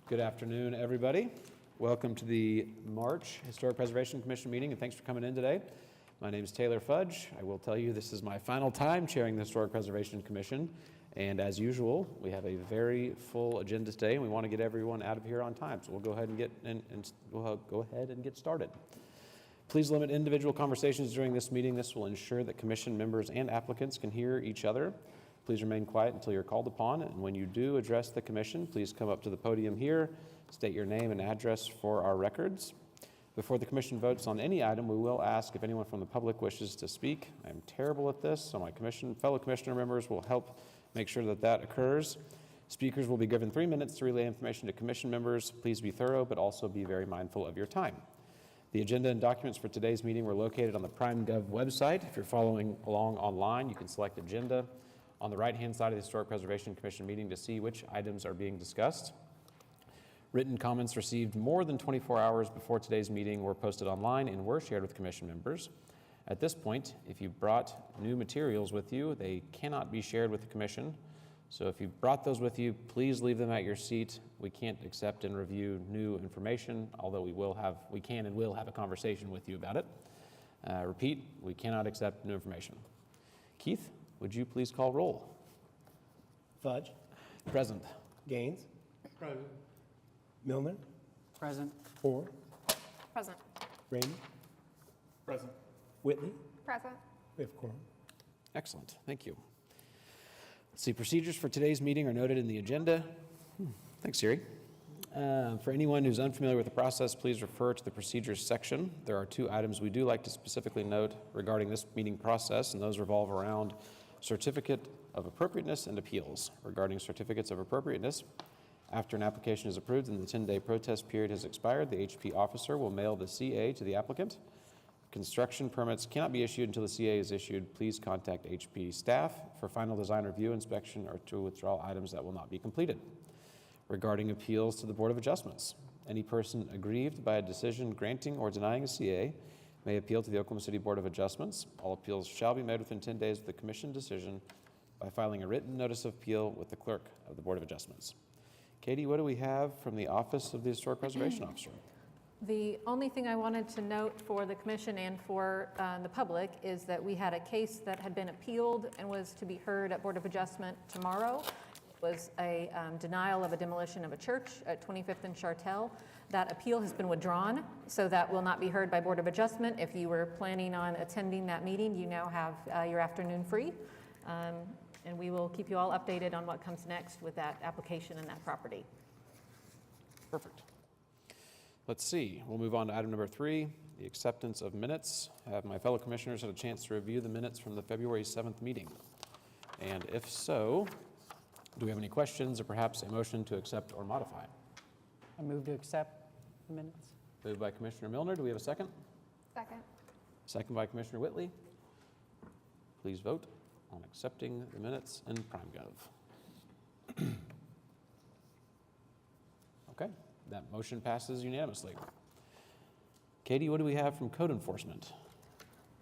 Good afternoon, everybody. Welcome to the March Historic Preservation Commission meeting, and thanks for coming in today. My name is Taylor Fudge. I will tell you this is my final time chairing the Historic Preservation Commission, and as usual, we have a very full agenda today, and we want to get everyone out of here on time. So we'll go ahead and get started. Please limit individual conversations during this meeting. This will ensure that commission members and applicants can hear each other. Please remain quiet until you're called upon, and when you do address the commission, please come up to the podium here, state your name and address for our records. Before the commission votes on any item, we will ask if anyone from the public wishes to speak. I am terrible at this, so my fellow commissioner members will help make sure that that occurs. Speakers will be given 3 minutes to relay information to commission members. Please be thorough, but also be very mindful of your time. The agenda and documents for today's meeting were located on the PrimeGov website. If you're following along online, you can select agenda on the right-hand side of the Historic Preservation Commission meeting to see which items are being discussed. Written comments received more than 24 hours before today's meeting were posted online and were shared with commission members. At this point, if you brought new materials with you, they cannot be shared with the commission. So if you brought those with you, please leave them at your seat. We can't accept and review new information, although we can and will have a conversation with you about it. Repeat, we cannot accept new information. Keith, would you please call roll? Fudge. Present. Gaines. Present. Milner. Present. Ford. Present. Rainey. Present. Whitley. Present. We have quorum. Excellent, thank you. Let's see, procedures for today's meeting are noted in the agenda. Thanks, Siri. For anyone who's unfamiliar with the process, please refer to the procedures section. There are 2 items we do like to specifically note regarding this meeting process, and those revolve around certificate of appropriateness and appeals. Regarding certificates of appropriateness, after an application is approved and the 10-day protest period has expired, the HP officer will mail the CA to the applicant. Construction permits cannot be issued until the CA is issued. Please contact HP staff for final design review, inspection, or to withdraw items that will not be completed. Regarding appeals to the Board of Adjustments, any person aggrieved by a decision granting or denying a CA may appeal to the Oklahoma City Board of Adjustments. All appeals shall be made within 10 days of the commission decision by filing a written notice of appeal with the clerk of the Board of Adjustments. Katie, what do we have from the Office of the Historic Preservation Officer? The only thing I wanted to note for the commission and for the public is that we had a case that had been appealed and was to be heard at Board of Adjustment tomorrow. It was a denial of a demolition of a church at 25th and Chartel. That appeal has been withdrawn, so that will not be heard by Board of Adjustment. If you were planning on attending that meeting, you now have your afternoon free. And we will keep you all updated on what comes next with that application and that property. Perfect. Let's see, we'll move on to item number 3, the acceptance of minutes. Have my fellow commissioners had a chance to review the minutes from the February 7th meeting? And if so, do we have any questions or perhaps a motion to accept or modify? I move to accept the minutes. Moved by Commissioner Milner. Do we have a second? Second. Second by Commissioner Whitley. Please vote on accepting the minutes in PrimeGov. Okay, that motion passes unanimously. Katie, what do we have from Code Enforcement?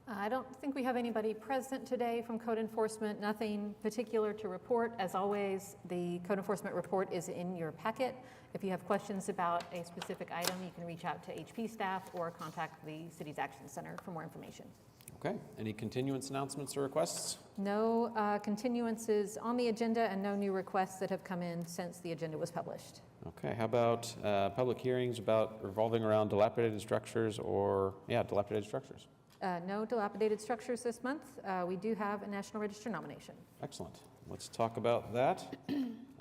I don't think we have anybody present today from Code Enforcement. Nothing particular to report. As always, the Code Enforcement report is in your packet. If you have questions about a specific item, you can reach out to HP staff or contact the City's Action Center for more information. Okay, any continuance announcements or requests? No continuances on the agenda and no new requests that have come in since the agenda was published. Okay, how about public hearings about revolving around dilapidated structures or, dilapidated structures? No dilapidated structures this month. We do have a National Register nomination. Excellent. Let's talk about that.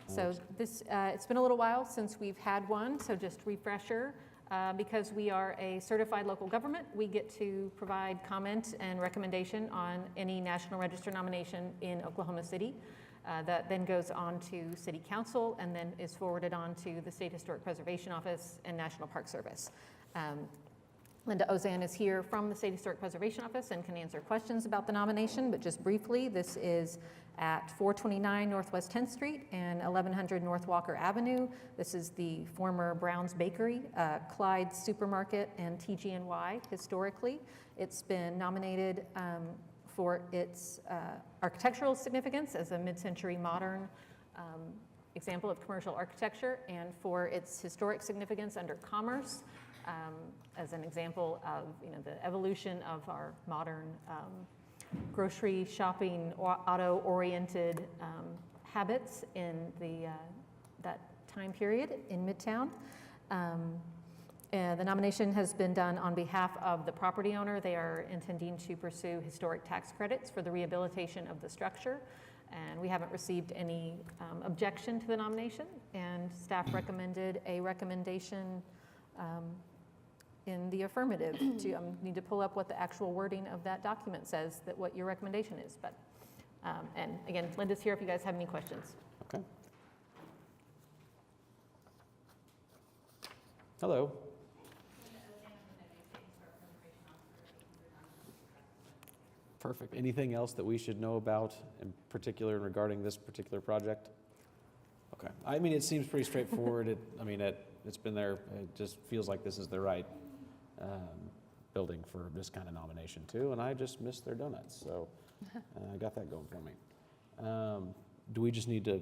So this, it's been a little while since we've had one, so just refresher. Because we are a certified local government, we get to provide comment and recommendation on any National Register nomination in Oklahoma City. That then goes on to City Council and then is forwarded on to the State Historic Preservation Office and National Park Service. Linda Ozan is here from the State Historic Preservation Office and can answer questions about the nomination, but just briefly, this is at 429 Northwest 10th Street and 1100 North Walker Avenue. This is the former Brown's Bakery, Clyde Supermarket, and TGNY historically. It's been nominated for its architectural significance as a mid-century modern example of commercial architecture and for its historic significance under commerce, as an example of the evolution of our modern grocery shopping or auto-oriented habits in that time period in Midtown. The nomination has been done on behalf of the property owner. They are intending to pursue historic tax credits for the rehabilitation of the structure, and we haven't received any objection to the nomination, and staff recommended a recommendation in the affirmative. Need to pull up what the actual wording of that document says, that what your recommendation is, but and again, Linda's here if you guys have any questions. Okay. Hello. Perfect. Anything else that we should know about in particular regarding this particular project? Okay. I mean, it seems pretty straightforward. It's been there. It just feels like this is the right building for this kind of nomination too. And I just missed their donuts, so I got that going for me. Do we just need to?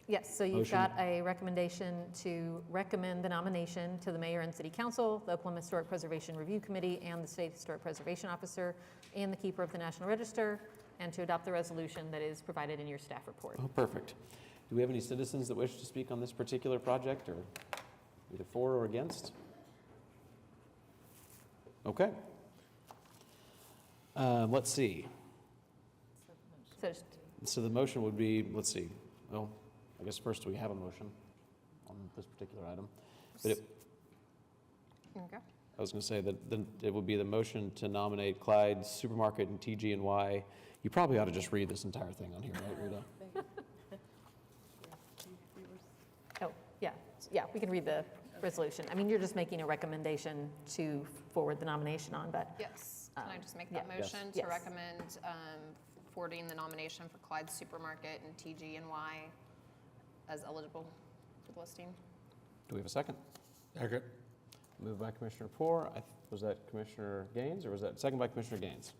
Yes, so you've Motion. got a recommendation to recommend the nomination to the mayor and city council, the Oklahoma Historic Preservation Review Committee, and the state historic preservation officer, and the keeper of the National Register, and to adopt the resolution that is provided in your staff report. Oh, perfect. Do we have any citizens that wish to speak on this particular project, or either for or against? Okay. Let's see. So just So the motion would be, let's see, well, I guess first we have a motion on this particular item. But okay. I was going to say that then it would be the motion to nominate Clyde Supermarket and TG&Y. You probably ought to just read this entire thing on here, right, Rita? Oh, yeah, we can read the resolution. I mean, you're just making a recommendation to forward the nomination on, but Yes, can I just make yeah. that motion Yes. to recommend forwarding the nomination for Clyde Supermarket and TG&Y as eligible for the listing? Do we have a second? Second. Moved by Commissioner Poore. Was that Commissioner Gaines, or was that second by Commissioner Gaines?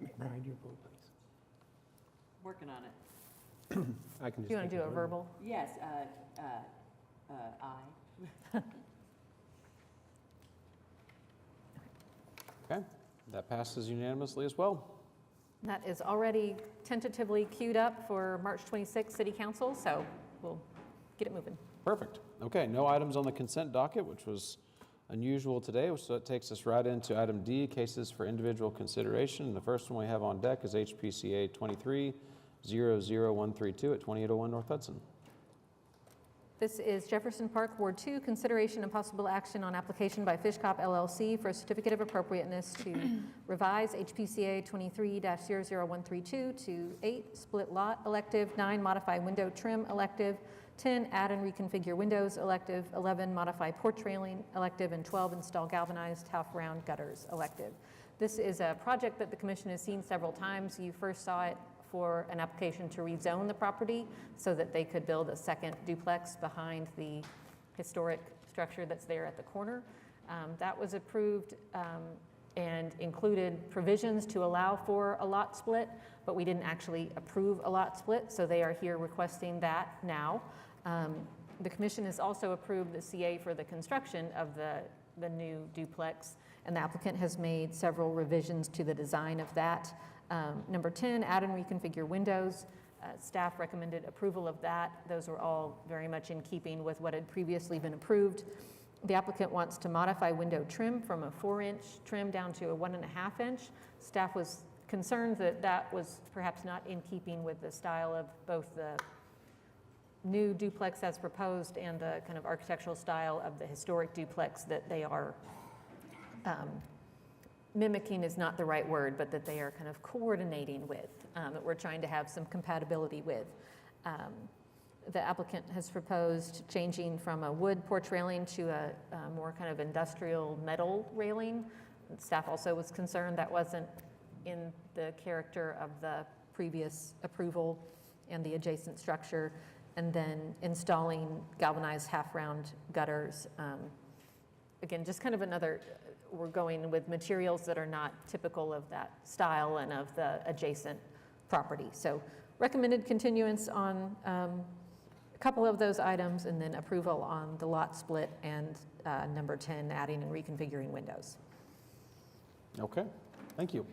McBride, your vote, please. Working on it. I can just. do you want to take do a verbal? Yes, aye. Okay, that passes unanimously as well. That is already tentatively queued up for March 26th City Council, so we'll get it moving. Perfect. Okay, no items on the consent docket, which was unusual today, so that takes us right into item D, cases for individual consideration. And the first one we have on deck is HPCA 23-00132 at 2801 North Hudson. This is Jefferson Park, Ward 2, consideration and possible action on application by Fishcop LLC for a certificate of appropriateness to revise HPCA 23-00132 to 8 split lot elective, 9 modify window trim elective, 10 add and reconfigure windows elective, 11 modify porch railing elective, and 12 install galvanized half-round gutters elective. This is a project that the commission has seen several times. You first saw it for an application to rezone the property so that they could build a second duplex behind the historic structure that's there at the corner. That was approved and included provisions to allow for a lot split, but we didn't actually approve a lot split, so they are here requesting that now. The commission has also approved the CA for the construction of the new duplex, and the applicant has made several revisions to the design of that. Number 10, add and reconfigure windows. Staff recommended approval of that. Those were all very much in keeping with what had previously been approved. The applicant wants to modify window trim from a 4-inch trim down to a 1.5-inch. Staff was concerned that that was perhaps not in keeping with the style of both the new duplex as proposed and the kind of architectural style of the historic duplex that they are mimicking is not the right word, but that they are kind of coordinating with, that we're trying to have some compatibility with. The applicant has proposed changing from a wood porch railing to a more kind of industrial metal railing. Staff also was concerned that wasn't in the character of the previous approval and the adjacent structure. And then installing galvanized half-round gutters. again, just kind of another, we're going with materials that are not typical of that style and of the adjacent property. So recommended continuance on a couple of those items, and then approval on the lot split and number 10, adding and reconfiguring windows. Okay, thank you.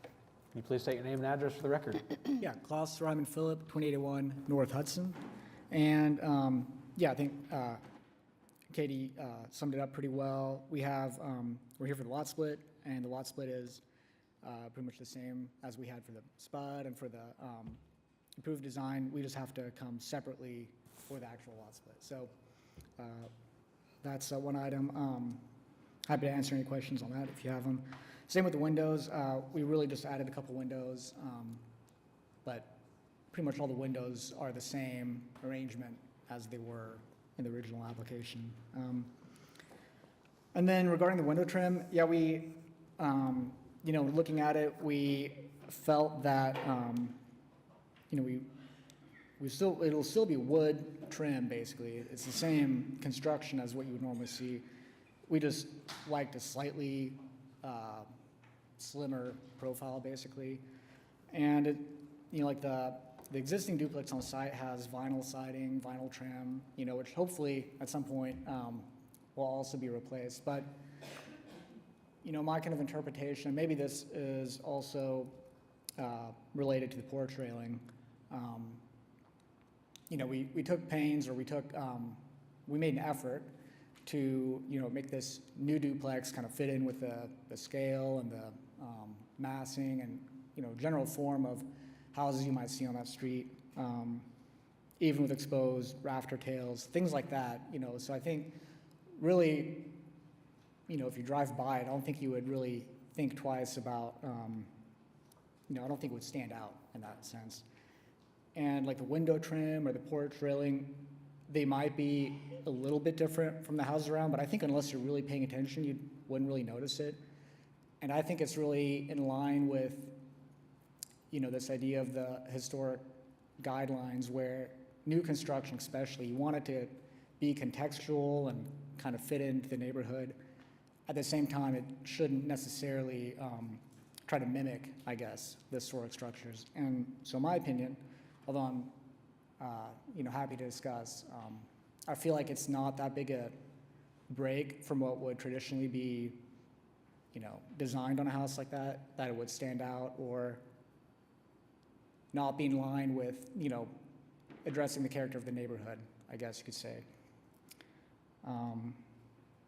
Can you please state your name and address for the record? Yeah, Klaus Ryman Phillip, 2801 North Hudson. And yeah, I think Katie summed it up pretty well. We have, we're here for the lot split, and the lot split is pretty much the same as we had for the SPUD and for the approved design. We just have to come separately for the actual lot split. So that's one item. Happy to answer any questions on that if you have them. Same with the windows. We really just added a couple windows, but pretty much all the windows are the same arrangement as they were in the original application. And then regarding the window trim, yeah, we, you know, looking at it, we felt that, you know, it'll still be wood trim, basically. It's the same construction as what you would normally see. We just liked a slightly slimmer profile, basically. And it, you know, like the existing duplex on the site has vinyl siding, vinyl trim, you know, which hopefully at some point will also be replaced. But, you know, my kind of interpretation, maybe this is also related to the porch railing. You know, we took pains, or we made an effort to, you know, make this new duplex kind of fit in with the scale and the massing and, you know, general form of houses you might see on that street, even with exposed rafter tails, things like that, you know. So I think really, you know, if you drive by it, I don't think you would really think twice about, you know, I don't think it would stand out in that sense. And like the window trim or the porch railing, they might be a little bit different from the houses around, but I think unless you're really paying attention, you wouldn't really notice it. And I think it's really in line with, you know, this idea of the historic guidelines where new construction especially, you want it to be contextual and kind of fit into the neighborhood. At the same time, it shouldn't necessarily try to mimic, I guess, the historic structures. And so in my opinion, although I'm you know, happy to discuss, I feel like it's not that big a break from what would traditionally be, you know, designed on a house like that it would stand out or not be in line with, you know, addressing the character of the neighborhood, I guess you could say.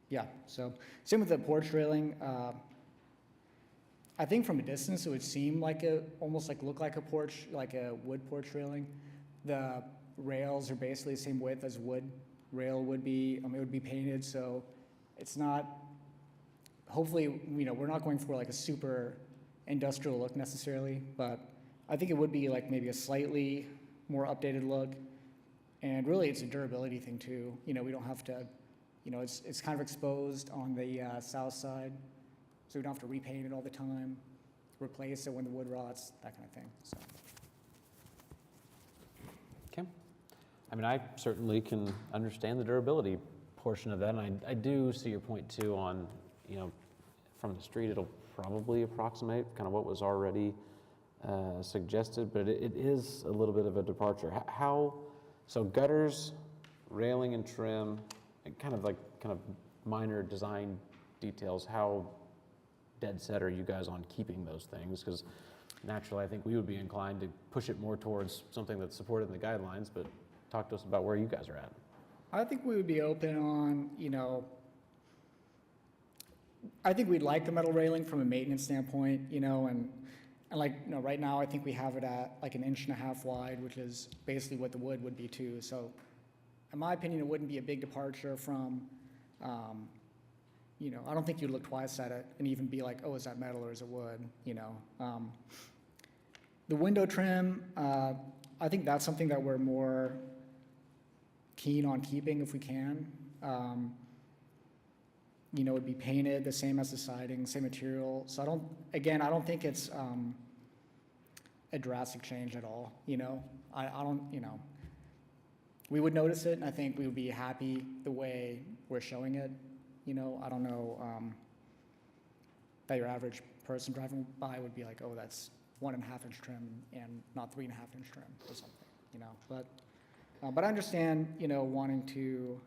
Yeah, so same with the porch railing. I think from a distance it would seem like almost like look like a porch, like a wood porch railing. The rails are basically the same width as wood rail would be. It would be painted, so it's not, hopefully, you know, we're not going for like a super industrial look necessarily, but I think it would be like maybe a slightly more updated look. And really it's a durability thing too. You know, we don't have to, you know, it's kind of exposed on the south side, so we don't have to repaint it all the time, replace it when the wood rots, that kind of thing, so. Okay. I mean, I certainly can understand the durability portion of that, and I do see your point too on, you know, from the street it'll probably approximate kind of what was already suggested, but it is a little bit of a departure. So gutters, railing and trim, and kind of minor design details, how dead set are you guys on keeping those things? Because naturally I think we would be inclined to push it more towards something that's supported in the guidelines, but talk to us about where you guys are at. I think we would be open on, you know, I think we'd like the metal railing from a maintenance standpoint, you know, and like, you know, right now I think we have it at like 1.5 inches wide, which is basically what the wood would be too. So in my opinion, it wouldn't be a big departure from, you know, I don't think you'd look twice at it and even be like, oh, is that metal or is it wood, you know? The window trim, I think that's something that we're more keen on keeping if we can. You know, it'd be painted the same as the siding, same material. So I don't think it's a drastic change at all, you know? I don't, you know, we would notice it and I think we would be happy the way we're showing it. you know, I don't know, that your average person driving by would be like, oh, that's 1.5-inch trim and not 3.5-inch trim or something, you know, but I understand, you know, wanting to,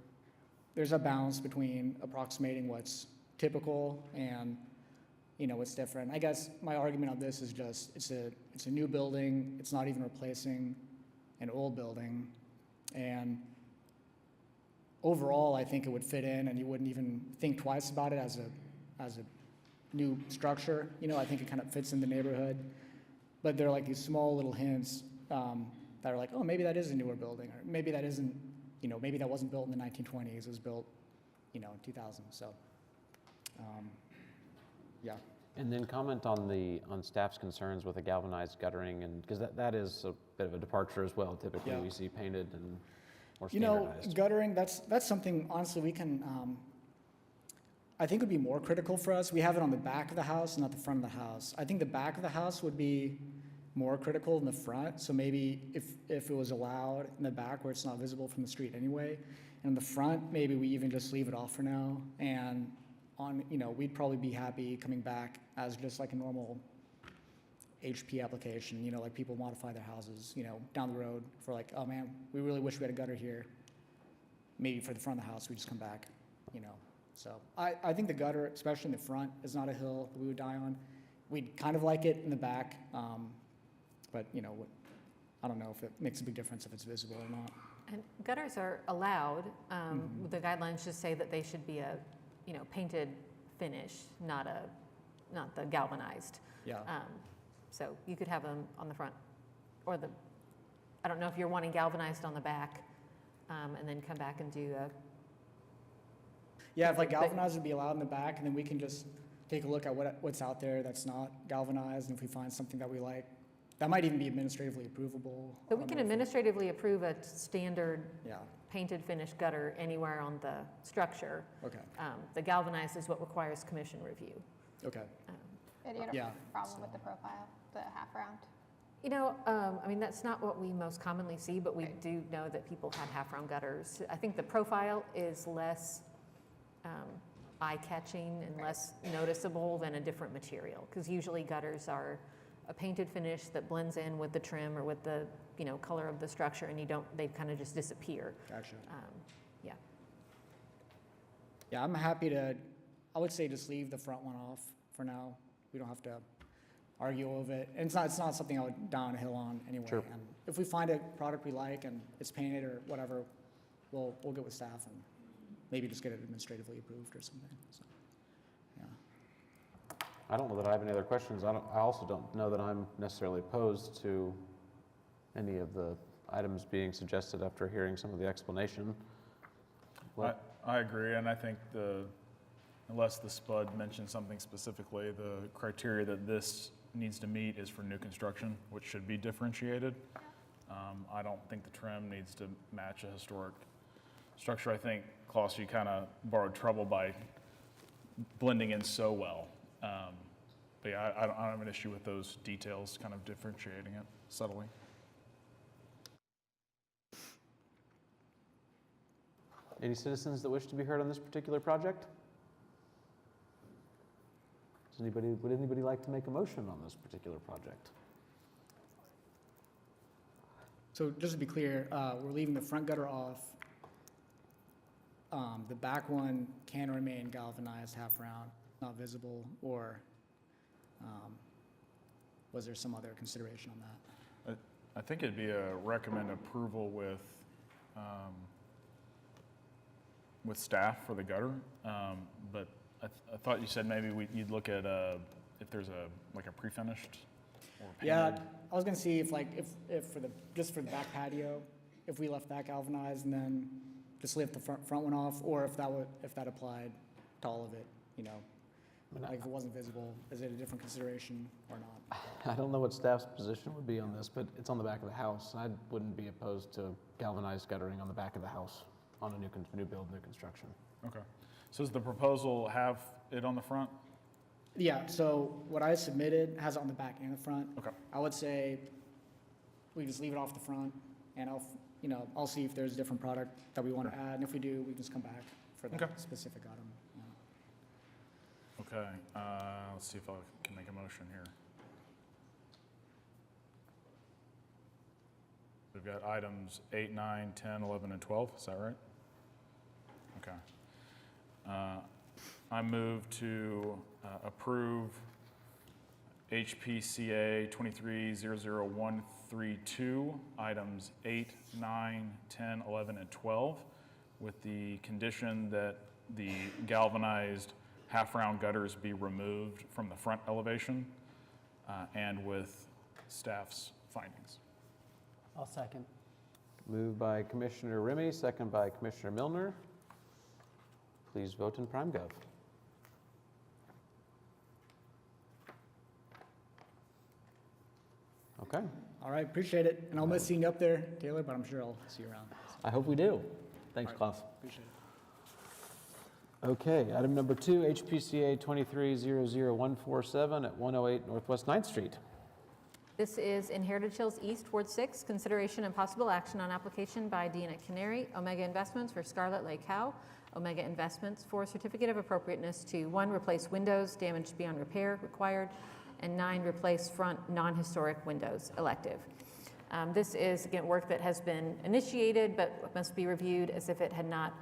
there's a balance between approximating what's typical and, you know, what's different. I guess my argument on this is just, it's a new building, it's not even replacing an old building, and overall, I think it would fit in, and you wouldn't even think twice about it as a new structure. You know, I think it kind of fits in the neighborhood, but there are like these small little hints that are like, oh, maybe that is a newer building, or maybe that isn't, you know, maybe that wasn't built in the 1920s, it was built, you know, in 2000. So, yeah. And then comment on staff's concerns with the galvanized guttering, and, because that is a bit of a departure as well. Typically, Yeah. we see painted and more You know, standardized. guttering, that's something, honestly, we can, I think would be more critical for us. We have it on the back of the house, not the front of the house. I think the back of the house would be more critical than the front, so maybe if it was allowed in the back where it's not visible from the street anyway, and in the front, maybe we even just leave it off for now, and on, you know, we'd probably be happy coming back as just like a normal HP application, you know, like people modify their houses, you know, down the road for like, oh man, we really wish we had a gutter here. Maybe for the front of the house, we just come back, you know. So I think the gutter, especially in the front, is not a hill that we would die on. We'd kind of like it in the back, but you know, I don't know if it makes a big difference if it's visible or not. And gutters are allowed. The guidelines just say that they should be a, you know, painted finish, not the galvanized. Yeah. So you could have them on the front, or I don't know if you're wanting galvanized on the back, and then come back and do a. Yeah, if like galvanized would be allowed in the back, and then we can just take a look at what's out there that's not galvanized, and if we find something that we like, that might even be administratively approvable. So we can administratively approve a standard Yeah, painted finish gutter anywhere on the structure. okay, The galvanized is what requires commission review. okay, And you don't Yeah, have a problem with the profile, the half round? You know, I mean, that's not what we most commonly see, but we do know that people have half-round gutters. I think the profile is less eye-catching and less noticeable than a different material, because usually gutters are a painted finish that blends in with the trim or with the, you know, color of the structure, and they kind of just disappear. gotcha. Yeah. Yeah, I'm happy to, I would say just leave the front one off for now. We don't have to argue over it. And it's not something I would die on a hill on anyway. Sure. And if we find a product we like and it's painted or whatever, we'll get with staff and maybe just get it administratively approved or something. So, yeah. I don't know that I have any other questions. I also don't know that I'm necessarily opposed to any of the items being suggested after hearing some of the explanation. I agree, and I think unless the SPUD mentions something specifically, the criteria that this needs to meet is for new construction, which should be differentiated. I don't think the trim needs to match a historic structure. I think, Klaus, you kind of borrowed trouble by blending in so well. But yeah, I don't have an issue with those details, kind of differentiating it subtly. Any citizens that wish to be heard on this particular project? Would anybody like to make a motion on this particular project? So just to be clear, we're leaving the front gutter off. The back one can remain galvanized, half round, not visible, or was there some other consideration on that? I think it'd be a recommend approval with staff for the gutter, but I thought you said maybe you'd look at if there's like a pre-finished or Yeah, painted. I was gonna see if just for the back patio, if we left that galvanized and then just left the front one off, or if that applied to all of it, you know, like if it wasn't visible, is it a different consideration or not? I don't know what staff's position would be on this, but it's on the back of the house. I wouldn't be opposed to galvanized guttering on the back of the house on a new build, new construction. Okay. So does the proposal have it on the front? Yeah, so what I submitted has it on the back and the front. Okay. I would say we just leave it off the front, and I'll see if there's a different product that we want to add, and if we do, we can just come back for that Okay. specific item. Yeah. Okay, let's see if I can make a motion here. We've got items 8, 9, 10, 11, and 12, is that right? Okay. I move to approve HPCA 23-00132, items 8, 9, 10, 11, and 12, with the condition that the galvanized half-round gutters be removed from the front elevation, and with staff's findings. I'll second. Moved by Commissioner Remy, second by Commissioner Milner. Please vote in PrimeGov. Okay, All right, appreciate it. And I'll miss seeing you up there, Taylor, but I'm sure I'll see you around. I hope we do. Thanks, Klaus. Appreciate it. Okay, item number 2, HPCA 23-00147 at 108 Northwest 9th Street. This is in Heritage Hills East, Ward 6, consideration and possible action on application by Deanna Canary, Omega Investments for Scarlet Lake Howe, Omega Investments for certificate of appropriateness to 1, replace windows damaged beyond repair required, and 9, replace front non-historic windows elective. This is, again, work that has been initiated but must be reviewed as if it had not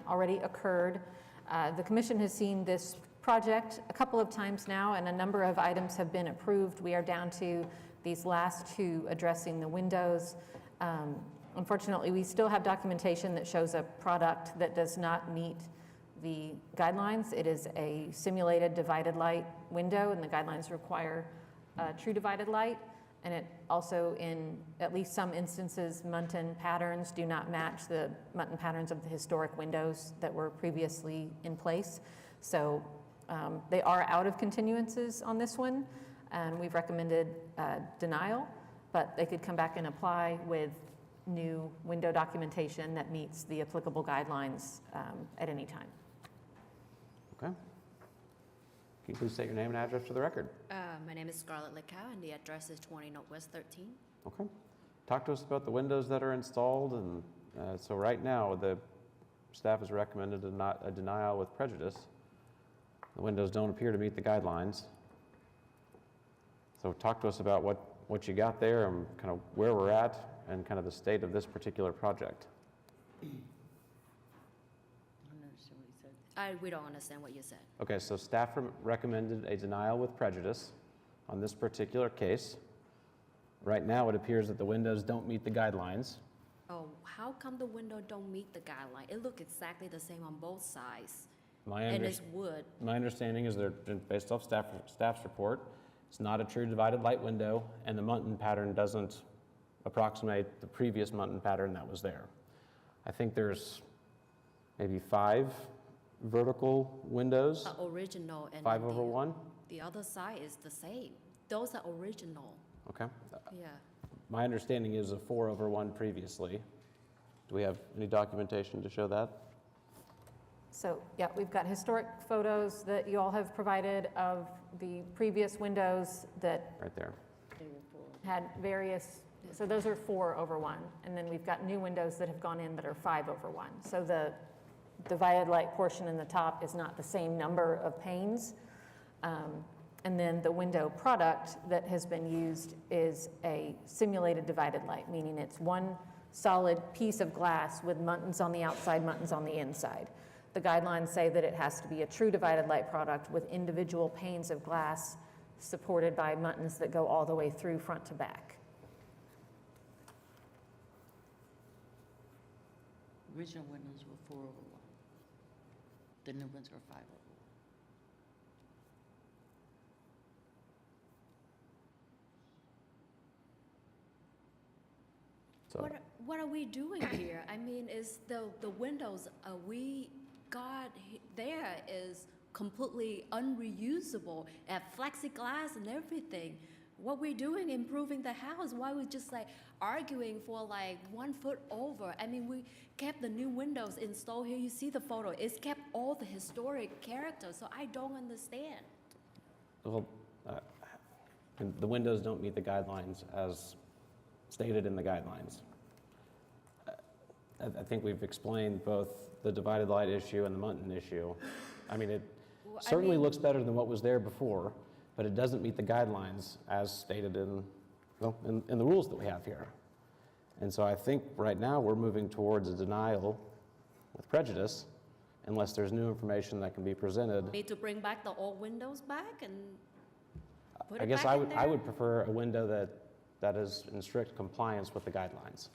already occurred. The commission has seen this project a couple of times now, and a number of items have been approved. We are down to these last 2 addressing the windows. Unfortunately, we still have documentation that shows a product that does not meet the guidelines. It is a simulated divided light window, and the guidelines require true divided light. And it also, in at least some instances, muntin patterns do not match the muntin patterns of the historic windows that were previously in place. So they are out of continuances on this one, and we've recommended denial, but they could come back and apply with new window documentation that meets the applicable guidelines at any time. Okay. Can you please state your name and address for the record? My name is Scarlett Lickow, and the address is 20 Northwest 13. Okay. Talk to us about the windows that are installed, and so right now, the staff has recommended a denial with prejudice. The windows don't appear to meet the guidelines. So talk to us about what you got there and kind of where we're at and kind of the state of this particular project. We don't understand what you said. Okay, so staff recommended a denial with prejudice on this particular case. Right now, it appears that the windows don't meet the guidelines. Oh, how come the window don't meet the guideline? It looks exactly the same on both sides, My and under- it's wood. My understanding is they're based off staff's report. It's not a true divided light window, and the muntin pattern doesn't approximate the previous muntin pattern that was there. I think there's maybe 5 vertical windows, Original, and 5 then over 1. the other side is the same. Those are original. Okay. Yeah. My understanding is a 4 over 1 previously. Do we have any documentation to show that? So, yeah, we've got historic photos that you all have provided of the previous windows that Right there. had various, so those are 4 over 1. And then we've got new windows that have gone in that are 5 over 1. So the divided light portion in the top is not the same number of panes. And then the window product that has been used is a simulated divided light, meaning it's one solid piece of glass with muntins on the outside, muntins on the inside. The guidelines say that it has to be a true divided light product with individual panes of glass supported by muntins that go all the way through front to back. Original windows were 4 over 1. The new ones were 5 over 1. So, What are we doing here? I mean, is the windows we got there is completely unreusable, and plexiglass and everything. What we're doing, improving the house, why we just like arguing for like 1 foot over? I mean, we kept the new windows installed here. You see the photo. It's kept all the historic character, so I don't understand. well, and the windows don't meet the guidelines as stated in the guidelines. I think we've explained both the divided light issue and the muntin issue. I mean, Well, I certainly mean- looks better than what was there before, but it doesn't meet the guidelines as stated in, well, in the rules that we have here. And so I think right now we're moving towards a denial with prejudice unless there's new information that can be presented. Need to bring back the old windows back and put I it guess back I in would, there? I would prefer a window that is in strict compliance with the guidelines.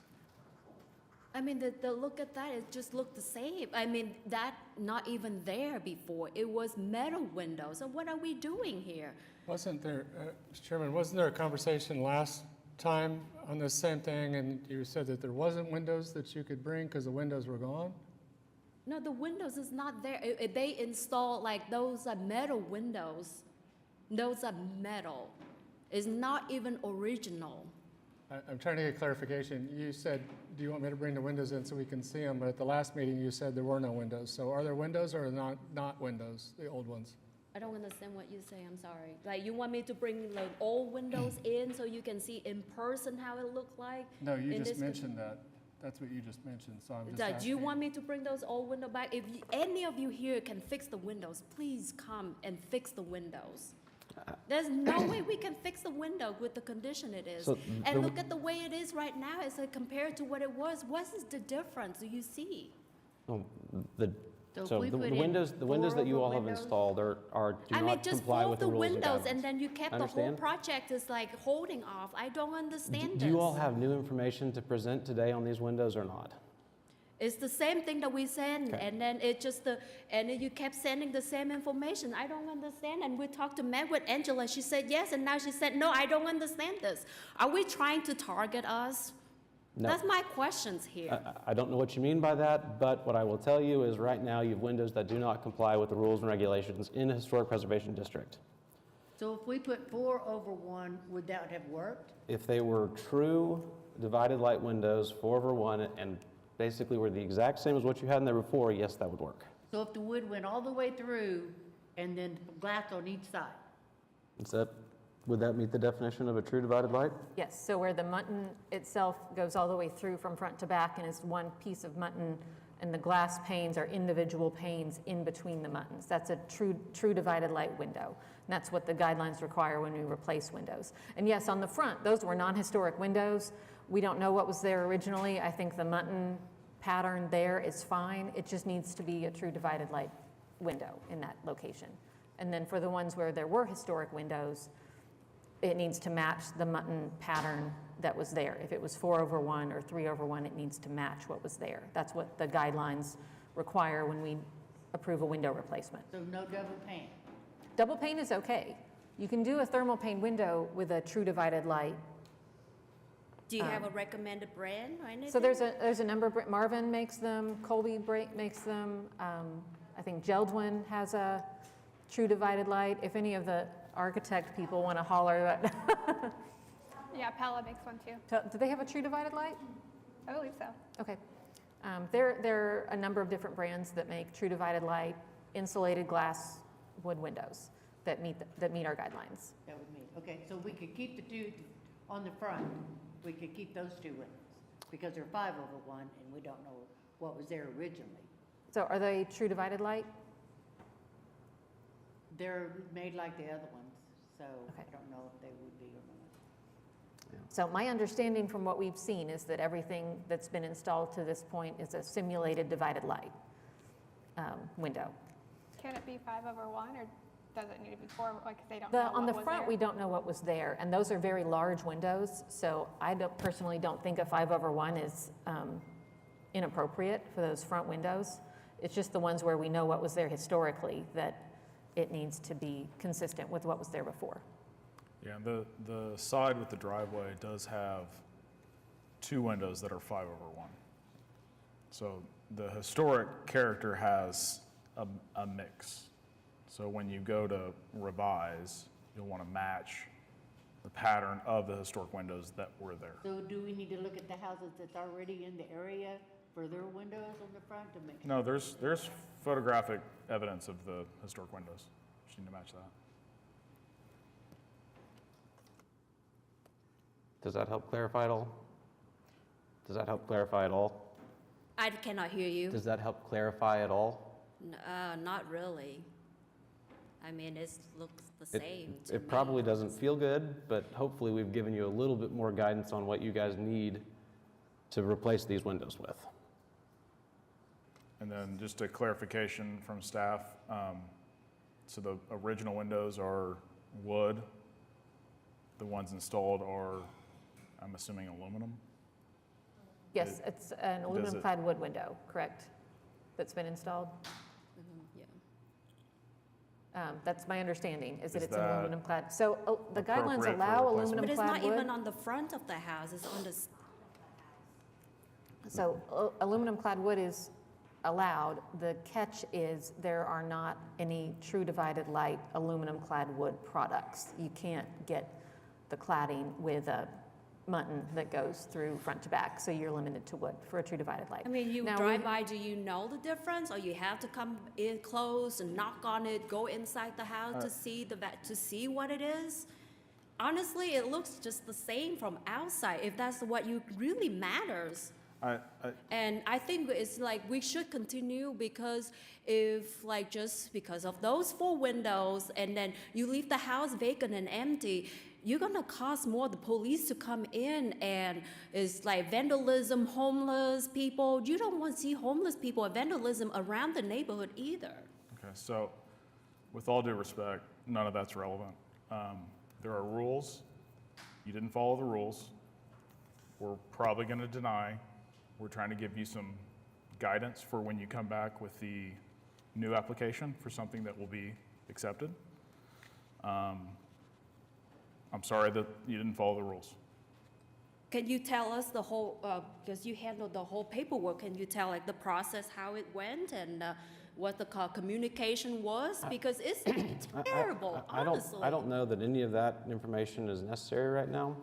I mean, the look at that, it just looked the same. I mean, that not even there before. It was metal windows. So what are we doing here? Wasn't there, Mr. Chairman, wasn't there a conversation last time on this same thing, and you said that there wasn't windows that you could bring because the windows were gone? No, the windows is not there. They installed like those are metal windows. Those are metal. It's not even original. I'm trying to get clarification. You said, do you want me to bring the windows in so we can see them? But at the last meeting, you said there were no windows. So are there windows or not windows, the old ones? I don't understand what you say, I'm sorry. Like, you want me to bring the old windows in so you can see in person how it looked like? No, you in just this- mentioned that. That's what you just mentioned, so I'm just Do you asking. want me to bring those old windows back? If any of you here can fix the windows, please come and fix the windows. There's no way we can fix the window with the condition it is. So And the- look at the way it is right now, it's like compared to what it was. What is the difference, do you see? Well, the, So if so we the put in windows that you four all have windows- installed do I mean, not just comply fold with the the rules and windows and guidelines. then you kept the whole Understand? project is like holding off. I don't understand this. Do you all have new information to present today on these windows or not? It's the same thing that we send, Okay. and then it just and then you kept sending the same information. I don't understand. And we talked to Meg with Angela. She said yes, and now she said no. I don't understand this. Are we trying to target us? No. That's my questions here. I don't know what you mean by that, but what I will tell you is right now you have windows that do not comply with the rules and regulations in a historic preservation district. So if we put 4 over 1, would that have worked? If they were true divided light windows, 4/1, and basically were the exact same as what you had in there before, yes, that would work. So if the wood went all the way through and then glass on each side? Would that meet the definition of a true divided light? Yes, so where the mutton itself goes all the way through from front to back and is one piece of mutton, and the glass panes are individual panes in between the muttons. That's a true divided light window. And that's what the guidelines require when we replace windows. And yes, on the front, those were non-historic windows. We don't know what was there originally. I think the mutton pattern there is fine. It just needs to be a true divided light window in that location. And then for the ones where there were historic windows, it needs to match the mutton pattern that was there. If it was 4/1 or 3/1, it needs to match what was there. That's what the guidelines require when we approve a window replacement. So no double pane? Double pane is okay. You can do a thermal pane window with a true divided light. Do you have a recommended brand or anything? So there's a number of, Marvin makes them, Colby makes them. I think Geldwin has a true divided light. If any of the architect people want to holler, Yeah, Pella makes one too. do they have a true divided light? I believe so. Okay. There are a number of different brands that make true divided light insulated glass wood windows that meet our guidelines. That would mean, okay, so we could keep the 2 on the front, we could keep those 2 windows, because they're 5/1, and we don't know what was there originally. So are they true divided light? They're made like the other ones, so Okay. I don't know if they would be or not. So my understanding from what we've seen is that everything that's been installed to this point is a simulated divided light window. Can it be 5/1 or does it need to be 4? Like they don't know On the what was front, there? we don't know what was there, and those are very large windows, so I personally don't think a 5/1 is inappropriate for those front windows. It's just the ones where we know what was there historically that it needs to be consistent with what was there before. Yeah, the side with the driveway does have 2 windows that are 5/1. So the historic character has a mix. So when you go to revise, you'll want to match the pattern of the historic windows that were there. So do we need to look at the houses that's already in the area for their windows on the front to make? No, there's photographic evidence of the historic windows. Just need to match that. Does that help clarify it all? Does that help clarify it all? I cannot hear you. Does that help clarify it all? Not really. I mean, it looks the same to It me. probably doesn't feel good, but hopefully we've given you a little bit more guidance on what you guys need to replace these windows with. And then just a clarification from staff. So the original windows are wood. The ones installed are, I'm assuming, aluminum? Yes, it's an aluminum clad wood window, correct, that's been installed? Yeah. That's my understanding, is that Is it's an that aluminum clad. So the guidelines appropriate for allow replacement? aluminum But it's clad not wood. even on the front of the house, it's on the, So aluminum clad wood is allowed. The catch is there are not any true divided light aluminum clad wood products. You can't get the cladding with a mutton that goes through front to back, so you're limited to wood for a true divided light. I mean, you Now, drive we- by, do you know the difference? Or you have to come in close and knock on it, go inside the house to see to see what it is? Honestly, it looks just the same from outside, if that's what you really matters. And I think it's like we should continue, because if like just because of those 4 windows and then you leave the house vacant and empty, you're gonna cause more the police to come in, and it's like vandalism, homeless people. You don't want to see homeless people or vandalism around the neighborhood either. Okay, so with all due respect, none of that's relevant. There are rules. You didn't follow the rules. We're probably going to deny. We're trying to give you some guidance for when you come back with the new application for something that will be accepted. I'm sorry that you didn't follow the rules. Can you tell us the whole, because you handled the whole paperwork, can you tell like the process, how it went, and what the communication was? Because it's terrible, honestly. I don't know that any of that information is necessary right now.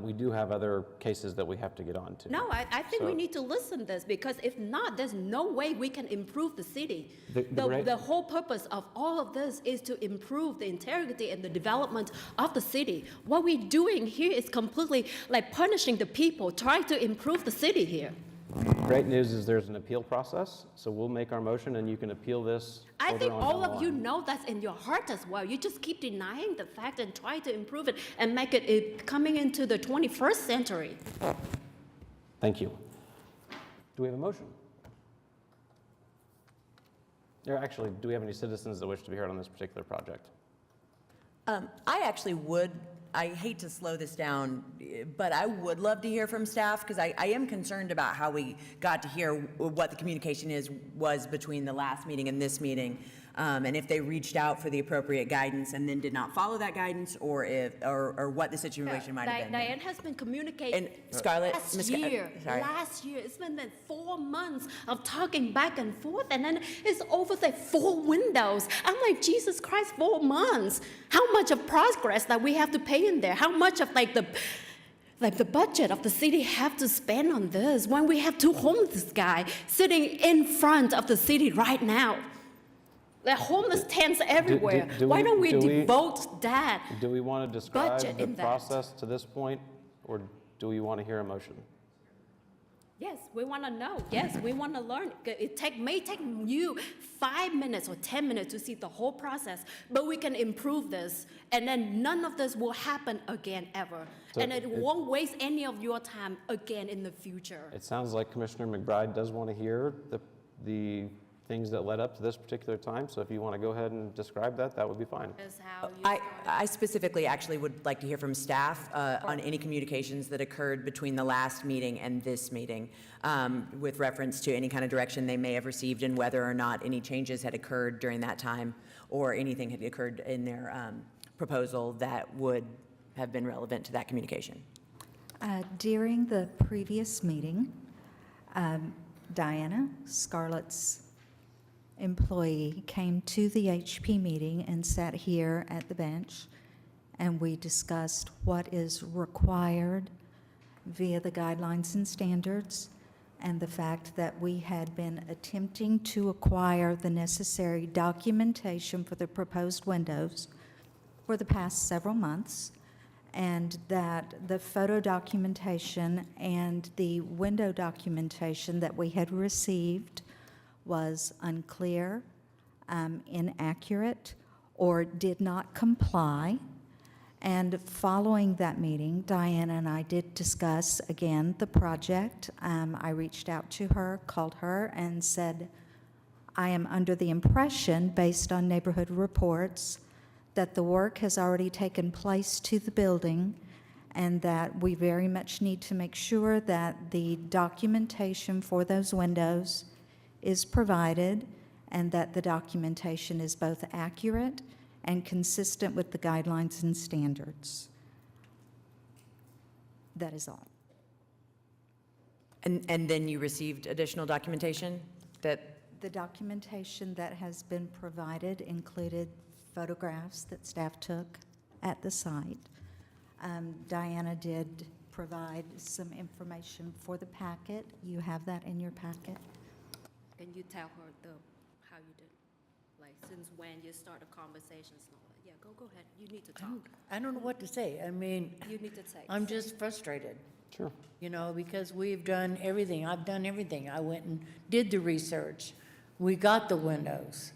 We do have other cases that we have to get on to. No, I think we So- need to listen to this, because if not, there's no way we can improve the city. The The whole purpose of all of this is to improve the integrity and the development of the city. What we're doing here is completely like punishing the people, trying to improve the city here. Great news is there's an appeal process, so we'll make our motion and you can appeal this I further think on all down the of you line. know that's in your heart as well. You just keep denying the fact and try to improve it and make it coming into the 21st century. Thank you. Do we have a motion? Actually, do we have any citizens that wish to be heard on this particular project? I actually would, I hate to slow this down, but I would love to hear from staff, because I am concerned about how we got to hear what the communication was between the last meeting and this meeting, and if they reached out for the appropriate guidance and then did not follow that guidance, or what the situation might have been. Diane has been communicating. And Scarlett, Last year, it's been then 4 months of talking back and forth, and then it's over the 4 windows. I'm like, Jesus Christ, 4 months. How much of progress that we have to pay in there? How much of like the budget of the city have to spend on this when we have 2 homeless guys sitting in front of the city right now? There are homeless tents everywhere. Why don't we devote that? Do we want to describe Budget the in that. process to this point, or do we want to hear a motion? Yes, we want to know. Yes, we want to learn. It may take you 5 minutes or 10 minutes to see the whole process, but we can improve this, and then none of this will happen again ever. So And it won't waste any of your time again in the future. It sounds like Commissioner McBride does want to hear the things that led up to this particular time, so if you want to go ahead and describe that, that would be fine. Is how you I specifically actually would like to hear from staff on any communications that occurred between the last meeting and this meeting, with reference to any kind of direction they may have received and whether or not any changes had occurred during that time, or anything had occurred in their proposal that would have been relevant to that communication. During the previous meeting, Diana, Scarlett's employee, came to the HP meeting and sat here at the bench, and we discussed what is required via the guidelines and standards, and the fact that we had been attempting to acquire the necessary documentation for the proposed windows for the past several months, and that the photo documentation and the window documentation that we had received was unclear, inaccurate, or did not comply. And following that meeting, Diana and I did discuss again the project. I reached out to her, called her, and said, I am under the impression, based on neighborhood reports, that the work has already taken place to the building and that we very much need to make sure that the documentation for those windows is provided and that the documentation is both accurate and consistent with the guidelines and standards. That is all. And then you received additional documentation that, The documentation that has been provided included photographs that staff took at the site. Diana did provide some information for the packet. You have that in your packet. Can you tell her how you did? Like, since when you start the conversations and all that? Yeah, go ahead. You need to talk. I don't know what to say. I mean, You need to say. I'm just frustrated, Sure. you know, because we've done everything. I've done everything. I went and did the research. We got the windows.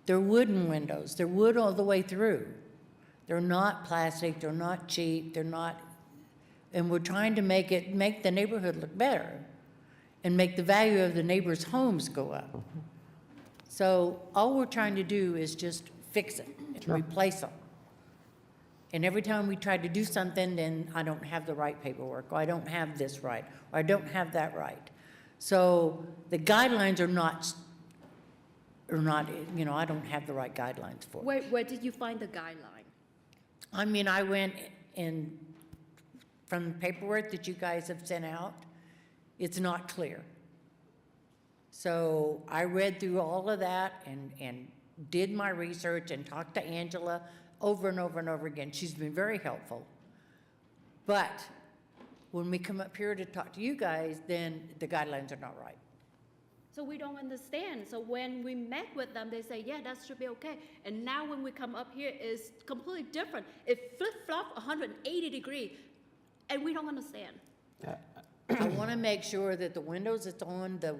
They're wooden windows. They're wood all the way through. They're not plastic, they're not cheap, they're not, and we're trying to make the neighborhood look better and make the value of the neighbors' homes go up. So all we're trying to do is just fix it and replace them. And every time we try to do something, then I don't have the right paperwork, or I don't have this right, or I don't have that right. So the guidelines are not, you know, I don't have the right guidelines for it. Where did you find the guideline? I mean, I went in, from the paperwork that you guys have sent out, it's not clear. So I read through all of that and did my research and talked to Angela over and over and over again. She's been very helpful. But when we come up here to talk to you guys, then the guidelines are not right. So we don't understand. So when we met with them, they say, yeah, that should be okay. And now when we come up here, it's completely different. It flip-flop 180 degrees, and we don't understand. I want to make sure that the windows that's on the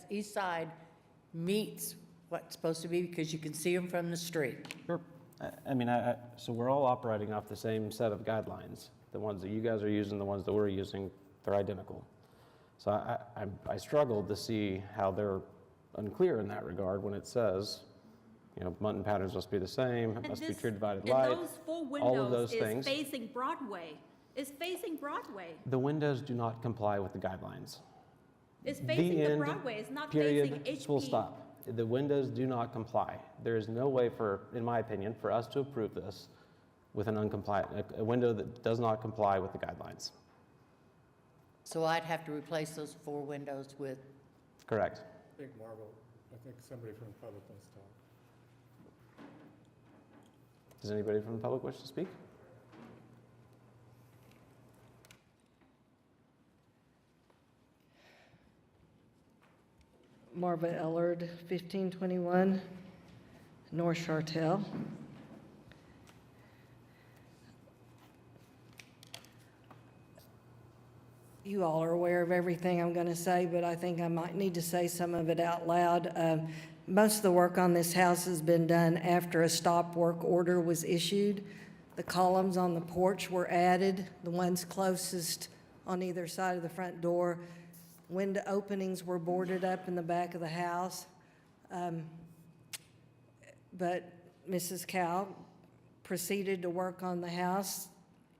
east side meets what's supposed to be, because you can see them from the street. Sure. I mean, so we're all operating off the same set of guidelines. The ones that you guys are using, the ones that we're using, they're identical. So I struggled to see how they're unclear in that regard when it says, you know, muntin patterns must be the same, it must be true divided light. And those four all of windows those things. is facing Broadway. It's facing Broadway. The windows do not comply with the guidelines. It's facing the end, Broadway. It's not period, facing HP. full stop. The windows do not comply. There is no way for, in my opinion, for us to approve this with an uncompliant, a window that does not comply with the guidelines. So I'd have to replace those four windows with, Correct. I think Marvel, I think somebody from the public wants to talk. Does anybody from the public wish to speak? Marva Ellard, 1521 North Chartel. You all are aware of everything I'm going to say, but I think I might need to say some of it out loud. Most of the work on this house has been done after a stop work order was issued. The columns on the porch were added, the ones closest on either side of the front door. Window openings were boarded up in the back of the house. But Mrs. Cow proceeded to work on the house.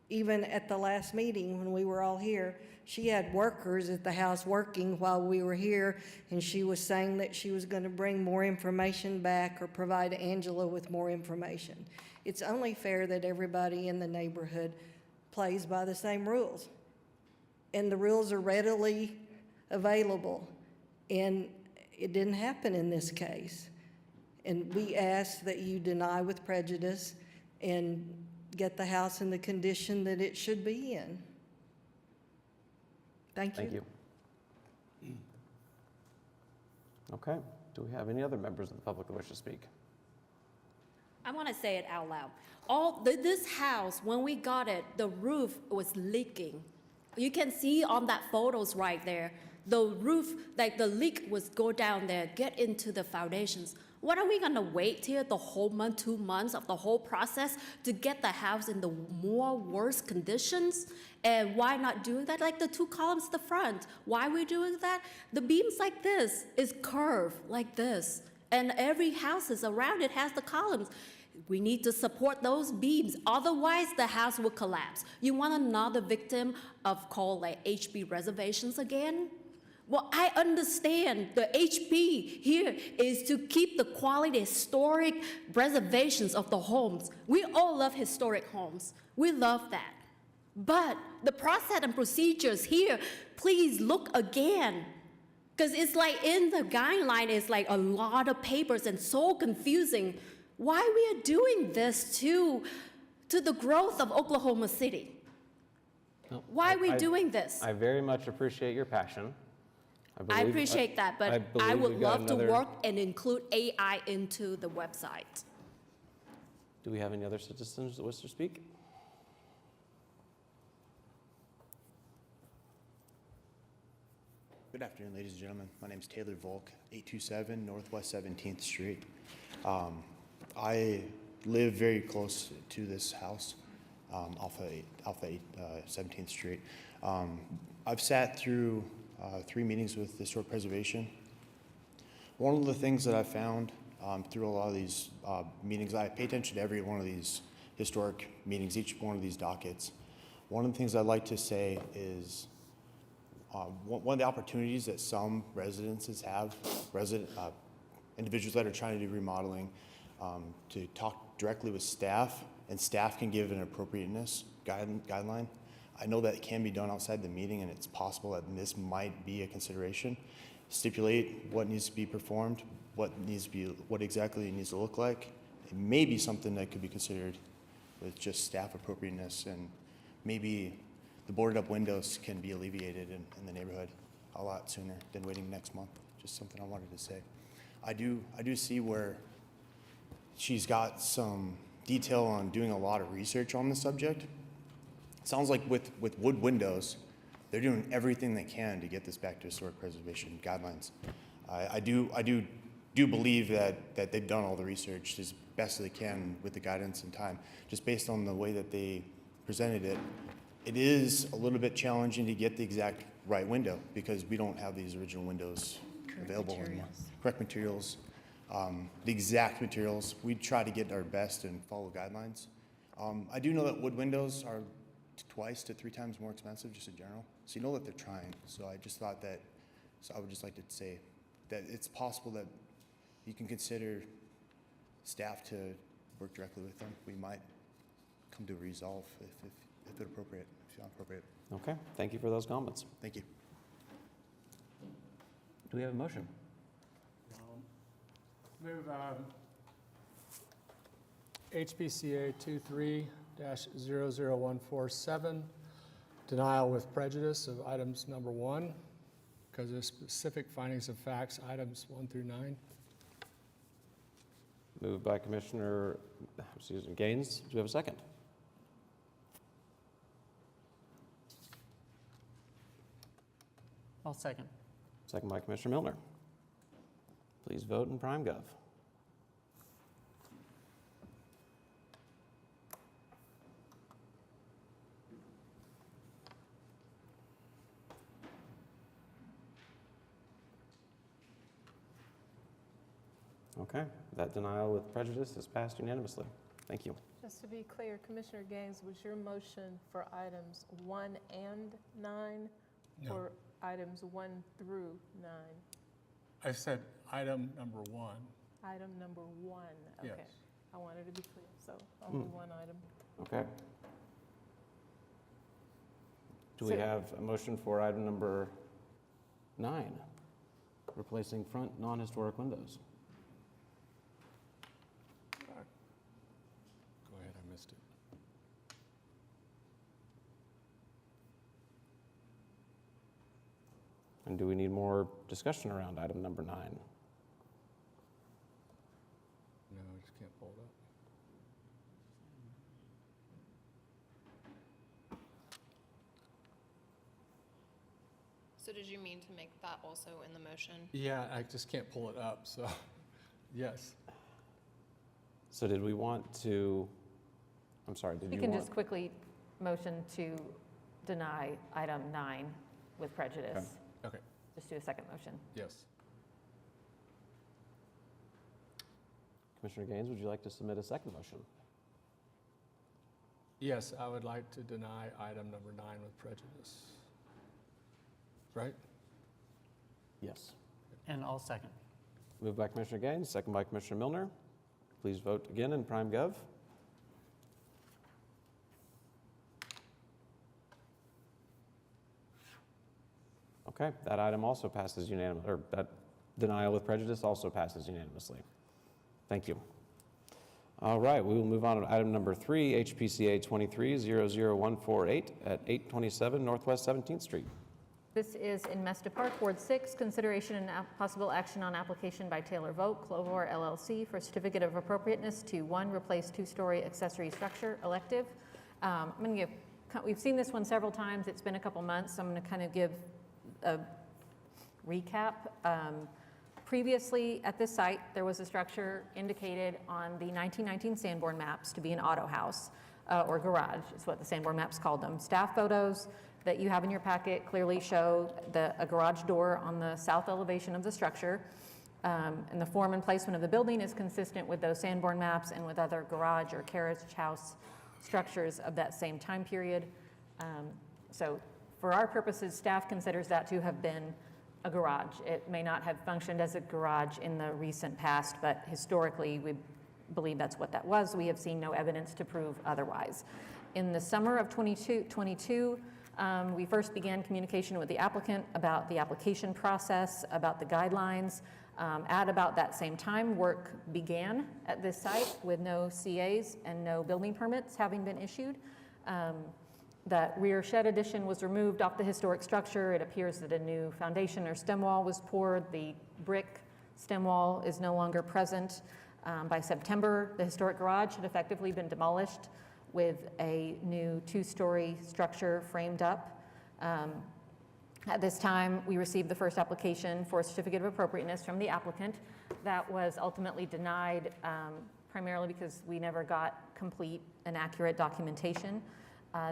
Even at the last meeting when we were all here, she had workers at the house working while we were here, and she was saying that she was going to bring more information back or provide Angela with more information. It's only fair that everybody in the neighborhood plays by the same rules. And the rules are readily available, and it didn't happen in this case. And we ask that you deny with prejudice and get the house in the condition that it should be in. Thank you. Thank you. Okay. Do we have any other members of the public who wish to speak? I want to say it out loud. This house, when we got it, the roof was leaking. You can see on that photos right there, the roof, like the leak was go down there, get into the foundations. What are we gonna wait here the whole month, 2 months of the whole process to get the house in the more worse conditions? And why not doing that? Like the 2 columns at the front, why are we doing that? The beams like this is curved like this, and every house is around it has the columns. We need to support those beams, otherwise the house will collapse. You want another victim of called like HB reservations again? Well, I understand the HP here is to keep the quality historic preservations of the homes. We all love historic homes. We love that. But the process and procedures here, please look again. Because it's like in the guideline, it's like a lot of papers and so confusing. Why we are doing this to the growth of Oklahoma City? No, Why are we doing this? I very much appreciate your passion. I appreciate that, but I believe would we've got love to another- work and include AI into the website. Do we have any other citizens that wish to speak? Good afternoon, ladies and gentlemen. My name is Taylor Volk, 827 Northwest 17th Street. I live very close to this house, off of 17th Street. I've sat through 3 meetings with Historic Preservation. One of the things that I found through a lot of these meetings, I pay attention to every one of these historic meetings, each one of these dockets. One of the things I'd like to say is one of the opportunities that some residences have, individuals that are trying to do remodeling, to talk directly with staff, and staff can give an appropriateness guideline. I know that it can be done outside the meeting, and it's possible that this might be a consideration. Stipulate what needs to be performed, what exactly it needs to look like. It may be something that could be considered with just staff appropriateness, and maybe the boarded up windows can be alleviated in the neighborhood a lot sooner than waiting next month. Just something I wanted to say. I do see where she's got some detail on doing a lot of research on the subject. Sounds like with wood windows, they're doing everything they can to get this back to historic preservation guidelines. I do believe that they've done all the research as best they can with the guidance and time. Just based on the way that they presented it, it is a little bit challenging to get the exact right window because we don't have these original windows available anymore. Correct materials, the exact materials. We try to get our best and follow guidelines. I do know that wood windows are 2 to 3 times more expensive just in general. So you know that they're trying. So I just thought that, so I would just like to say that it's possible that you can consider staff to work directly with them. We might come to a resolve if appropriate, if appropriate. Okay, thank you for those comments. Thank you. Do we have a motion? Move HPCA 23-00147, denial with prejudice of items number 1, because of specific findings of facts, items 1 through 9. Moved by Commissioner Gaines. Do we have a second? I'll second. Second by Commissioner Milner. Please vote in PrimeGov. Okay, that denial with prejudice is passed unanimously. Thank you. Just to be clear, Commissioner Gaines, was your motion for items 1 and 9? No. Or items 1 through 9? I said item number 1. Item number 1, okay. Yes. I wanted to be clear, so only one item. Okay. Do we So- have a motion for item number 9, replacing front non-historic windows? Go ahead, I missed it. And do we need more discussion around item number 9? No, I just can't pull it up. So did you mean to make that also in the motion? Yeah, I just can't pull it up, so Yes. So did we want to, I'm sorry, did You you can want? just quickly motion to deny item 9 with prejudice. Okay. Just do a second motion. Yes. Commissioner Gaines, would you like to submit a second motion? Yes, I would like to deny item number 9 with prejudice. Right? Yes. And I'll second. Moved by Commissioner Gaines, second by Commissioner Milner. Please vote again in Prime Gov. Okay, that item also passes unanimously, or that denial with prejudice also passes unanimously. Thank you. All right, we will move on to item number 3, HPCA 23-00148 at 827 Northwest 17th Street. This is in Mesta Park, Ward 6, consideration and possible action on application by Taylor Vogt, Clover LLC for certificate of appropriateness to 1, replace 2-story accessory structure elective. I'm going to give, we've seen this one several times. It's been a couple months, so I'm going to kind of give a recap. Previously, at this site, there was a structure indicated on the 1919 Sanborn maps to be an auto house or garage, is what the Sanborn maps called them. Staff photos that you have in your packet clearly show a garage door on the south elevation of the structure, and the form and placement of the building is consistent with those Sanborn maps and with other garage or carriage house structures of that same time period. So for our purposes, staff considers that to have been a garage. It may not have functioned as a garage in the recent past, but historically we believe that's what that was. We have seen no evidence to prove otherwise. In the summer of 2022, we first began communication with the applicant about the application process, about the guidelines. At about that same time, work began at this site with no CAs and no building permits having been issued. That rear shed addition was removed off the historic structure. It appears that a new foundation or stem wall was poured. The brick stem wall is no longer present. By September, the historic garage had effectively been demolished with a new 2-story structure framed up. At this time, we received the first application for a certificate of appropriateness from the applicant. That was ultimately denied primarily because we never got complete and accurate documentation.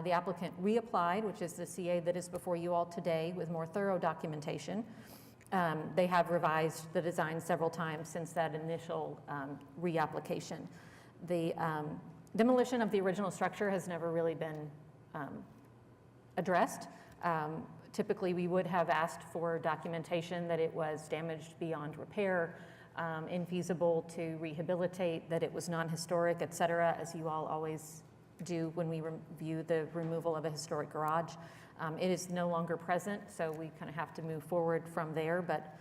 The applicant reapplied, which is the CA that is before you all today, with more thorough documentation. They have revised the design several times since that initial reapplication. The demolition of the original structure has never really been addressed. Typically, we would have asked for documentation that it was damaged beyond repair, infeasible to rehabilitate, that it was non-historic, et cetera, as you all always do when we review the removal of a historic garage. It is no longer present, so we kind of have to move forward from there, but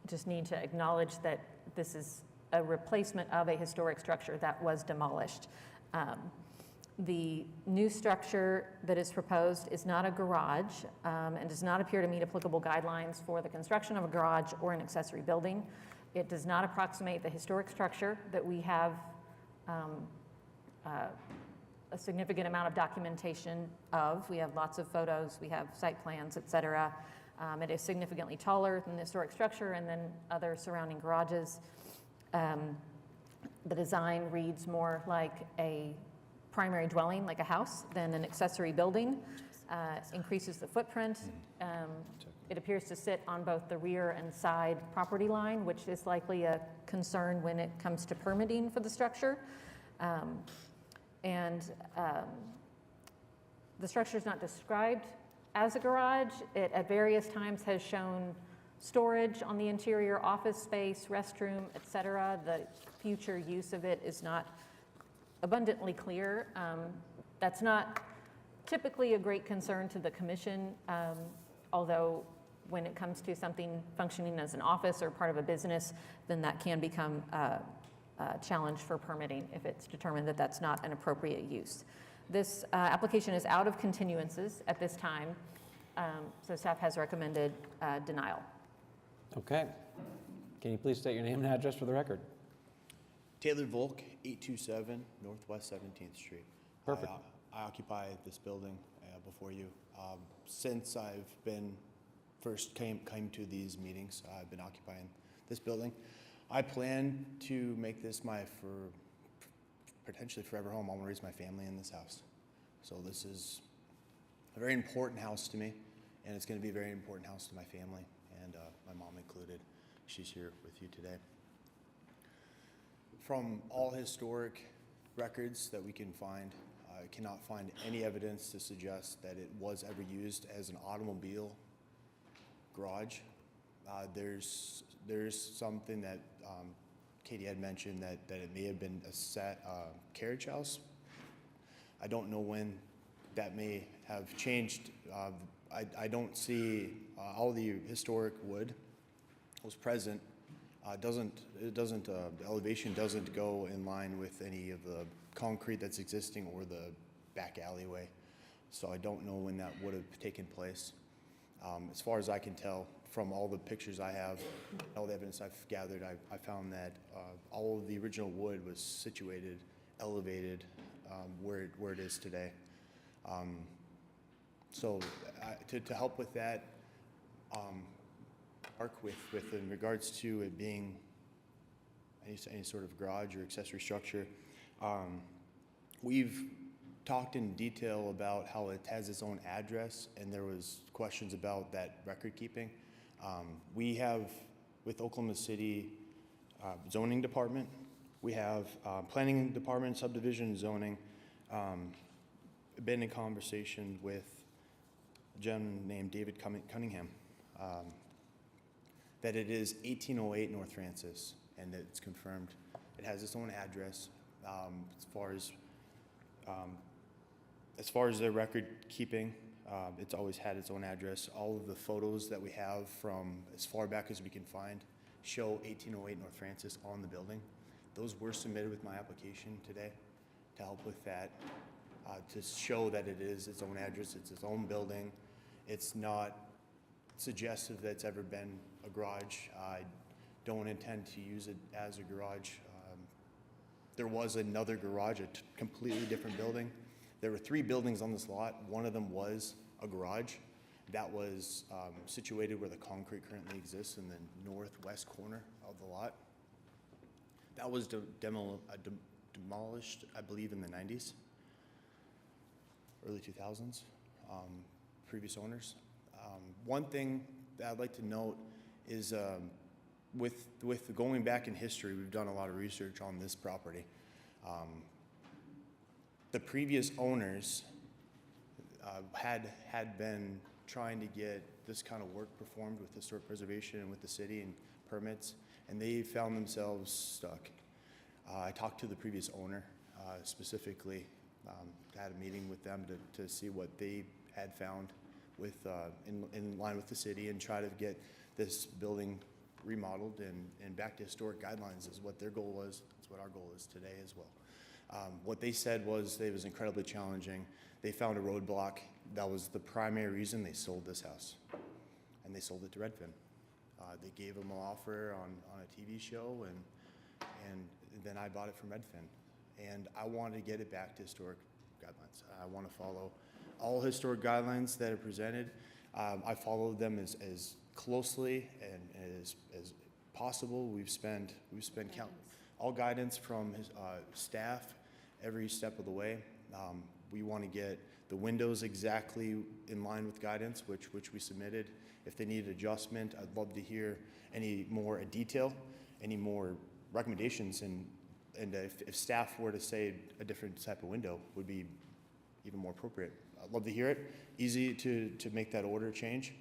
just need to acknowledge that this is a replacement of a historic structure that was demolished. The new structure that is proposed is not a garage and does not appear to meet applicable guidelines for the construction of a garage or an accessory building. It does not approximate the historic structure that we have a significant amount of documentation of. We have lots of photos, we have site plans, et cetera. It is significantly taller than the historic structure and then other surrounding garages. The design reads more like a primary dwelling, like a house, than an accessory building. Increases the footprint. It appears to sit on both the rear and side property line, which is likely a concern when it comes to permitting for the structure. The structure is not described as a garage. It at various times has shown storage on the interior, office space, restroom, et cetera. The future use of it is not abundantly clear. That's not typically a great concern to the commission, although when it comes to something functioning as an office or part of a business, then that can become a challenge for permitting if it's determined that that's not an appropriate use. This application is out of continuances at this time, so staff has recommended denial. Okay. Can you please state your name and address for the record? Taylor Volk, 827 Northwest 17th Street. Perfect. I occupy this building before you. Since I've been first came to these meetings, I've been occupying this building. I plan to make this my potentially forever home. I want to raise my family in this house. So this is a very important house to me, and it's going to be a very important house to my family, and my mom included. She's here with you today. From all historic records that we can find, I cannot find any evidence to suggest that it was ever used as an automobile garage. There's something that Katie had mentioned that it may have been a carriage house. I don't know when that may have changed. I don't see all the historic wood was present. The elevation doesn't go in line with any of the concrete that's existing or the back alleyway. So I don't know when that would have taken place. As far as I can tell, from all the pictures I have, all the evidence I've gathered, I found that all of the original wood was situated, elevated, where it is today. So to help with that, with in regards to it being any sort of garage or accessory structure, we've talked in detail about how it has its own address, and there was questions about that record keeping. We have, with Oklahoma City zoning department, we have planning department, subdivision zoning, been in conversation with a gentleman named David Cunningham, that it is 1808 North Francis, and that it's confirmed. It has its own address. As far as their record keeping, it's always had its own address. All of the photos that we have from as far back as we can find show 1808 North Francis on the building. Those were submitted with my application today to help with that, to show that it is its own address, it's its own building. It's not suggestive that it's ever been a garage. I don't intend to use it as a garage. There was another garage, a completely different building. There were 3 buildings on this lot. One of them was a garage. That was situated where the concrete currently exists in the northwest corner of the lot. That was demolished, I believe, in the 90s, early 2000s, previous owners. One thing that I'd like to note is with going back in history, we've done a lot of research on this property. The previous owners had been trying to get this kind of work performed with historic preservation and with the city and permits, and they found themselves stuck. I talked to the previous owner specifically, had a meeting with them to see what they had found with in line with the city and try to get this building remodeled and back to historic guidelines is what their goal was. That's what our goal is today as well. What they said was it was incredibly challenging. They found a roadblock. That was the primary reason they sold this house, and they sold it to Redfin. They gave them an offer on a TV show, and then I bought it from Redfin. And I wanted to get it back to historic guidelines. I want to follow all historic guidelines that are presented. I followed them as closely and as possible. We've spent all guidance from staff every step of the way. We want to get the windows exactly in line with guidance, which we submitted. If they need adjustment, I'd love to hear any more detail, any more recommendations, and if staff were to say a different type of window would be even more appropriate. I'd love to hear it. Easy to make that order change.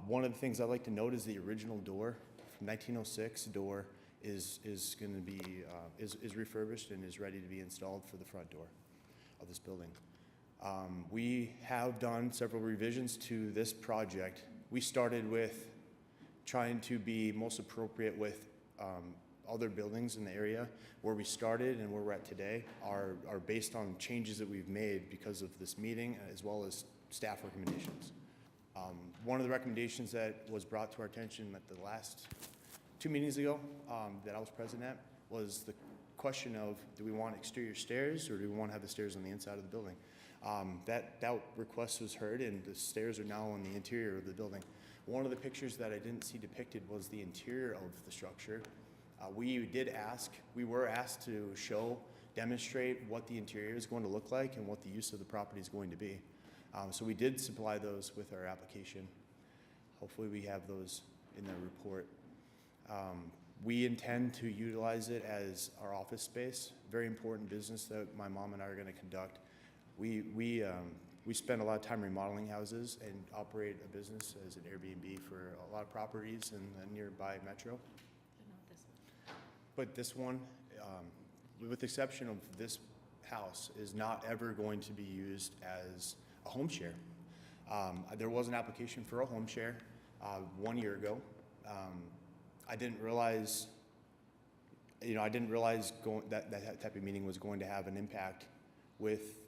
One of the things I'd like to note is the original door from 1906 door is going to be is refurbished and is ready to be installed for the front door of this building. We have done several revisions to this project. We started with trying to be most appropriate with other buildings in the area. Where we started and where we're at today are based on changes that we've made because of this meeting as well as staff recommendations. One of the recommendations that was brought to our attention at the last 2 meetings ago that I was present at was the question of, do we want exterior stairs or do we want to have the stairs on the inside of the building? That request was heard, and the stairs are now on the interior of the building. One of the pictures that I didn't see depicted was the interior of the structure. We were asked to demonstrate what the interior is going to look like and what the use of the property is going to be. So we did supply those with our application. Hopefully we have those in the report. We intend to utilize it as our office space, very important business that my mom and I are going to conduct. We spend a lot of time remodeling houses and operate a business as an Airbnb for a lot of properties in the nearby metro. But this one, with the exception of this house, is not ever going to be used as a home share. There was an application for a home share 1 year ago. I didn't realize that type of meeting was going to have an impact with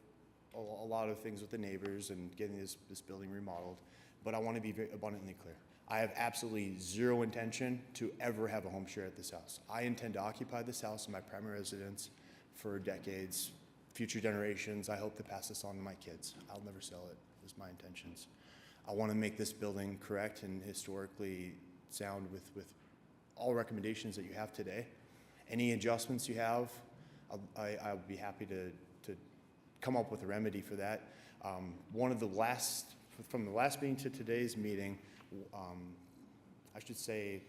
a lot of things with the neighbors and getting this building remodeled. But I want to be very abundantly clear. I have absolutely zero intention to ever have a home share at this house. I intend to occupy this house as my primary residence for decades, future generations. I hope to pass this on to my kids. I'll never sell it, is my intentions. I want to make this building correct and historically sound with all recommendations that you have today. Any adjustments you have, I'll be happy to come up with a remedy for that. From the last meeting to today's meeting, I should say,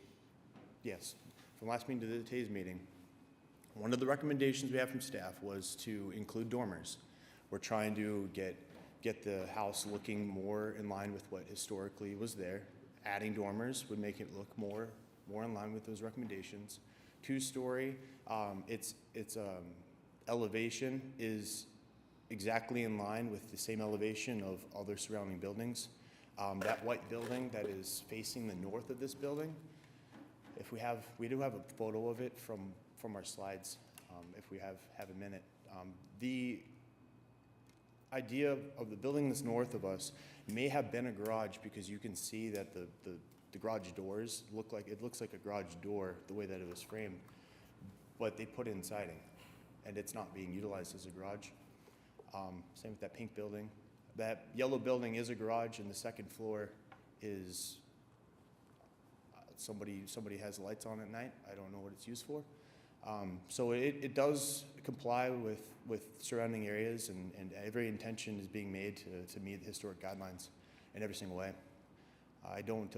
yes, from last meeting to today's meeting, one of the recommendations we have from staff was to include dormers. We're trying to get the house looking more in line with what historically was there. Adding dormers would make it look more in line with those recommendations. 2-story, its elevation is exactly in line with the same elevation of other surrounding buildings. That white building that is facing the north of this building, we do have a photo of it from our slides, if we have a minute. The idea of the building that's north of us may have been a garage because you can see that the garage doors looks like a garage door the way that it was framed, but they put in siding and it's not being utilized as a garage. Same with that pink building. That yellow building is a garage, and the second floor is somebody has lights on at night. I don't know what it's used for. So it does comply with surrounding areas, and every intention is being made to meet the historic guidelines in every single way. I don't.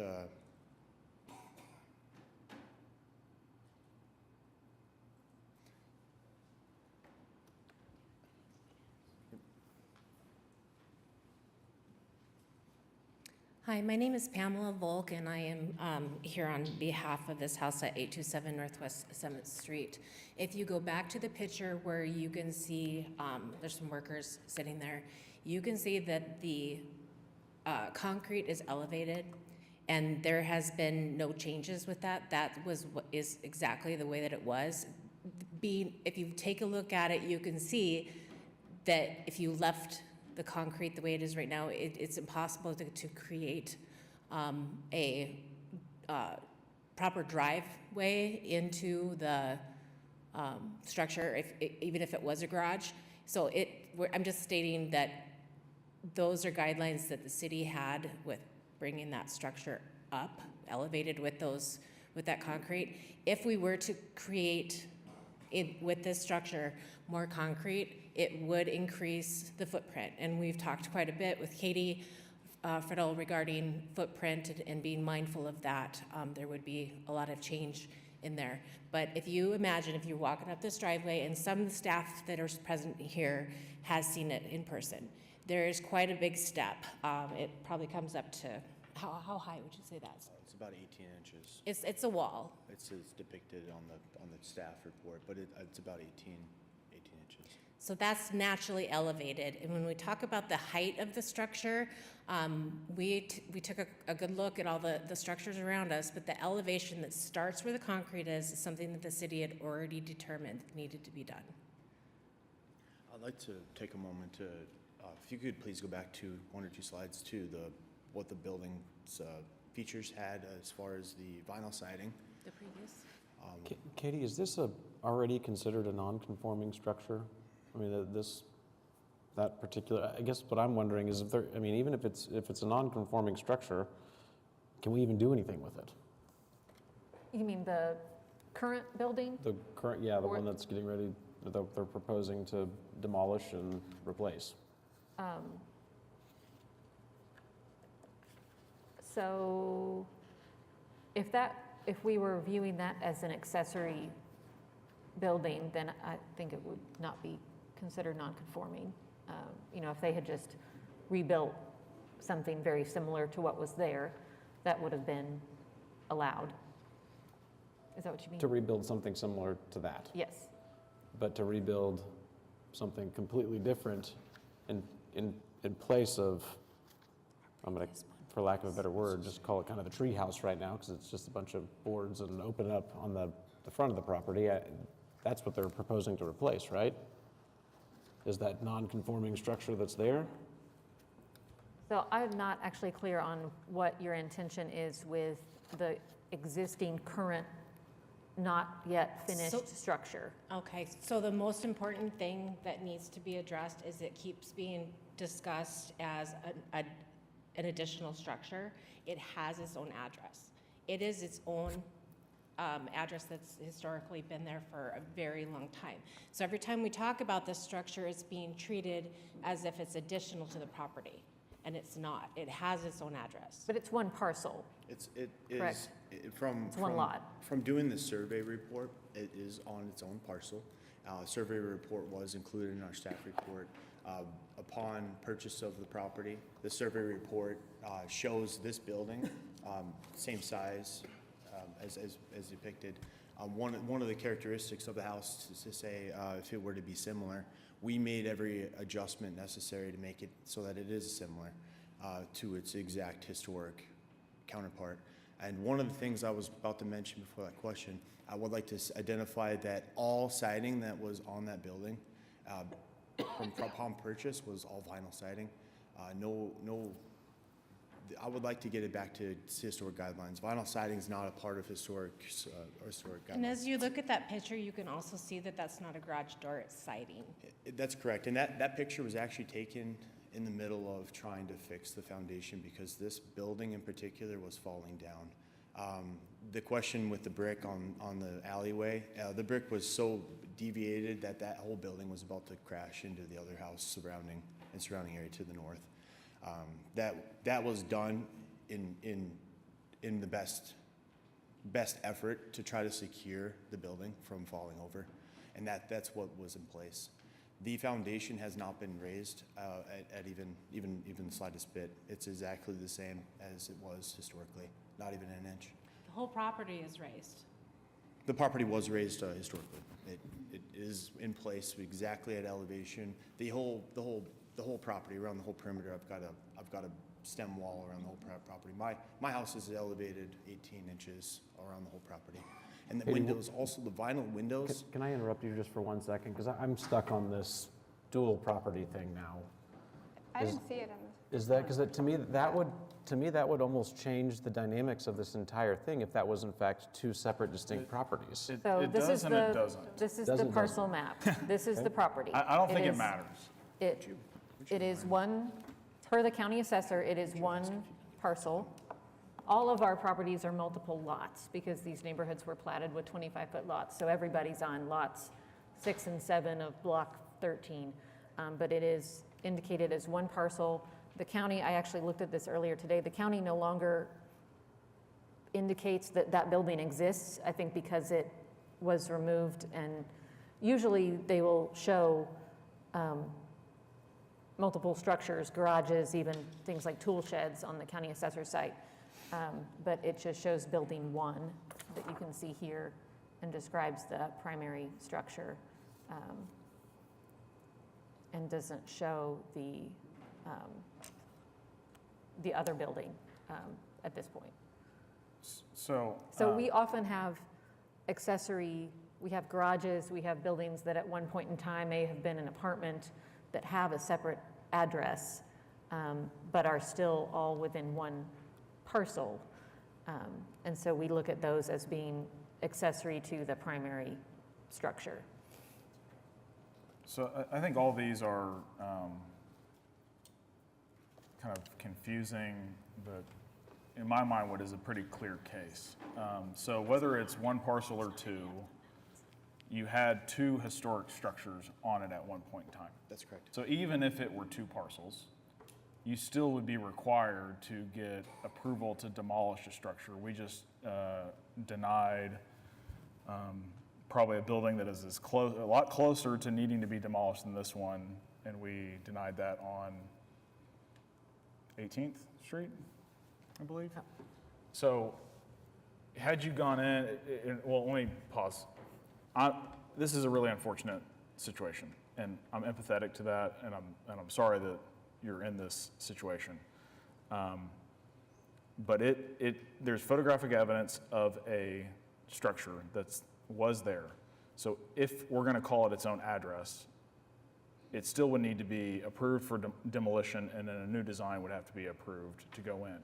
Hi, my name is Pamela Volk, and I am here on behalf of this house at 827 Northwest 7th Street. If you go back to the picture where you can see there's some workers sitting there, you can see that the concrete is elevated, and there has been no changes with that. That is exactly the way that it was. If you take a look at it, you can see that if you left the concrete the way it is right now, it's impossible to create a proper driveway into the structure, even if it was a garage. So I'm just stating that those are guidelines that the city had with bringing that structure up, elevated with that concrete. If we were to create with this structure more concrete, it would increase the footprint. And we've talked quite a bit with Katie Friddle regarding footprint and being mindful of that. There would be a lot of change in there. But if you imagine if you're walking up this driveway, and some staff that are present here has seen it in person, there is quite a big step. It probably comes up to, how high would you say that? It's about 18 inches. It's a wall. It's depicted on the staff report, but it's about 18 inches. So that's naturally elevated. And when we talk about the height of the structure, we took a good look at all the structures around us, but the elevation that starts where the concrete is something that the city had already determined needed to be done. I'd like to take a moment to, if you could please go back to 1 or 2 slides to what the building's features had as far as the vinyl siding. The previous? Katie, is this already considered a non-conforming structure? I mean, that particular, I guess what I'm wondering is even if it's a non-conforming structure, can we even do anything with it? You mean the current building? The current, yeah, the Or- one that's getting ready, that they're proposing to demolish and replace. So if we were viewing that as an accessory building, then I think it would not be considered non-conforming. You know, if they had just rebuilt something very similar to what was there, that would have been allowed. Is that what you mean? To rebuild something similar to that. Yes. But to rebuild something completely different in place of, I'm gonna, for lack of a better word, just call it kind of the tree house right now, because it's just a bunch of boards and open up on the front of the property. That's what they're proposing to replace, right? Is that non-conforming structure that's there? So I'm not actually clear on what your intention is with the existing current, not yet finished structure. Okay, so the most important thing that needs to be addressed is it keeps being discussed as an additional structure. It has its own address. It is its own address that's historically been there for a very long time. So every time we talk about this structure, it's being treated as if it's additional to the property, and it's not. It has its own address. But it's one parcel. It Correct. is, from. It's one from- lot. From doing the survey report, it is on its own parcel. Survey report was included in our staff report. Upon purchase of the property, the survey report shows this building, same size as depicted. One of the characteristics of the house is to say, if it were to be similar, we made every adjustment necessary to make it so that it is similar to its exact historic counterpart. And one of the things I was about to mention before that question, I would like to identify that all siding that was on that building upon purchase was all vinyl siding. I would like to get it back to historic guidelines. Vinyl siding is not a part of historic guidelines. And as you look at that picture, you can also see that that's not a garage door, it's siding. That's correct. And that picture was actually taken in the middle of trying to fix the foundation because this building in particular was falling down. The question with the brick on the alleyway, the brick was so deviated that whole building was about to crash into the other house surrounding area to the north. That was done in the best effort to try to secure the building from falling over, and that's what was in place. The foundation has not been raised at even the slightest bit. It's exactly the same as it was historically, not even an inch. The whole property is raised. The property was raised historically. It is in place exactly at elevation. The whole property around the whole perimeter. I've got a stem wall around the whole property. My house is elevated 18 inches around the whole property. And the windows, also the vinyl windows. Can I interrupt you just for 1 second? Because I'm stuck on this dual property thing now. I didn't see it in Is that, because to me, that would almost change the dynamics of this entire thing if that was in fact two separate distinct properties. So It this does is and it the, doesn't. this is the parcel map. This is the property. I don't think it is- matters. It is one, per the county assessor, it is one parcel. All of our properties are multiple lots because these neighborhoods were platted with 25-foot lots. So everybody's on lots 6 and 7 of block 13. But it is indicated as one parcel. The county, I actually looked at this earlier today, the county no longer indicates that that building exists, I think because it was removed, and usually they will show multiple structures, garages, even things like tool sheds on the county assessor site. But it just shows building 1 that you can see here and describes the primary structure and doesn't show the other building at this point. So We often have accessory, we have garages, we have buildings that at one point in time may have been an apartment that have a separate address, but are still all within one parcel. And so we look at those as being accessory to the primary structure. So I think all these are kind of confusing in my mind, what is a pretty clear case. So whether it's one parcel or two, you had two historic structures on it at one point in time. That's correct. So even if it were two parcels, you still would be required to get approval to demolish a structure. We just denied probably a building that is a lot closer to needing to be demolished than this one, and we denied that on 18th Street, I believe. So had you gone in, well, let me pause. This is a really unfortunate situation, and I'm empathetic to that, and I'm sorry that you're in this situation. But there's photographic evidence of a structure that was there. So if we're going to call it its own address, it still would need to be approved for demolition, and then a new design would have to be approved to go in.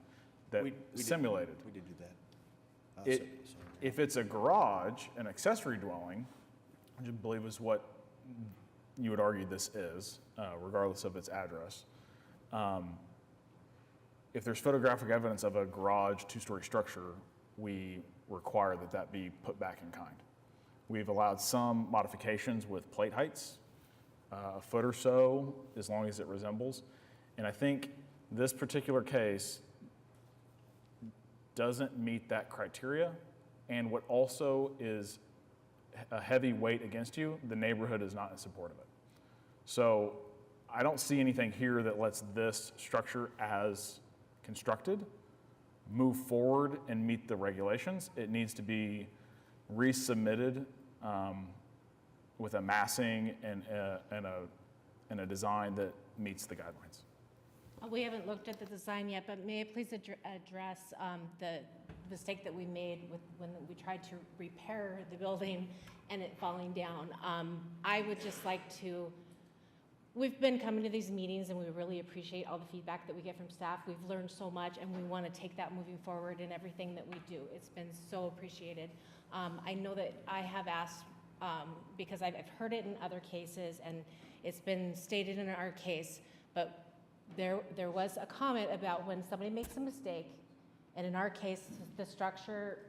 That simulated. We did do that. If it's a garage, an accessory dwelling, which I believe is what you would argue this is, regardless of its address, if there's photographic evidence of a garage two-story structure, we require that that be put back in kind. We've allowed some modifications with plate heights, a foot or so, as long as it resembles. And I think this particular case doesn't meet that criteria. And what also is a heavy weight against you, the neighborhood is not in support of it. So I don't see anything here that lets this structure as constructed move forward and meet the regulations. It needs to be resubmitted with a massing and a design that meets the guidelines. We haven't looked at the design yet, but may I please address the mistake that we made when we tried to repair the building and it falling down. I would just like to, we've been coming to these meetings and we really appreciate all the feedback that we get from staff. We've learned so much and we want to take that moving forward in everything that we do. It's been so appreciated. I know that I have asked, because I've heard it in other cases and it's been stated in our case, but there was a comment about when somebody makes a mistake, and in our case, the structure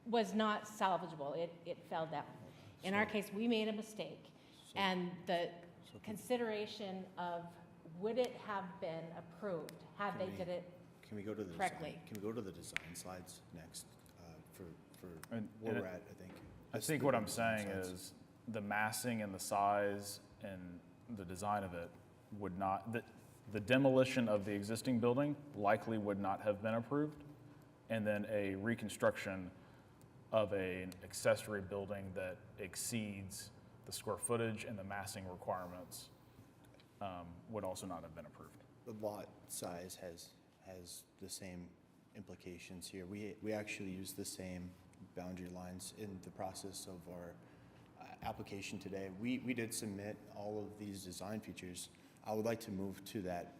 was not salvageable. It fell down. In our case, we made a mistake, and the consideration of would it have been approved had they did it Can we go to the correctly? design? Can we go to the design slides next for And where we're at, I think. I think what I'm saying is the massing and the size and the design of it would not, the demolition of the existing building likely would not have been approved, and then a reconstruction of an accessory building that exceeds the square footage and the massing requirements would also not have been approved. The lot size has the same implications here. We actually use the same boundary lines in the process of our application today. We did submit all of these design features. I would like to move to that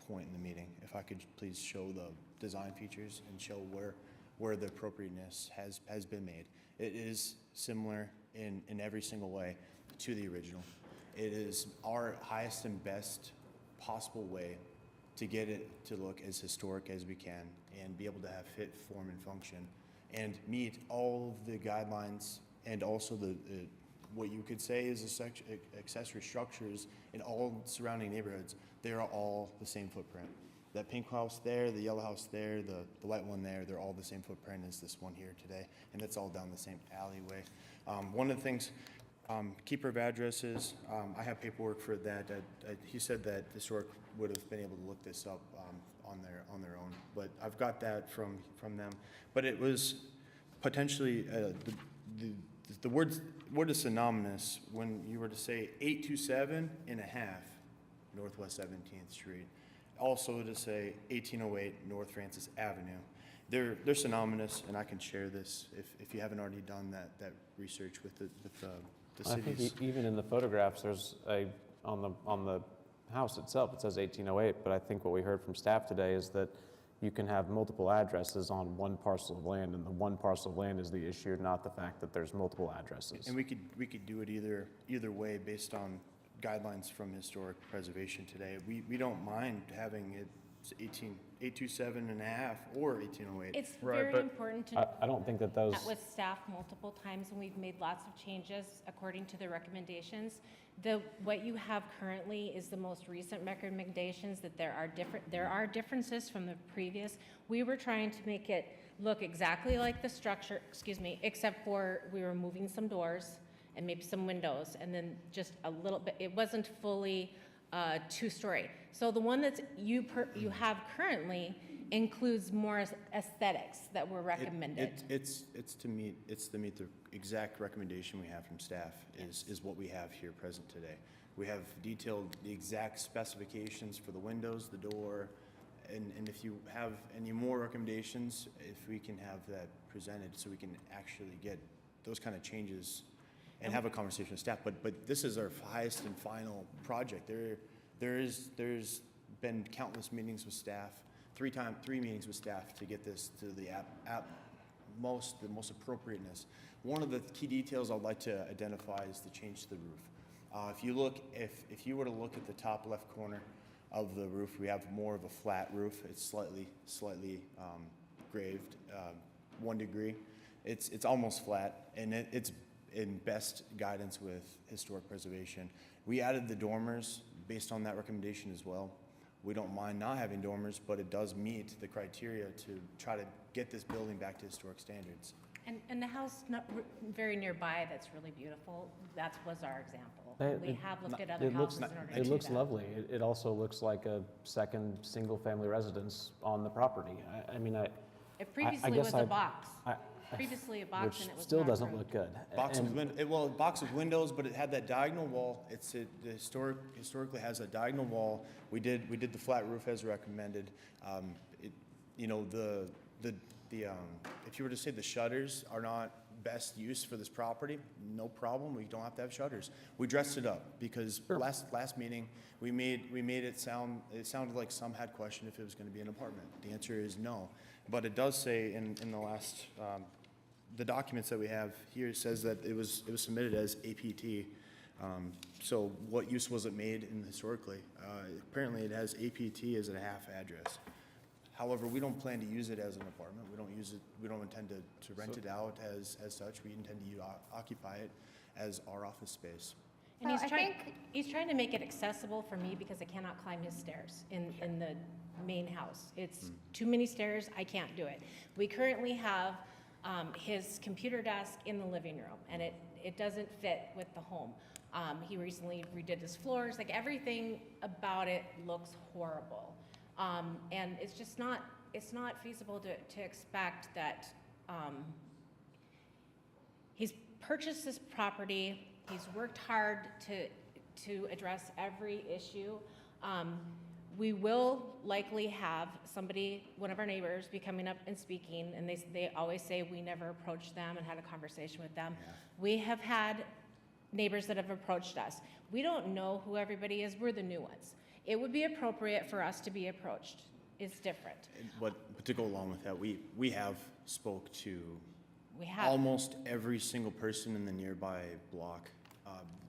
point in the meeting. If I could please show the design features and show where the appropriateness has been made. It is similar in every single way to the original. It is our highest and best possible way to get it to look as historic as we can and be able to have fit, form, and function and meet all of the guidelines and also the what you could say is accessory structures in all surrounding neighborhoods. They are all the same footprint. That pink house there, the yellow house there, the white one there, they're all the same footprint as this one here today, and that's all down the same alleyway. One of the things, keeper of addresses, I have paperwork for that. He said that Historic would have been able to look this up on their own, but I've got that from them. But it was potentially the word is synonymous when you were to say 827 and a half Northwest 17th Street. Also to say 1808 North Francis Avenue. They're synonymous, and I can share this if you haven't already done that research with the I cities. think even in the photographs, there's on the house itself, it says 1808, but I think what we heard from staff today is that you can have multiple addresses on one parcel of land, and the one parcel of land is the issue, not the fact that there's multiple addresses. And we could do it either way based on guidelines from historic preservation today. We don't mind having it 827 and a half or 1808. It's Right, very but- important to I don't think that those, met with staff multiple times, and we've made lots of changes according to the recommendations. What you have currently is the most recent recommendations, that there are differences from the previous. We were trying to make it look exactly like the structure, except for we were moving some doors and maybe some windows, and then just a little bit, it wasn't fully two-story. So the one that you have currently includes more aesthetics that were recommended. It's to meet the exact recommendation we have from staff is what we have here present today. We have detailed the exact specifications for the windows, the door, and if you have any more recommendations, if we can have that presented so we can actually get those kind of changes and have a conversation with staff. But this is our highest and final project. There's been countless meetings with staff, three meetings with staff to get this to the most appropriateness. One of the key details I'd like to identify is the change to the roof. If you were to look at the top left corner of the roof, we have more of a flat roof. It's slightly graved, 1 degree. It's almost flat, and it's in best guidance with historic preservation. We added the dormers based on that recommendation as well. We don't mind not having dormers, but it does meet the criteria to try to get this building back to historic standards. And the house very nearby that's really beautiful, that was our example. We have looked at other houses in order to do that. it looks lovely. It also looks like a second single-family residence on the property. I mean, It previously was a box. Previously a box, which and it was still not doesn't approved. look good. Box And- with windows, but it had that diagonal wall. Historically has a diagonal wall. We did the flat roof as recommended. If you were to say the shutters are not best use for this property, no problem. We don't have to have shutters. We dressed it up because last meeting we made it sounded like some had questioned if it was going to be an apartment. The answer is no. But it does say in the last the documents that we have here says that it was submitted as APT. So what use was it made in historically? Apparently it has APT as a half address. However, we don't plan to use it as an apartment. We don't use it. We don't intend to rent it out as such. We intend to occupy it as our office space. And So he's trying to make it accessible for me because I cannot climb his stairs in the main house. It's too many stairs, I can't do it. We currently have his computer desk in the living room, and it doesn't fit with the home. He recently redid his floors, like everything about it looks horrible. And it's just not feasible to expect that he's purchased this property, he's worked hard to address every issue. We will likely have one of our neighbors, be coming up and speaking, and they always say we never approached them and had a conversation with them. Yeah. We have had neighbors that have approached us. We don't know who everybody is, we're the new ones. It would be appropriate for us to be approached. It's different. But to go along with that, we have spoke to We have. almost every single person in the nearby block,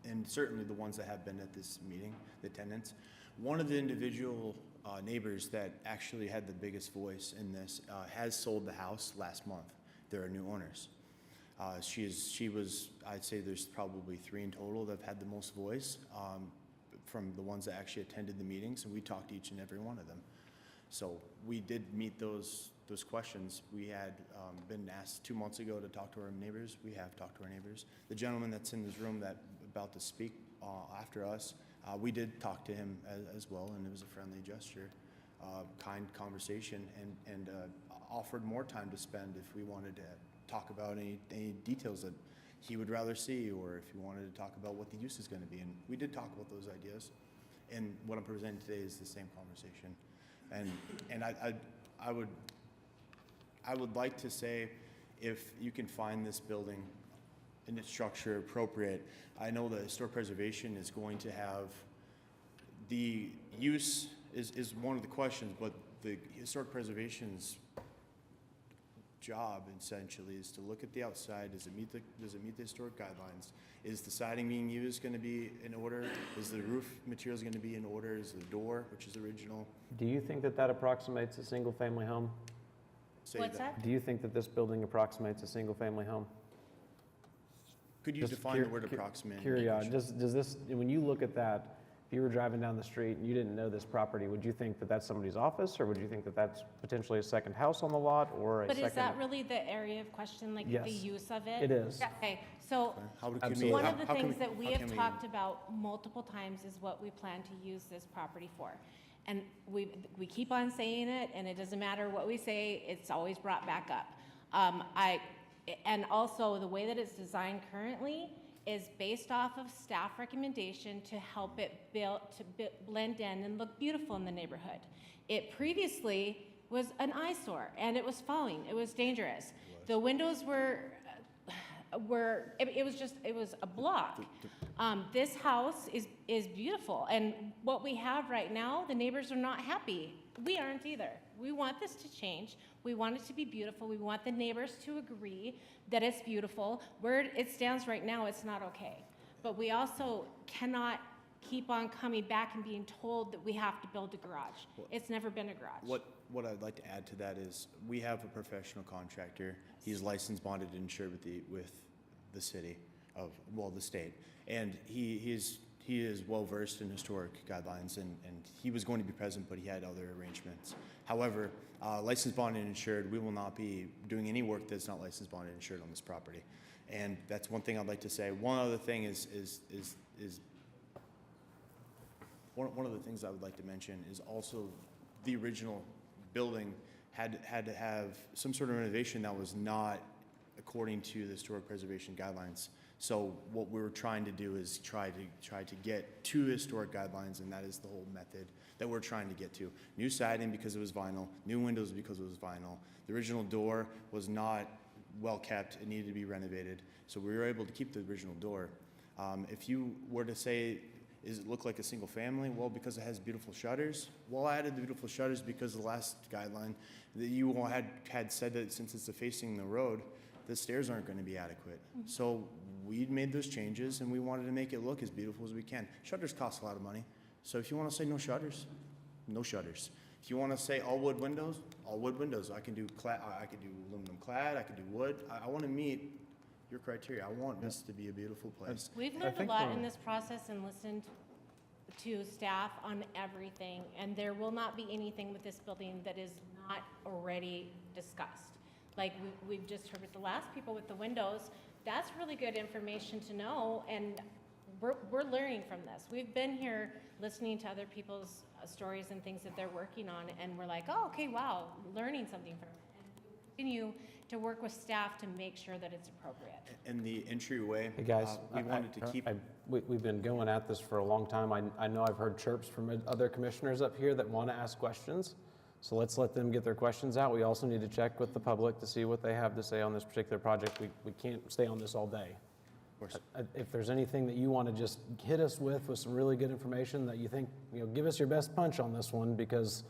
and certainly the ones that have been at this meeting, the tenants. One of the individual neighbors that actually had the biggest voice in this has sold the house last month. There are new owners. She was, I'd say there's probably 3 in total that have had the most voice from the ones that actually attended the meetings, and we talked to each and every one of them. So we did meet those questions. We had been asked 2 months ago to talk to our neighbors. We have talked to our neighbors. The gentleman that's in this room that about to speak after us, we did talk to him as well, and it was a friendly gesture, kind conversation, and offered more time to spend if we wanted to talk about any details that he would rather see, or if he wanted to talk about what the use is going to be. And we did talk about those ideas. And what I'm presenting today is the same conversation. And I would like to say, if you can find this building and its structure appropriate, I know that historic preservation is going to have the use is one of the questions, but the historic preservation's job essentially is to look at the outside. Does it meet the historic guidelines? Is the siding being used going to be in order? Is the roof materials going to be in order? Is the door, which is original? Do you think that that approximates a single-family home? Say What's that? Do you think that this building approximates a single-family home? Could you Just define the word approximate? in Curiosity, English? does this, when you look at that, if you were driving down the street and you didn't know this property, would you think that that's somebody's office, or would you think that that's potentially a second house on the lot, or a But second? is that really the area of question, like Yes. the use of it? It is. Okay, so How would- Absolutely. one how- of the how can things that we how have can we- talked about multiple times is what we plan to use this property for. And we keep on saying it, and it doesn't matter what we say, it's always brought back up. And also, the way that it's designed currently is based off of staff recommendation to help it blend in and look beautiful in the neighborhood. It previously was an eyesore, and it was falling, it was dangerous. The windows it was a block. This house is beautiful, and what we have right now, the neighbors are not happy. We aren't either. We want this to change. We want it to be beautiful. We want the neighbors to agree that it's beautiful. Where it stands right now, it's not okay. But we also cannot keep on coming back and being told that we have to build a garage. It's never been a garage. What I'd like to add to that is we have a professional contractor. He's licensed, bonded, and insured with the city of, well, the state. And he is well versed in historic guidelines, and he was going to be present, but he had other arrangements. However, licensed, bonded, and insured, we will not be doing any work that's not licensed, bonded, and insured on this property. And that's one thing I'd like to say. One other thing is one of the things I would like to mention is also the original building had to have some sort of renovation that was not according to the historic preservation guidelines. So what we were trying to do is try to get to historic guidelines, and that is the whole method that we're trying to get to. New siding because it was vinyl, new windows because it was vinyl. The original door was not well kept, it needed to be renovated. So we were able to keep the original door. If you were to say, does it look like a single family? Well, because it has beautiful shutters. Well, I added the beautiful shutters because the last guideline that you all had said that since it's facing the road, the stairs aren't going to be adequate. So we made those changes, and we wanted to make it look as beautiful as we can. Shutters cost a lot of money. So if you want to say no shutters, no shutters. If you want to say all wood windows, all wood windows. I can do aluminum clad, I can do wood. I want to meet your criteria. I want this to be a beautiful place. We've learned a lot in this process and listened to staff on everything, and there will not be anything with this building that is not already discussed. Like we've just heard with the last people with the windows, that's really good information to know, and we're learning from this. We've been here listening to other people's stories and things that they're working on, and we're like, oh, okay, wow, learning something from it. And we continue to work with staff to make sure that it's appropriate. And the entryway, Hey, guys, we wanted to keep. We've been going at this for a long time. I know I've heard chirps from other commissioners up here that want to ask questions. So let's let them get their questions out. We also need to check with the public to see what they have to say on this particular project. We can't stay on this all day. Of course. If there's anything that you want to just hit us with some really good information that you think, give us your best punch on this one, because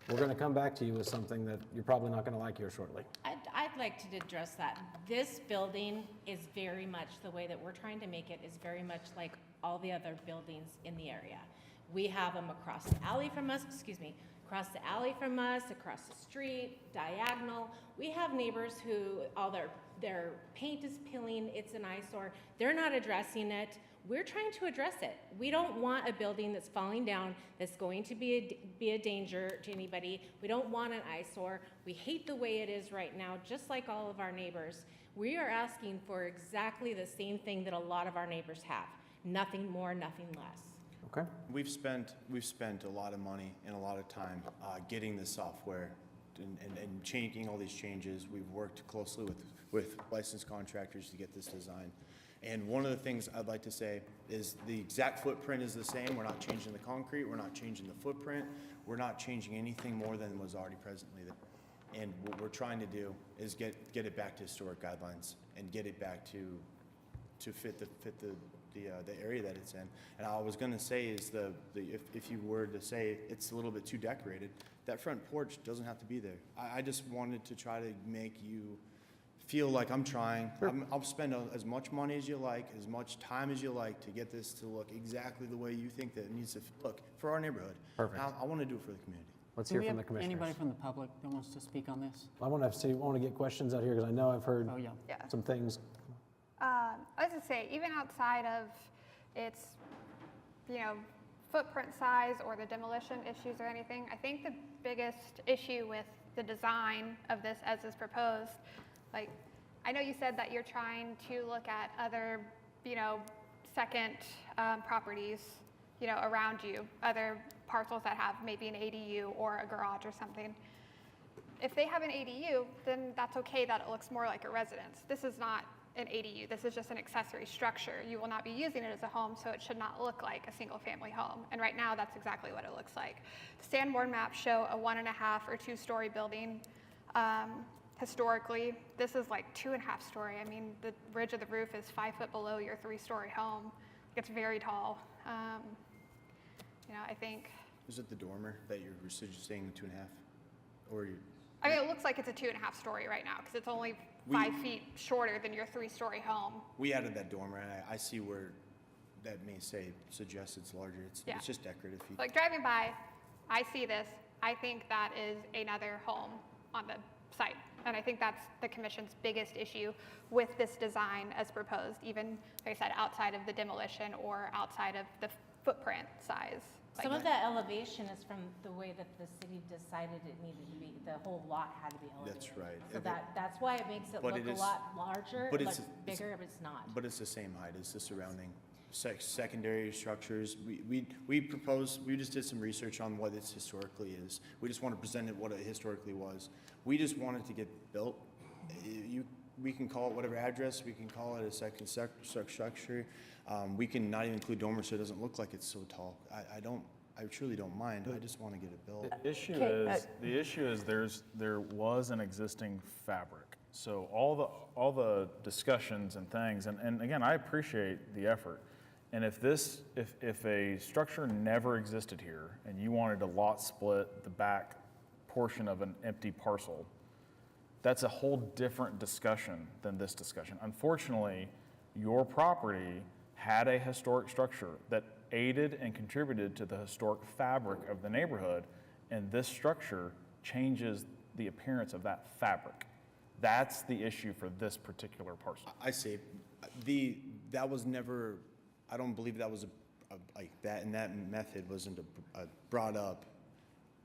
we're going to come back to you with something that you're probably not going to like here shortly. I'd like to address that. This building is very much, the way that we're trying to make it is very much like all the other buildings in the area. We have them across the alley from us, across the alley from us, across the street, diagonal. We have neighbors who all their paint is peeling, it's an eyesore. They're not addressing it. We're trying to address it. We don't want a building that's falling down, that's going to be a danger to anybody. We don't want an eyesore. We hate the way it is right now, just like all of our neighbors. We are asking for exactly the same thing that a lot of our neighbors have. Nothing more, nothing less. Okay. We've spent a lot of money and a lot of time getting the software and changing all these changes. We've worked closely with licensed contractors to get this design. And one of the things I'd like to say is the exact footprint is the same. We're not changing the concrete. We're not changing the footprint. We're not changing anything more than was already presently there. And what we're trying to do is get it back to historic guidelines and get it back to fit the area that it's in. And I was going to say is if you were to say it's a little bit too decorated, that front porch doesn't have to be there. I just wanted to try to make you feel like I'm trying. I'll spend as much money as you like, as much time as you like to get this to look exactly the way you think that it needs to look for our neighborhood. Perfect. I want to do it for the community. Let's Do hear we from the have commissioners. anybody from the public that wants to speak on this? I want to get questions out here because I know I've heard Oh, yeah. some things. I was gonna say, even outside of its, footprint size or the demolition issues or anything, I think the biggest issue with the design of this as is proposed, like, I know you said that you're trying to look at other, second properties, around you, other parcels that have maybe an ADU or a garage or something. If they have an ADU, then that's okay that it looks more like a residence. This is not an ADU. This is just an accessory structure. You will not be using it as a home, so it should not look like a single-family home. And right now, that's exactly what it looks like. The Sanborn maps show a 1.5 or 2-story building. Historically, this is like 2.5 story. I mean, the ridge of the roof is 5 foot below your 3-story home. It's very tall. I think. Is it the dormer that you're saying 2.5? Or you? I mean, it looks like it's a 2.5 story right now because it's only 5 feet shorter than your 3-story home. We added that dormer, and I see where that may suggest it's larger. It's just decorative. Like driving by, I see this. I think that is another home on the site. And I think that's the commission's biggest issue with this design as proposed, even, like I said, outside of the demolition or outside of the footprint size. Some of that elevation is from the way that the city decided it needed to be, the whole lot had to be elevated. That's right. So that's why it makes it But look it is- a lot larger, but like it's- bigger, but it's not. But it's the same height as the surrounding secondary structures. We just did some research on what it historically is. We just want to present it what it historically was. We just want it to get built. We can call it whatever address, we can call it a second structure. We can not even include dormers so it doesn't look like it's so tall. I truly don't mind. I just want to get it built. The issue is there was an existing fabric. So all the discussions and things, and again, I appreciate the effort. And if a structure never existed here and you wanted to lot split the back portion of an empty parcel, that's a whole different discussion than this discussion. Unfortunately, your property had a historic structure that aided and contributed to the historic fabric of the neighborhood, and this structure changes the appearance of that fabric. That's the issue for this particular parcel. I see. That was never, I don't believe that was like that, and that method wasn't brought up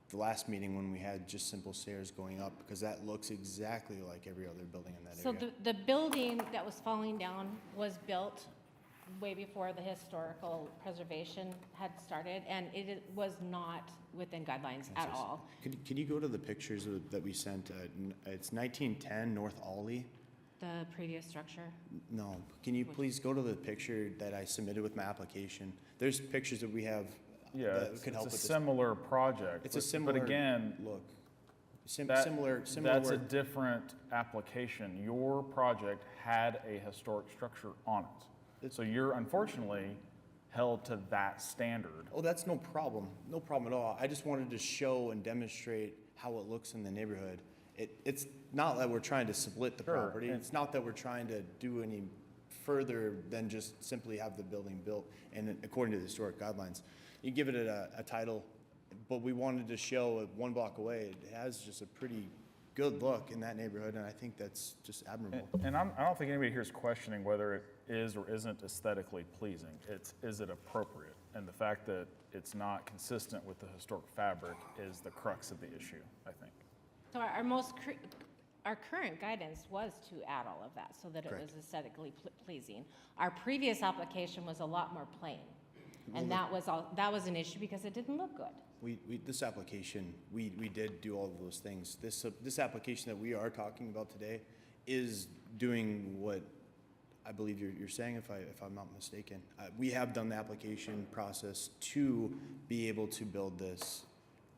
the last meeting when we had just simple stairs going up, because that looks exactly like every other building in that So area. the building that was falling down was built way before the historical preservation had started, and it was not within guidelines at all. Can you go to the pictures that we sent? It's 1910 North Ollie. The previous structure. No, can you please go to the picture that I submitted with my application? There's pictures that we have Yeah, that could help it's with a this. similar project. It's a similar But again, look. that- Similar that's a work. different application. Your project had a historic structure on it. So you're unfortunately held to that standard. Oh, that's no problem. No problem at all. I just wanted to show and demonstrate how it looks in the neighborhood. It's not that we're trying to split the Sure, property. and- It's not that we're trying to do any further than just simply have the building built and according to the historic guidelines. You give it a title, but we wanted to show it 1 block away. It has just a pretty good look in that neighborhood, and I think that's just admirable. And I don't think anybody here is questioning whether it is or isn't aesthetically pleasing. Is it appropriate? And the fact that it's not consistent with the historic fabric is the crux of the issue, I think. So our current guidance was to add all of that so that it was aesthetically pleasing. Our previous application was a lot more plain. And that was an issue because it didn't look good. This application, we did do all of those things. This application that we are talking about today is doing what I believe you're saying, if I'm not mistaken. We have done the application process to be able to build this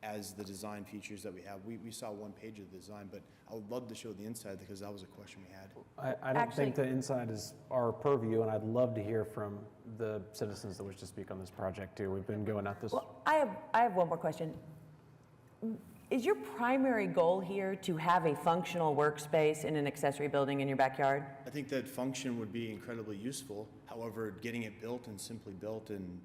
as the design features that we have. We saw 1 page of the design, but I would love to show the inside because that was a question we had. I don't think the inside is our purview, and I'd love to hear from the citizens that wish to speak on this project too. We've been going at this. Well, I have one more question. Is your primary goal here to have a functional workspace in an accessory building in your backyard? I think that function would be incredibly useful. However, getting it built and simply built in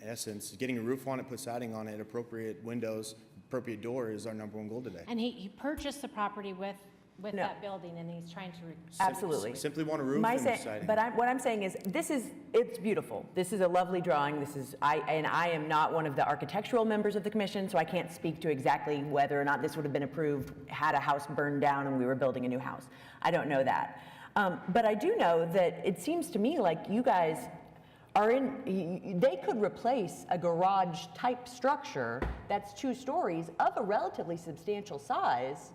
essence, getting a roof on it, put siding on it, appropriate windows, appropriate door is our number one goal today. And he purchased the property with No. that building, and he's trying to. Absolutely. Simply want a roof My and say- siding. But what I'm saying is, it's beautiful. This is a lovely drawing. And I am not one of the architectural members of the commission, so I can't speak to exactly whether or not this would have been approved had a house burned down and we were building a new house. I don't know that. But I do know that it seems to me like you guys they could replace a garage type structure that's 2 stories of a relatively substantial size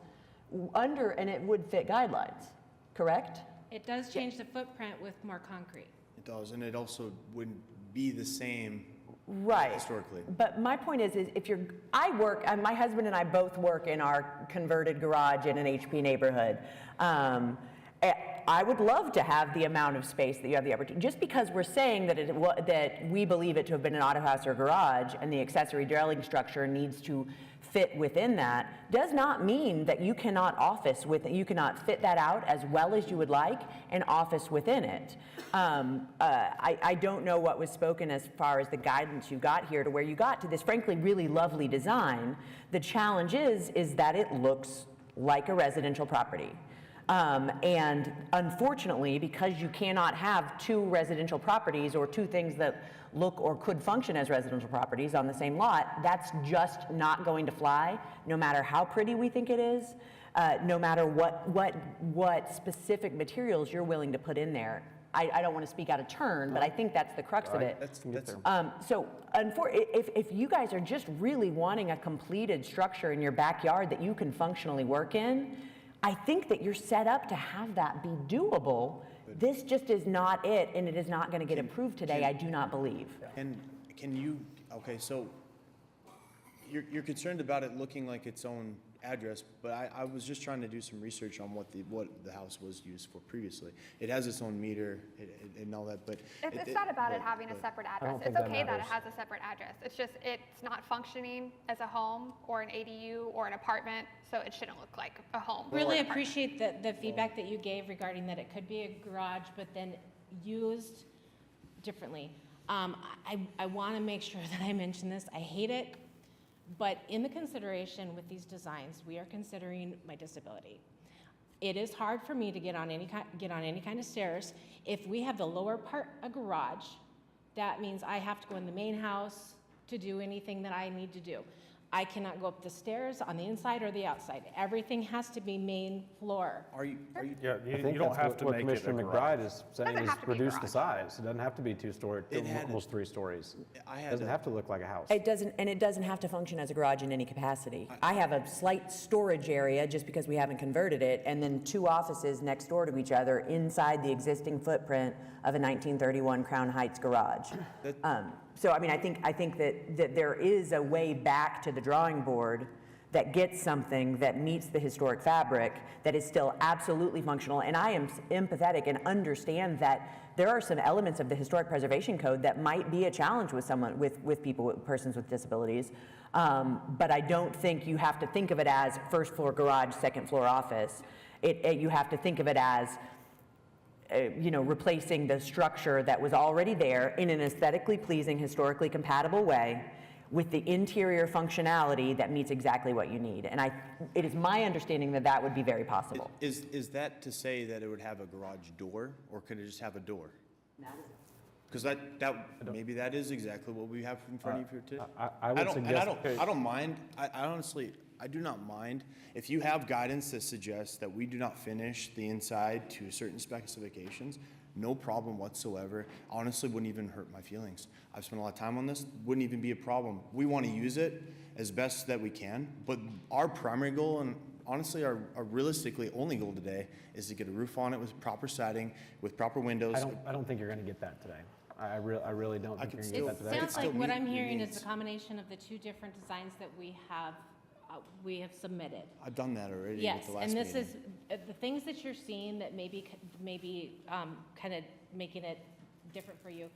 and it would fit guidelines, correct? It does change the footprint with more concrete. It does, and it also wouldn't be the same Right. historically. But my point is my husband and I both work in our converted garage in an HP neighborhood. I would love to have the amount of space that you have the opportunity. Just because we're saying that we believe it to have been an auto house or garage and the accessory dwelling structure needs to fit within that, does not mean that you cannot fit that out as well as you would like and office within it. I don't know what was spoken as far as the guidance you got here to where you got to this frankly really lovely design. The challenge is that it looks like a residential property. And unfortunately, because you cannot have 2 residential properties or 2 things that look or could function as residential properties on the same lot, that's just not going to fly, no matter how pretty we think it is, no matter what specific materials you're willing to put in there. I don't want to speak out of turn, but I think that's the crux of it. If you guys are just really wanting a completed structure in your backyard that you can functionally work in, I think that you're set up to have that be doable. This just is not it, and it is not going to get approved today, I do not believe. And can you, okay, so you're concerned about it looking like its own address, but I was just trying to do some research on what the house was used for previously. It has its own meter and all that, but. It's not about it having a separate address. think It's that okay that it matters. has a separate address. It's just, it's not functioning as a home or an ADU or an apartment, so it shouldn't look like a home. or Really an apartment. appreciate the feedback that you gave regarding that it could be a garage, but then used differently. I want to make sure that I mention this. I hate it, but in the consideration with these designs, we are considering my disability. It is hard for me to get on any kind of stairs. If we have the lower part a garage, that means I have to go in the main house to do anything that I need to do. I cannot go up the stairs on the inside or the outside. Everything has to be main floor. Are you, Yeah, I you think don't that's have to what make it a Commissioner garage. McBride is saying Doesn't is have to be a reduce the garage. size. It doesn't have to be 2-story, It had- almost 3 stories. I It had doesn't a- have to look like a house. It doesn't have to function as a garage in any capacity. I have a slight storage area just because we haven't converted it, and then 2 offices next door to each other inside the existing footprint of a 1931 Crown Heights garage. So I mean, I think that there is a way back to the drawing board that gets something that meets the historic fabric that is still absolutely functional. And I am empathetic and understand that there are some elements of the historic preservation code that might be a challenge with someone, with persons with disabilities. But I don't think you have to think of it as first floor garage, second floor office. You have to think of it as replacing the structure that was already there in an aesthetically pleasing, historically compatible way with the interior functionality that meets exactly what you need. And it is my understanding that that would be very possible. Is that to say that it would have a garage door, or could it just have a door? Because maybe that is exactly what we have in front of you today. I would suggest. I don't mind. I honestly, I do not mind if you have guidance that suggests that we do not finish the inside to certain specifications. No problem whatsoever. Honestly, wouldn't even hurt my feelings. I've spent a lot of time on this. Wouldn't even be a problem. We want to use it as best that we can, but our primary goal, and honestly our realistically only goal today, is to get a roof on it with proper siding, with proper windows. I don't think you're going to get that today. I really don't think you're going to get that It today. sounds still like what meet I'm your hearing is needs. a combination of the 2 different designs that we have submitted. I've done that already Yes, with the last and this meeting. is, the things that you're seeing that maybe kind of making it different for you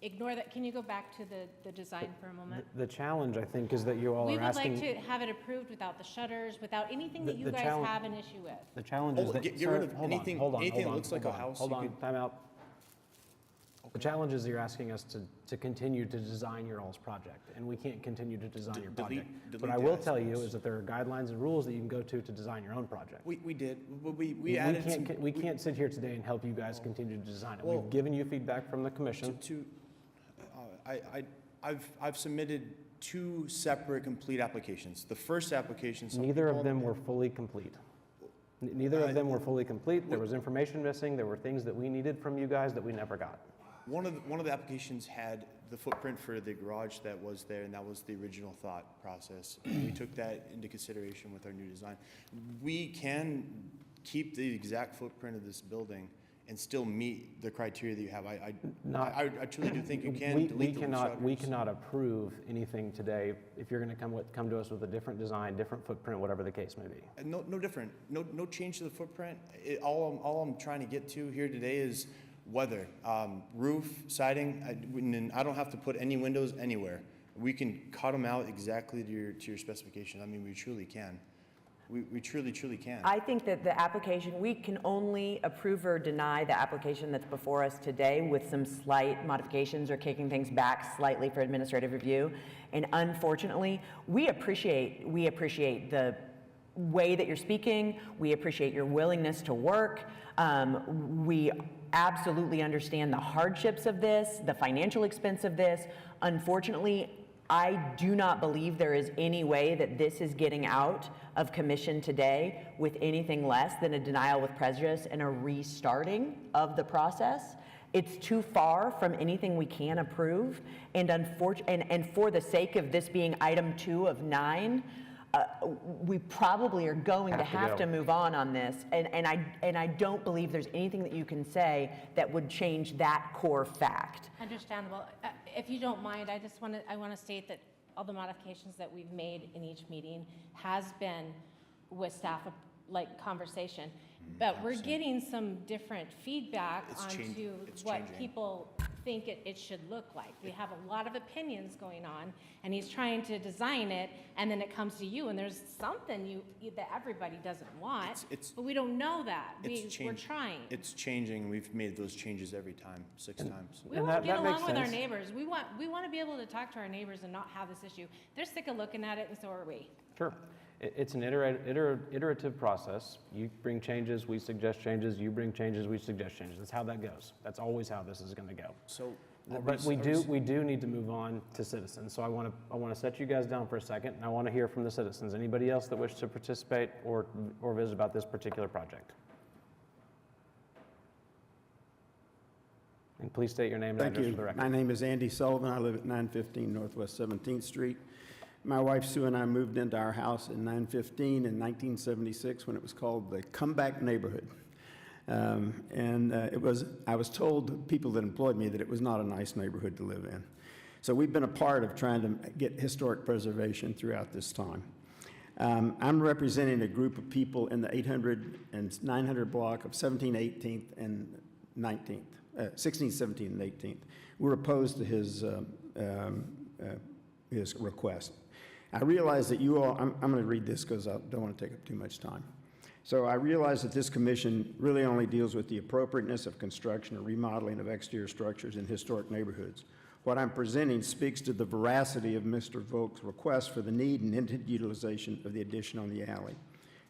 ignore that. Can you go back to the design for a moment? The challenge, I think, is that you all We are would asking. like to have it approved without the shutters, without anything that you The guys challenge- have an issue with. The challenge is that. Get sir, rid of hold on, anything- hold on, anything hold that on, looks like hold a on, house, Hold you on, could- time out. The challenge is you're asking us to continue to design your all's project, and we can't continue to design your project. What delete I the will tell you aspects. is that there are guidelines and rules that you can go to design your own project. We did, we added some. We can't sit here today and help you guys continue to design it. Well, We've given you feedback from the commission. I've submitted 2 separate complete applications. The first application. some Neither people- of them were fully complete. Neither of them were fully complete. There was information missing. There were things that we needed from you guys that we never got. One of the applications had the footprint for the garage that was there, and that was the original thought process. We took that into consideration with our new design. We can keep the exact footprint of this building and still meet the criteria that you have. I truly do think you can delete the shutters. We cannot approve anything today if you're going to come to us with a different design, different footprint, whatever the case may be. No different. No change to the footprint. All I'm trying to get to here today is weather, roof, siding. I don't have to put any windows anywhere. We can cut them out exactly to your specification. I mean, we truly can. We truly can. I think that the application, we can only approve or deny the application that's before us today with some slight modifications or kicking things back slightly for administrative review. And unfortunately, we appreciate the way that you're speaking. We appreciate your willingness to work. We absolutely understand the hardships of this, the financial expense of this. Unfortunately, I do not believe there is any way that this is getting out of commission today with anything less than a denial with prejudice and a restarting of the process. It's too far from anything we can approve, and for the sake of this being item 2 of 9, we probably are going to have to move on this, and I don't believe there's anything that you can say that would change that core fact. Understandable. If you don't mind, I want to state that all the modifications that we've made in each meeting has been with staff, like conversation. But we're getting some different feedback onto what people think it should look like. We have a lot of opinions going on, and he's trying to design it, and then it comes to you, and there's something that everybody doesn't want, but we don't know that. We're trying. It's changing. We've made those changes every time, 6 times. We want to get along with our neighbors. We want to be able to talk to our neighbors and not have this issue. They're sick of looking at it, and so are we. Sure. It's an iterative process. You bring changes, we suggest changes. You bring changes, we suggest changes. That's how that goes. That's always how this is going to go. So, but we do need to move on to citizens. So I want to set you guys down for a second, and I want to hear from the citizens. Anybody else that wish to participate or visit about this particular project? And please state your name and address for the record. My name is Andy Sullivan. I live at 915 Northwest 17th Street. My wife Sue and I moved into our house in 915 in 1976 when it was called the Comeback Neighborhood. I was told, people that employed me, that it was not a nice neighborhood to live in. So we've been a part of trying to get historic preservation throughout this time. I'm representing a group of people in the 800 and 900 block of 17th, 18th, and 19th, 16th, 17th, and 18th. We're opposed to his request. I realize that you all, I'm going to read this because I don't want to take up too much time. So I realize that this commission really only deals with the appropriateness of construction or remodeling of exterior structures in historic neighborhoods. What I'm presenting speaks to the veracity of Mr. Volk's request for the need and intended utilization of the addition on the alley.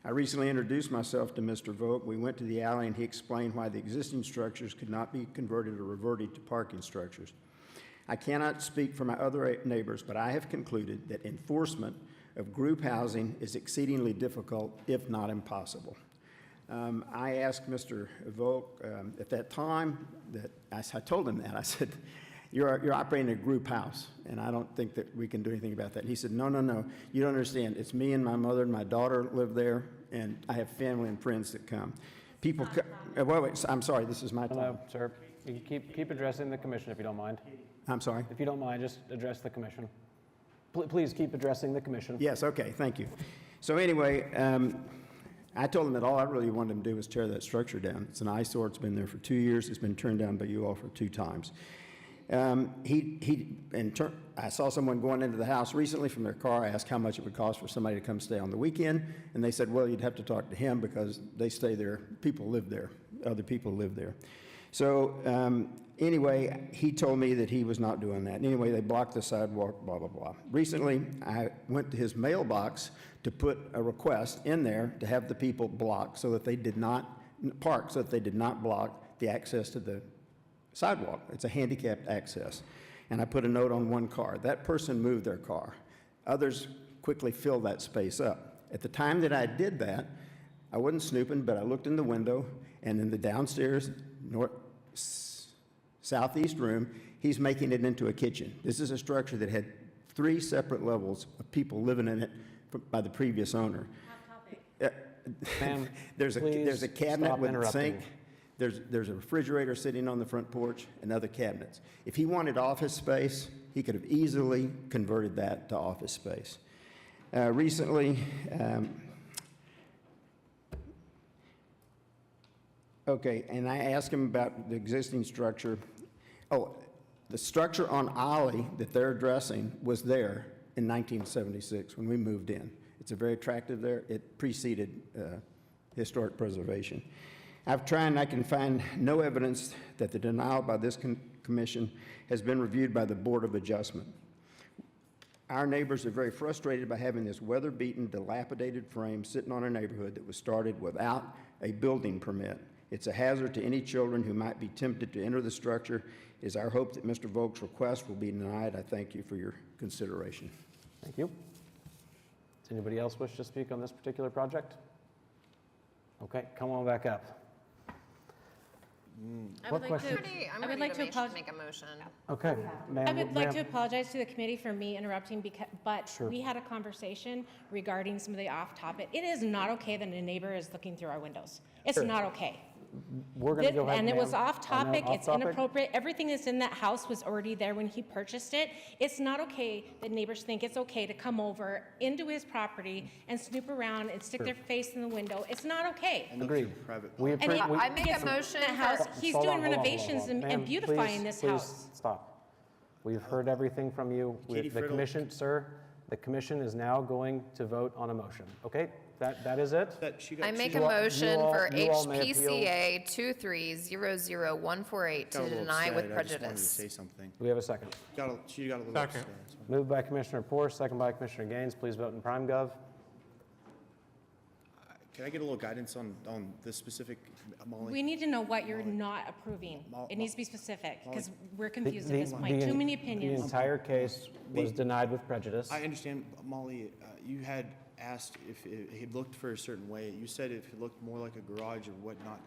I recently introduced myself to Mr. Volk. We went to the alley and he explained why the existing structures could not be converted or reverted to parking structures. I cannot speak for my other neighbors, but I have concluded that enforcement of group housing is exceedingly difficult, if not impossible. I asked Mr. Volk at that time, I told him that. I said, you're operating a group house, and I don't think that we can do anything about that. And he said, no, you don't understand. It's me and my mother and my daughter live there, and I have family and friends that come. People, wait, I'm sorry, this is my time. No, sir, you keep addressing the commission if you don't mind. I'm sorry? If you don't mind, just address the commission. Please keep addressing the commission. Yes, okay, thank you. So anyway, I told them that all I really wanted them to do was tear that structure down. It's an eyesore. It's been there for 2 years. It's been turned down by you all for 2 times. I saw someone going into the house recently from their car. I asked how much it would cost for somebody to come stay on the weekend, and they said, well, you'd have to talk to him because they stay there, people live there, other people live there. So anyway, he told me that he was not doing that. Anyway, they blocked the sidewalk, blah, blah, blah. Recently, I went to his mailbox to put a request in there to have the people block so that they did not park, so that they did not block the access to the sidewalk. It's a handicapped access. And I put a note on one car. That person moved their car. Others quickly filled that space up. At the time that I did that, I wasn't snooping, but I looked in the window, and in the downstairs southeast room, he's making it into a kitchen. This is a structure that had 3 separate levels of people living in it by the previous owner. Ma'am, there's a please cabinet stop with a interrupting. sink. There's a refrigerator sitting on the front porch and other cabinets. If he wanted office space, he could have easily converted that to office space. Recently, okay, and I asked him about the existing structure. Oh, the structure on Ollie that they're addressing was there in 1976 when we moved in. It's a very attractive there. It preceded historic preservation. I've tried and I can find no evidence that the denial by this commission has been reviewed by the Board of Adjustment. Our neighbors are very frustrated by having this weather-beaten, dilapidated frame sitting on a neighborhood that was started without a building permit. It's a hazard to any children who might be tempted to enter the structure. It is our hope that Mr. Volk's request will be denied. I thank you for your consideration. Thank you. Does anybody else wish to speak on this particular project? Okay, come on back up. I What would like question? to, I'm I would ready like to to make apologize. a motion. Okay, ma'am. I would like to ma'am. apologize to the committee for me interrupting, but Sure. we had a conversation regarding some of the off-topic. It is not okay that a neighbor is looking through our windows. It's Sure. not okay. We're going to go ahead, And it was ma'am. I know, off-topic, it's off-topic. inappropriate. Everything that's in that house was already there when he purchased it. It's not okay that neighbors think it's okay to come over into his property and snoop around and stick their face in the window. It's not okay. Agreed. We And he I make a gets motion that house, for- he's Hold on, doing hold on, hold on, renovations hold on. and Ma'am, beautifying please- this please house. Stop. We've heard everything from you. Katie The Friddle. commission, sir, the commission is now going to vote on a motion. Okay, that is it? I make a You all- motion you all- for you all may appeal. HPCA 2300148 to deny with I just wanted to prejudice. say something. Do we have a second? She got a little Second. upset. That's fine. Moved by Commissioner Poor, second by Commissioner Gaines. Please vote in Prime Gov. Can I get a little guidance on this specific, Molly? We need to know what you're not approving. It needs to be specific, because we're confused at The- this point. the- Too many The opinions. entire case was denied with prejudice. I understand, Molly, you had asked if it looked for a certain way. You said if it looked more like a garage or whatnot.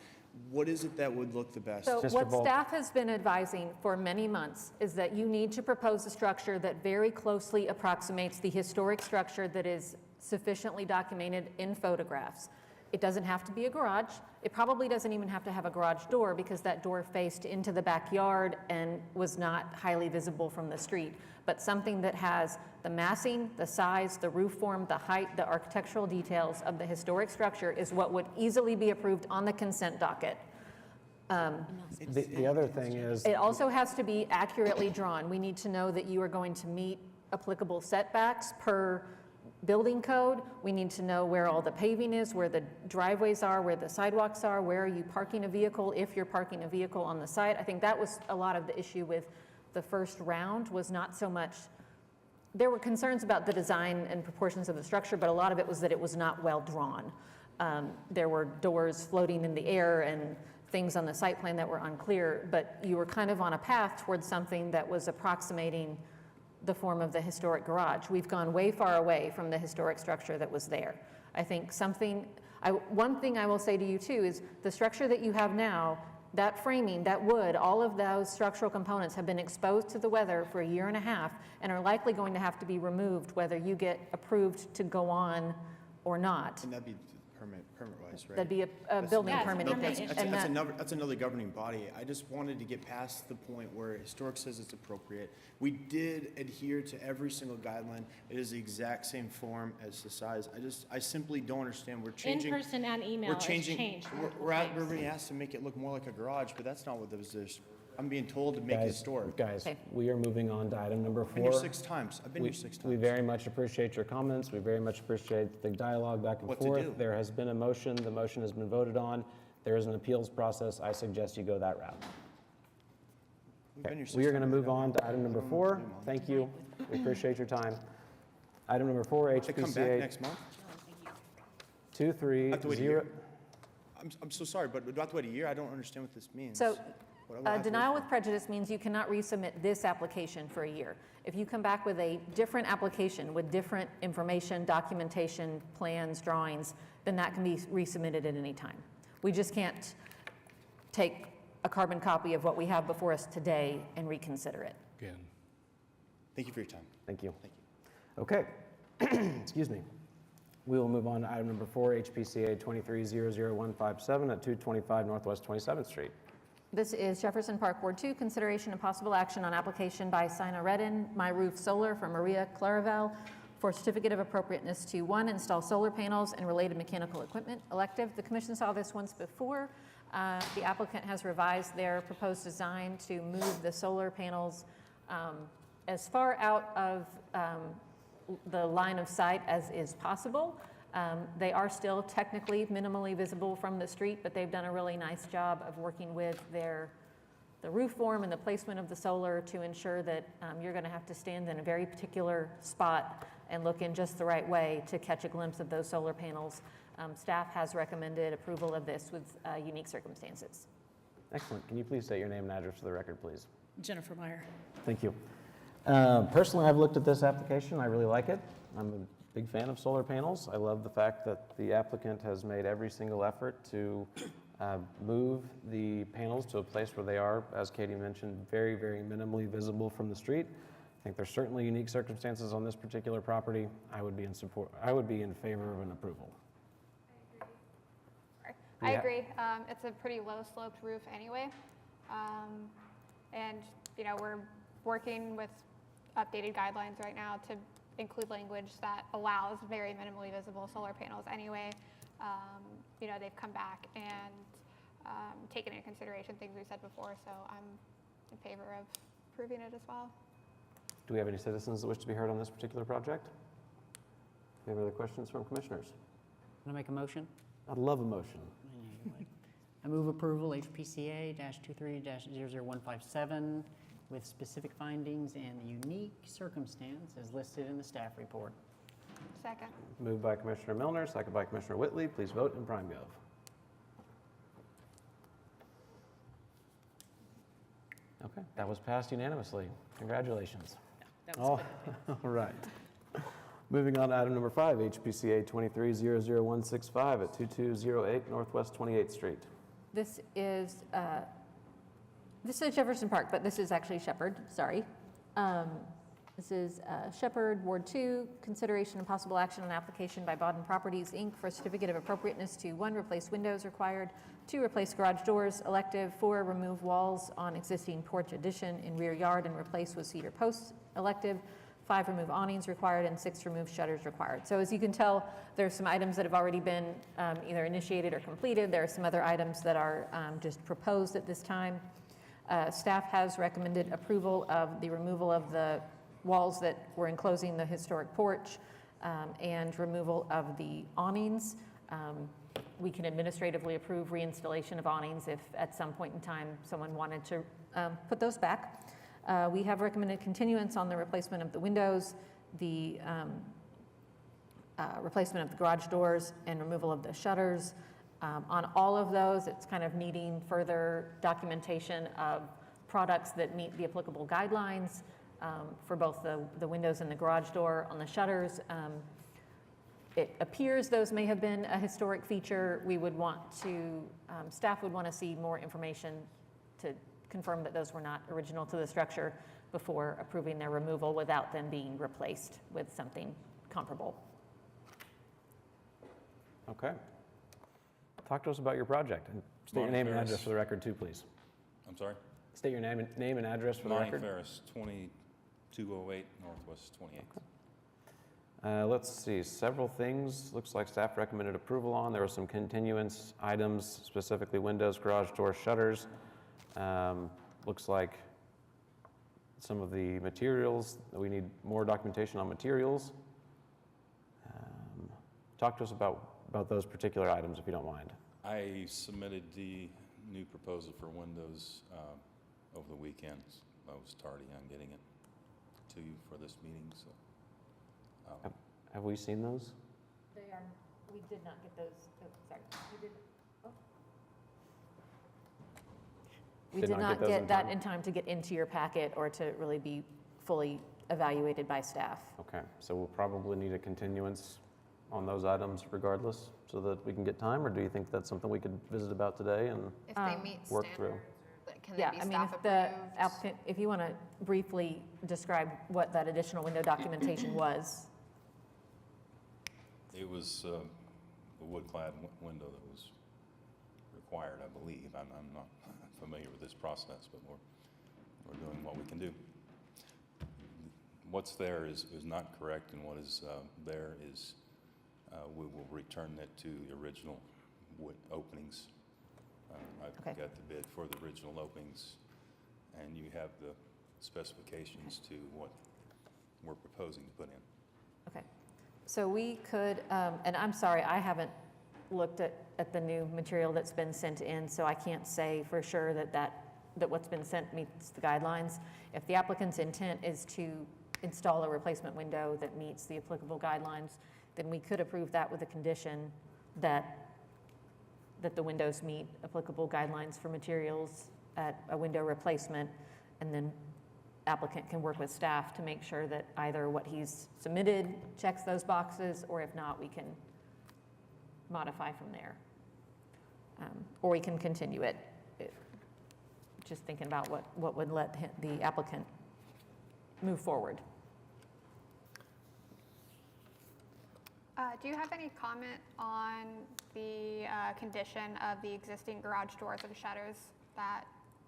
What is it that would look the best? So Mr. what Volk. staff has been advising for many months is that you need to propose a structure that very closely approximates the historic structure that is sufficiently documented in photographs. It doesn't have to be a garage. It probably doesn't even have to have a garage door because that door faced into the backyard and was not highly visible from the street. But something that has the massing, the size, the roof form, the height, the architectural details of the historic structure is what would easily be approved on the consent docket. The other thing is, It also has to be accurately drawn. We need to know that you are going to meet applicable setbacks per building code. We need to know where all the paving is, where the driveways are, where the sidewalks are, where are you parking a vehicle, if you're parking a vehicle on the site. I think that was a lot of the issue with the first round, was not so much, there were concerns about the design and proportions of the structure, but a lot of it was that it was not well drawn. There were doors floating in the air and things on the site plan that were unclear, but you were kind of on a path towards something that was approximating the form of the historic garage. We've gone way far away from the historic structure that was there. I think one thing I will say to you too is the structure that you have now, that framing, that wood, all of those structural components have been exposed to the weather for 1.5 years and are likely going to have to be removed whether you get approved to go on or not. And that'd be permit-wise, right? That'd be a building permit. That's another governing body. I just wanted to get past the point where historic says it's appropriate. We did adhere to every single guideline. It is the exact same form as the size. I simply don't understand. We're changing. In person and email We're is changing. changed. We're being asked to make it look more like a garage, but that's not what was this. I'm being told to make it historic. Guys, Okay. we are moving on to item number 4. I've been here 6 times. I've been We- here 6 times. We very much appreciate your comments. We very much appreciate the dialogue back and What to forth. do? There has been a motion. The motion has been voted on. There is an appeals process. I suggest you go that route. We've been here 6 We are going to times. move on to item number 4. Thank you. We appreciate your time. Item number 4, To come back HPCA next month? 230. I have to wait a year? I'm so sorry, but do I have to wait a year? I don't understand what this means. So What do I have to wait denial for? with prejudice means you cannot resubmit this application for a year. If you come back with a different application with different information, documentation, plans, drawings, then that can be resubmitted at any time. We just can't take a carbon copy of what we have before us today and reconsider it. Thank you for your time. Thank you. Thank you. Okay. Excuse me. We will move on to item number 4, HPCA 2300157 at 225 Northwest 27th Street. This is Jefferson Park Ward 2, consideration and possible action on application by Sina Redden, My Roof Solar for Maria Claravel for certificate of appropriateness to 1, install solar panels and related mechanical equipment. Elective, the commission saw this once before. The applicant has revised their proposed design to move the solar panels as far out of the line of sight as is possible. They are still technically minimally visible from the street, but they've done a really nice job of working with the roof form and the placement of the solar to ensure that you're going to have to stand in a very particular spot and look in just the right way to catch a glimpse of those solar panels. Staff has recommended approval of this with unique circumstances. Excellent. Can you please state your name and address for the record, please? Jennifer Meyer. Thank you. Personally, I've looked at this application. I really like it. I'm a big fan of solar panels. I love the fact that the applicant has made every single effort to move the panels to a place where they are, as Katie mentioned, very, very minimally visible from the street. I think there's certainly unique circumstances on this particular property. I would be in favor of an approval. I Yeah. agree. It's a pretty low sloped roof anyway. And, you know, we're working with updated guidelines right now to include language that allows very minimally visible solar panels anyway. You know, they've come back and taken into consideration things we said before, so I'm in favor of approving it as well. Do we have any citizens that wish to be heard on this particular project? Do we have other questions from commissioners? Want to make a motion? I'd love a motion. I move approval HPCA-23-00157 with specific findings and unique circumstance as listed in the staff report. Second. Moved by Commissioner Milner, second by Commissioner Whitley. Please vote in PrimeGov. Okay, that was passed unanimously. Congratulations. That was All right. Moving on to item number 5, HPCA 2300165 at 2208 Northwest 28th Street. This is Jefferson Park, but this is actually Shepherd, sorry. This is Shepherd, Ward 2, consideration and possible action on application by Bauden Properties, Inc. for a certificate of appropriateness to 1, replace windows required, 2, replace garage doors, elective, 4, remove walls on existing porch addition in rear yard and replace with cedar posts, elective, 5, remove awnings required, and 6, remove shutters required. So as you can tell, there's some items that have already been either initiated or completed. There are some other items that are just proposed at this time. Staff has recommended approval of the removal of the walls that were enclosing the historic porch and removal of the awnings. We can administratively approve reinstallation of awnings if at some point in time someone wanted to put those back. We have recommended continuance on the replacement of the windows, the replacement of the garage doors, and removal of the shutters. On all of those, it's kind of needing further documentation of products that meet the applicable guidelines for both the windows and the garage door. On the shutters, it appears those may have been a historic feature. We would want to, staff would want to see more information to confirm that those were not original to the structure before approving their removal without them being replaced with something comparable. Okay. Talk to us about your project and state your name and address for the record too, please. I'm sorry? State your name and address for the Monty record. Ferris, 2208 Northwest 28th. Let's see, several things looks like staff recommended approval on. There were some continuance items, specifically windows, garage doors, shutters. looks like some of the materials, we need more documentation on materials. Talk to us about those particular items, if you don't mind. I submitted the new proposal for windows over the weekend. I was tardy on getting it to you for this meeting, so. Have we seen those? They are, we did not get those, oh, sorry. We Did did not not get those in get that time? in time to get into your packet or to really be fully evaluated by staff. Okay, so we'll probably need a continuance on those items regardless, so that we can get time, or do you think that's something we could visit about today and If they meet work through? standards, like, can they Yeah, be I mean, staff if the approved? applicant, if you want to briefly describe what that additional window documentation was. It was a wood-clad window that was required, I believe. I'm not familiar with this process, but we're doing what we can do. What's there is not correct, and what is there is we will return that to the original wood openings. I've Okay. got the bid for the original openings, and you have the specifications to what we're proposing to put in. Okay. So we could, and I'm sorry, I haven't looked at the new material that's been sent in, so I can't say for sure that what's been sent meets the guidelines. If the applicant's intent is to install a replacement window that meets the applicable guidelines, then we could approve that with a condition that the windows meet applicable guidelines for materials at a window replacement, and then applicant can work with staff to make sure that either what he's submitted checks those boxes, or if not, we can modify from there. Or we can continue it. Just thinking about what would let the applicant move forward. Do you have any comment on the condition of the existing garage doors and shutters that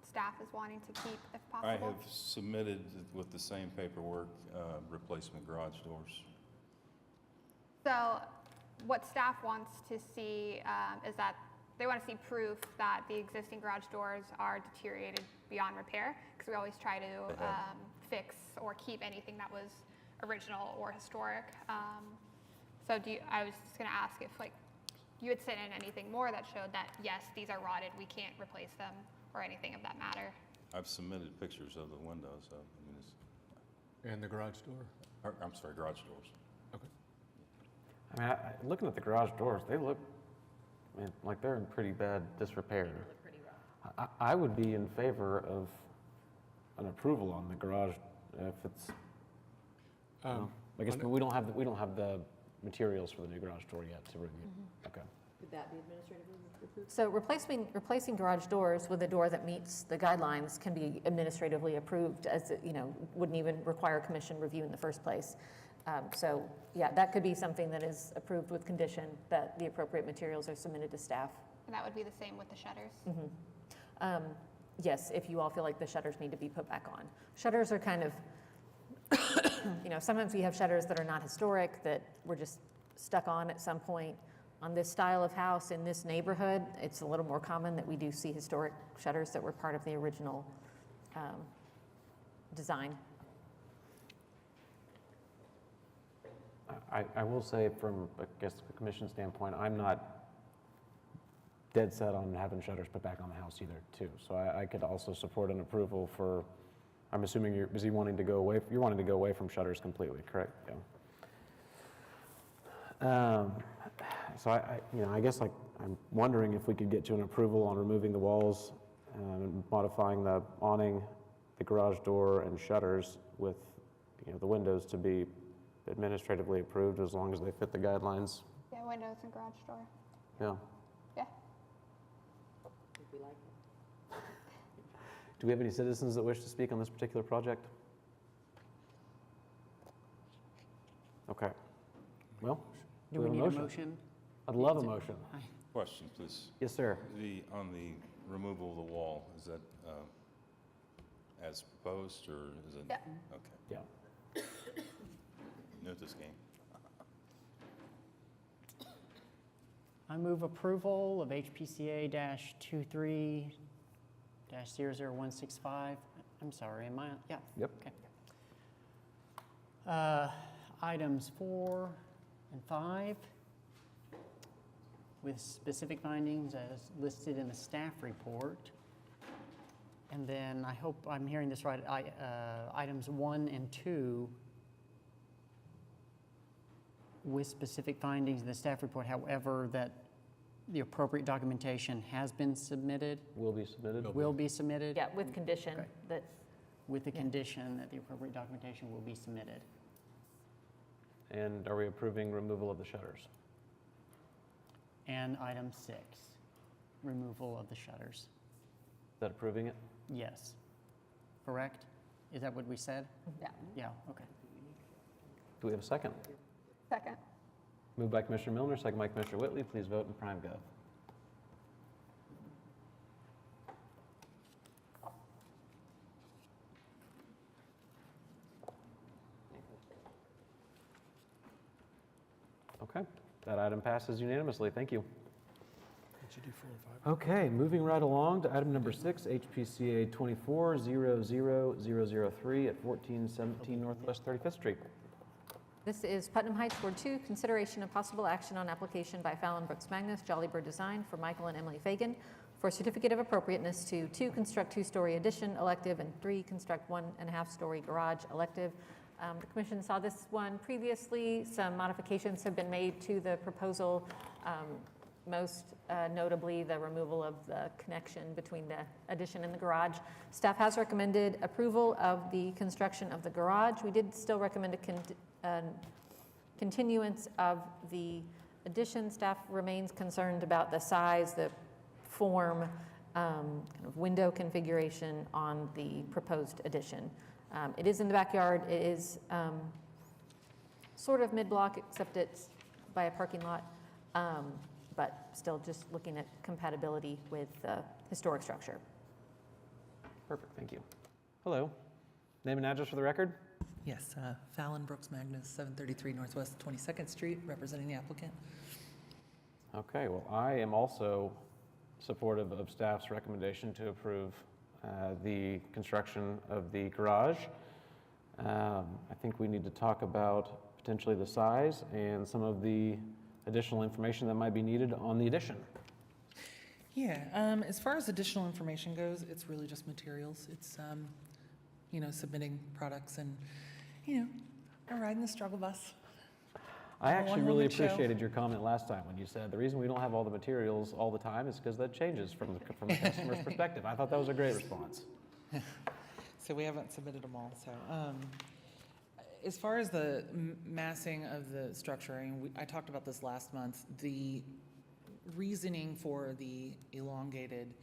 staff is wanting to keep if possible? I have submitted with the same paperwork replacement garage doors. So what staff wants to see is that they want to see proof that the existing garage doors are deteriorated beyond repair, because we always try to fix or keep anything that was original or historic. So I was just going to ask if you had sent in anything more that showed that, yes, these are rotted, we can't replace them, or anything of that matter. I've submitted pictures of the windows. And the garage door? I'm sorry, garage doors. I mean, looking at the garage doors, they look, like they're in pretty bad disrepair. They look pretty rough. I would be in favor of an approval on the garage if it's. I guess we don't have the materials for the new garage door yet to review. Okay. Would that be administratively approved? So replacing garage doors with a door that meets the guidelines can be administratively approved, as wouldn't even require commission review in the first place. So yeah, that could be something that is approved with condition that the appropriate materials are submitted to staff. And that would be the same with the shutters? Yes, if you all feel like the shutters need to be put back on. Shutters are kind of, sometimes we have shutters that are not historic, that we're just stuck on at some point. On this style of house in this neighborhood, it's a little more common that we do see historic shutters that were part of the original design. I will say from, I guess, the commission standpoint, I'm not dead set on having shutters put back on the house either, too. So I could also support an approval for, I'm assuming you're wanting to go away from shutters completely, correct? Yeah. So I guess I'm wondering if we could get to an approval on removing the walls and modifying the awning, the garage door, and shutters with, the windows to be administratively approved as long as they fit the guidelines. Yeah, windows and garage door. Yeah. Yeah. We like it. Do we have any citizens that wish to speak on this particular project? Okay. Well, Do we need a motion? I'd love a motion. Question, please. Yes, sir. On the removal of the wall, is that as proposed, or is it? Yeah. Okay. Yeah. New at this game. I move approval of HPCA -00165. I'm sorry, am I, yeah. Yep. Okay. Items 4 and 5 with specific findings as listed in the staff report. And then I hope I'm hearing this right, items 1 and 2 with specific findings in the staff report, however, that the appropriate documentation has been submitted. Will be submitted? Will be submitted. Yeah, with condition Okay. that, With the condition that the appropriate documentation will be submitted. And are we approving removal of the shutters? And item 6, removal of the shutters. Is that approving it? Yes. Correct? Is that what we said? yeah. Yeah, okay. Do we have a second? Second. Moved by Commissioner Milner, second by Commissioner Whitley. Please vote in Prime Gov. Okay, that item passes unanimously. Thank you. Okay, moving right along to item number 6, HPCA 24-00003 at 1417 Northwest 35th Street. This is Putnam Heights Ward 2, consideration of possible action on application by Fallon Brooks Magnus, Jolly Bird Design for Michael and Emily Fagan for a certificate of appropriateness to 2, construct 2-story addition elective and 3, construct 1.5-story garage elective. The commission saw this one previously. Some modifications have been made to the proposal, most notably the removal of the connection between the addition and the garage. Staff has recommended approval of the construction of the garage. We did still recommend a continuance of the addition. Staff remains concerned about the size, the form, kind of window configuration on the proposed addition. It is in the backyard. It is sort of mid-block, except it's by a parking lot, but still just looking at compatibility with the historic structure. Perfect, thank you. Hello. Name and address for the record? Yes, Fallon Brooks Magnus, 733 Northwest 22nd Street, representing the applicant. Okay, well, I am also supportive of staff's recommendation to approve the construction of the garage. I think we need to talk about potentially the size and some of the additional information that might be needed on the addition. Yeah, as far as additional information goes, it's really just materials. It's, you know, submitting products and, you know, I'm riding the struggle bus. I actually really one-woman show. appreciated your comment last time when you said the reason we don't have all the materials all the time is because that changes from the customer's perspective. I thought that was a great response. So we haven't submitted them all, so. As far as the massing of the structure, I talked about this last month. The reasoning for the elongated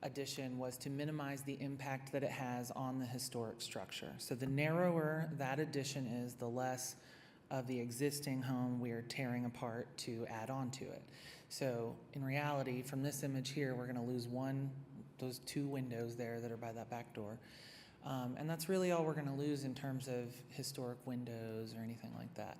addition was to minimize the impact that it has on the historic structure. So the narrower that addition is, the less of the existing home we are tearing apart to add on to it. So in reality, from this image here, we're gonna lose those 2 windows there that are by that back door. And that's really all we're gonna lose in terms of historic windows or anything like that.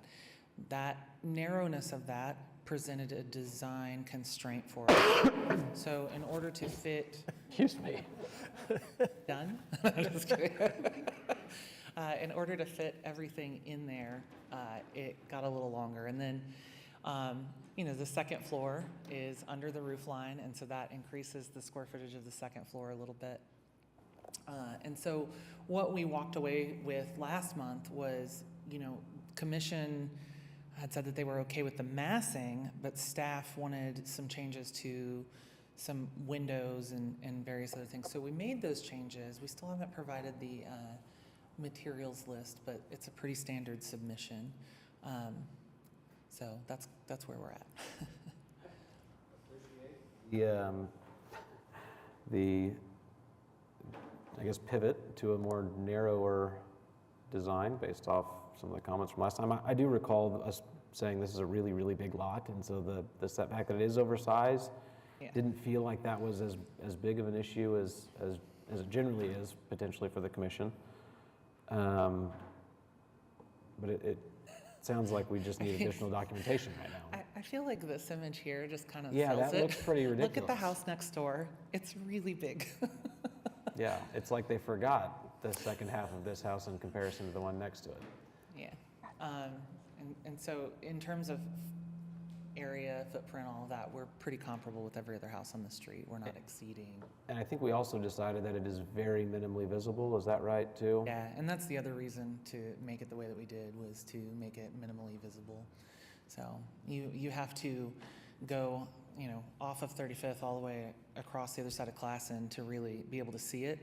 That narrowness of that presented a design constraint for us. So in order to fit... Excuse me. Done? Just kidding. In order to fit everything in there, it got a little longer. And then, you know, the second floor is under the roof line, and so that increases the square footage of the second floor a little bit. And so what we walked away with last month was, you know, commission had said that they were okay with the massing, but staff wanted some changes to some windows and various other things. So we made those changes. We still haven't provided the materials list, but it's a pretty standard submission. So that's where we're at. The I guess, pivot to a more narrower design based off some of the comments from last time. I do recall us saying this is a really, really big lot, and so the setback that it is oversized didn't feel like that was as big of an issue as it generally is potentially for the commission. But it sounds like we just need additional documentation right now. I feel like this image here just kind of Yeah, sells that looks pretty ridiculous. Look at the house next door. It's really big. Yeah, it's like they forgot the second half of this house in comparison to the one next to it. Yeah. And so in terms of area, footprint, all of that, we're pretty comparable with every other house on the street. We're not exceeding. And I think we also decided that it is very minimally visible. Is that right, too? Yeah, and that's the other reason to make it the way that we did, was to make it minimally visible. So you have to go, you know, off of 35th all the way across the other side of Classen to really be able to see it.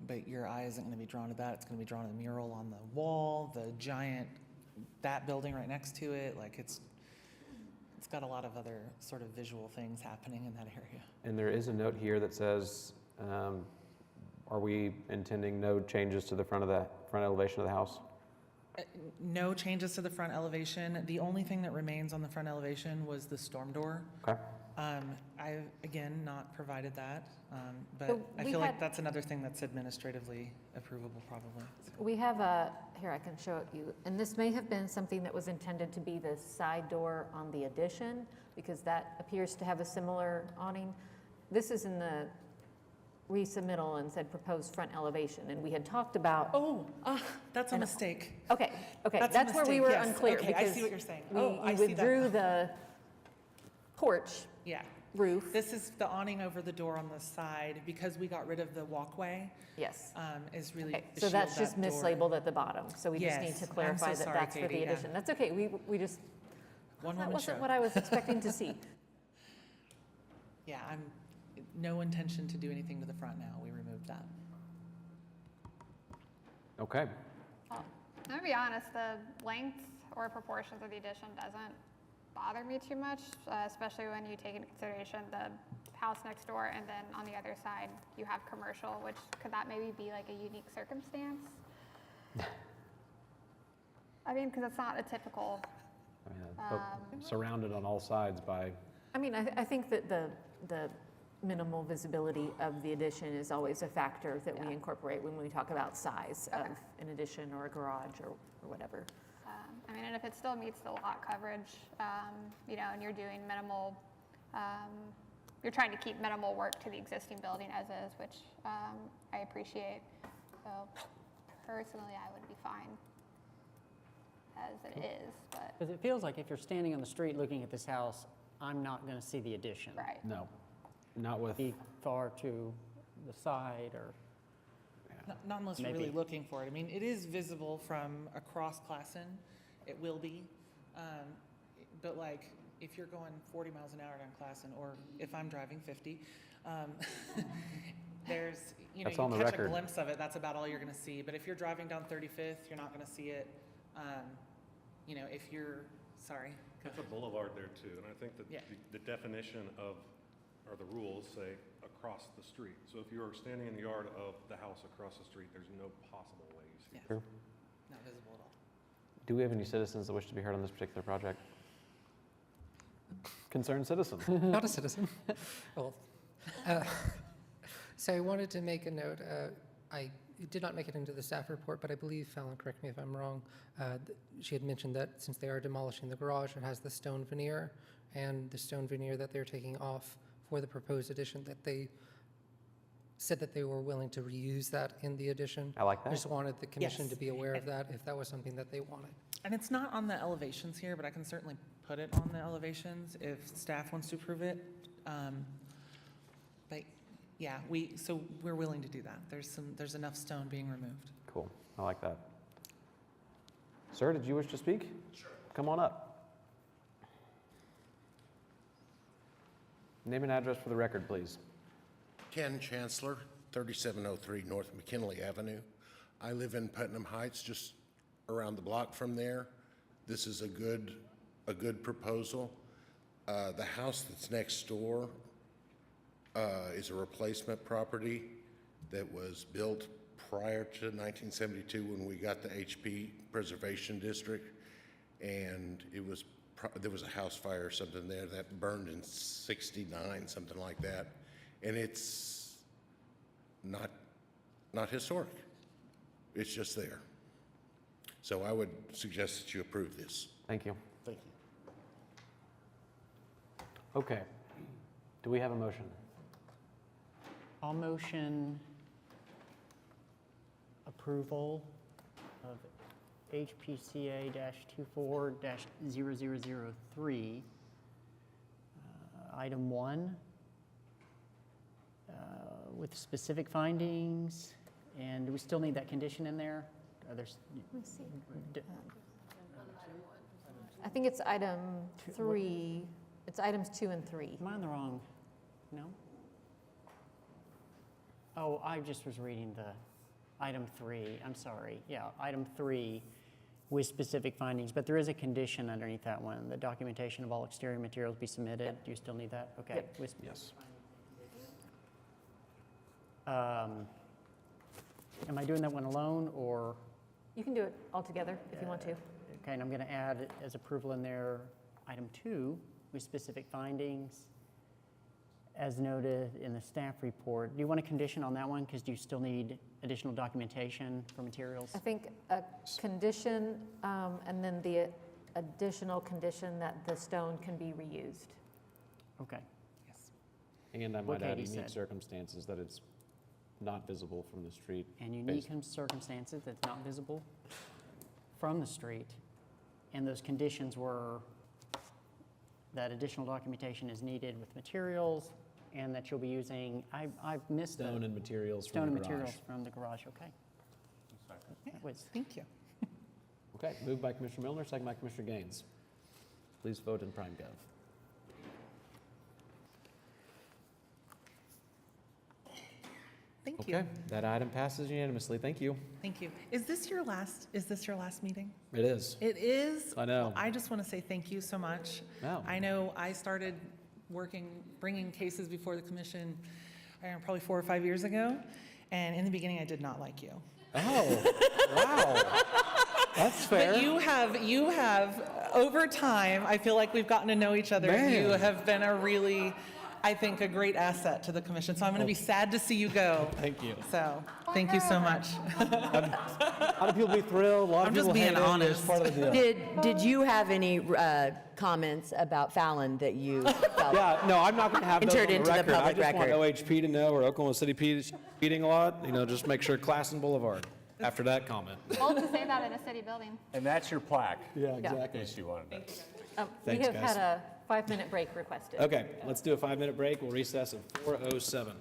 But your eye isn't going to be drawn to that. It's going to be drawn to the mural on the wall, the giant, that building right next to it. Like it's got a lot of other sort of visual things happening in that area. And there is a note here that says, are we intending no changes to the front elevation of the house? No changes to the front elevation. The only thing that remains on the front elevation was the storm door. Okay. I've, again, not provided that, but So I we feel like had- that's another thing that's administratively approvable, probably. So. We have here I can show it you, and this may have been something that was intended to be the side door on the addition, because that appears to have a similar awning. This is in the resubmittal and said proposed front elevation, and we had talked about. Oh, that's a mistake. Okay, That's a that's where we mistake, were yes. unclear. Okay, I because see what you're saying. We, Oh, I you see that. withdrew the porch Yeah. roof. This is the awning over the door on the side, because we got rid of the walkway, Yes. is really Okay, to so shield that's just that door. mislabeled at the bottom, so we just need Yes, to I'm clarify so that sorry, that's for Katie, the yeah. addition. That's okay, we just, One that woman wasn't show. what I was expecting to see. Yeah, no intention to do anything to the front now. We removed that. Okay. I'm gonna be honest, the length or proportions of the addition doesn't bother me too much, especially when you take into consideration the house next door, and then on the other side, you have commercial, which could that maybe be like a unique circumstance? I mean, because it's not a typical, But surrounded on all sides by, I mean, I think that the minimal visibility of the addition is always a factor that we incorporate when we talk about size of an addition or a garage or whatever. I mean, and if it still meets the lot coverage, you know, and you're doing minimal, you're trying to keep minimal work to the existing building as is, which I appreciate. So personally, I would be fine as it is, but. Because it feels like if you're standing on the street looking at this house, I'm not going to see the addition. Right. no, not with, Be far to the side or. Not unless you're really Maybe. looking for it. I mean, it is visible from across Classen. It will be. But like, if you're going 40 miles an hour down Classen, or if I'm driving 50, there's, you know, That's on you the catch a record. glimpse of it, that's about all you're going to see. But if you're driving down 35th, you're not going to see it. You know, if you're, sorry. It's a boulevard there too, and I think that Yeah. the definition of, or the rules say across the street. So if you are standing in the yard of the house across the street, there's no possible way you see it. Sure. Not visible at all. Do we have any citizens that wish to be heard on this particular project? Concerned citizen. Not a citizen. Well, so I wanted to make a note. I did not make it into the staff report, but I believe, Fallon, correct me if I'm wrong, she had mentioned that since they are demolishing the garage, it has the stone veneer, and the stone veneer that they're taking off for the proposed addition, that they said that they were willing to reuse that in the addition. I like that. I just wanted the commission Yes. to be aware of that, if that was something that they wanted. And it's not on the elevations here, but I can certainly put it on the elevations if staff wants to approve it. But yeah, so we're willing to do that. There's enough stone being removed. Cool, I like that. Sir, did you wish to speak? Sure. Come on up. Name and address for the record, please. Ken Chancellor, 3703 North McKinley Avenue. I live in Putnam Heights, just around the block from there. This is a good proposal. The house that's next door is a replacement property that was built prior to 1972 when we got the HP Preservation District, and there was a house fire or something there that burned in '69, something like that, and it's not historic. It's just there. So I would suggest that you approve this. Thank you. Thank you. Okay. Do we have a motion? I'll motion approval of HPCA-24-0003. Item 1, with specific findings, and do we still need that condition in there? Are there, Let me see. I think it's item 3. It's items 2 and 3. am I on the wrong, no? Oh, I just was reading the item 3, I'm sorry. Yeah, item 3 with specific findings, but there is a condition underneath that one. The documentation of all exterior materials be submitted. Do you still need that? Okay. Yep. Yes. Am I doing that one alone, or? You can do it all together if you want to. Okay, and I'm going to add as approval in there, item 2 with specific findings as noted in the staff report. Do you want a condition on that one? Because do you still need additional documentation for materials? I think a condition, and then the additional condition that the stone can be reused. Okay. And I What might add Katie unique said. circumstances that it's not visible from the street. And unique circumstances that's not visible from the street. And those conditions were that additional documentation is needed with materials and that you'll be using, I've missed Stone and materials stone from and the garage. materials from the garage, okay. That was- Thank you. Okay, moved by Commissioner Milner, second by Commissioner Gaines. Please vote in Prime Gov. Thank you. Okay, that item passes unanimously. Thank you. Thank you. Is this your last meeting? It is. It is? I know. Well, I just want to say thank you so much. No. I know I started bringing cases before the commission, I don't know, probably 4 or 5 years ago, and in the beginning, I did not like you. Oh, wow. That's fair. But you have, over time, I feel like we've gotten to know each other. Man. You have been I think, a great asset to the commission, so I'm going to be sad to see you go. Thank you. So, thank you so much. A lot of people be thrilled. A lot I'm of just people being hate it. It's honest. part of the deal. Did you have any comments about Fallon that you felt? Yeah, no, I'm not going to have those Entered on into the record. public I just record. want OHP to know, or Oklahoma City P is eating a lot, just make sure Classen Boulevard after that comment. Bold to say that in a city building. And that's your plaque. Yeah, Yeah. exactly. In case you wanted that. We Thanks, have guys. had a 5-minute break requested. Okay, let's do a 5-minute break. We'll recess at 4:07.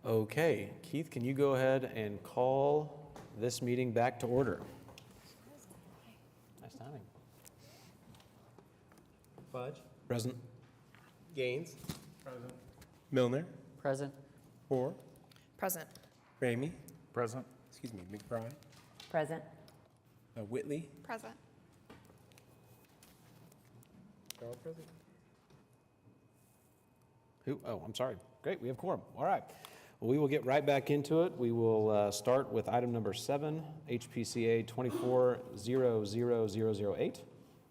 Okay, Keith, can you go ahead and call this meeting back to order? Nice timing. Fudge. Present. Gaines. Present. Milner. Present. Moore. Present. Ramey. Present. Excuse me, McBride. Present. Whitley. Present. They're all present. Who? Oh, I'm sorry. Great, we have quorum. All right. Well, we will get right back into it. We will start with item number 7, HPCA 2400008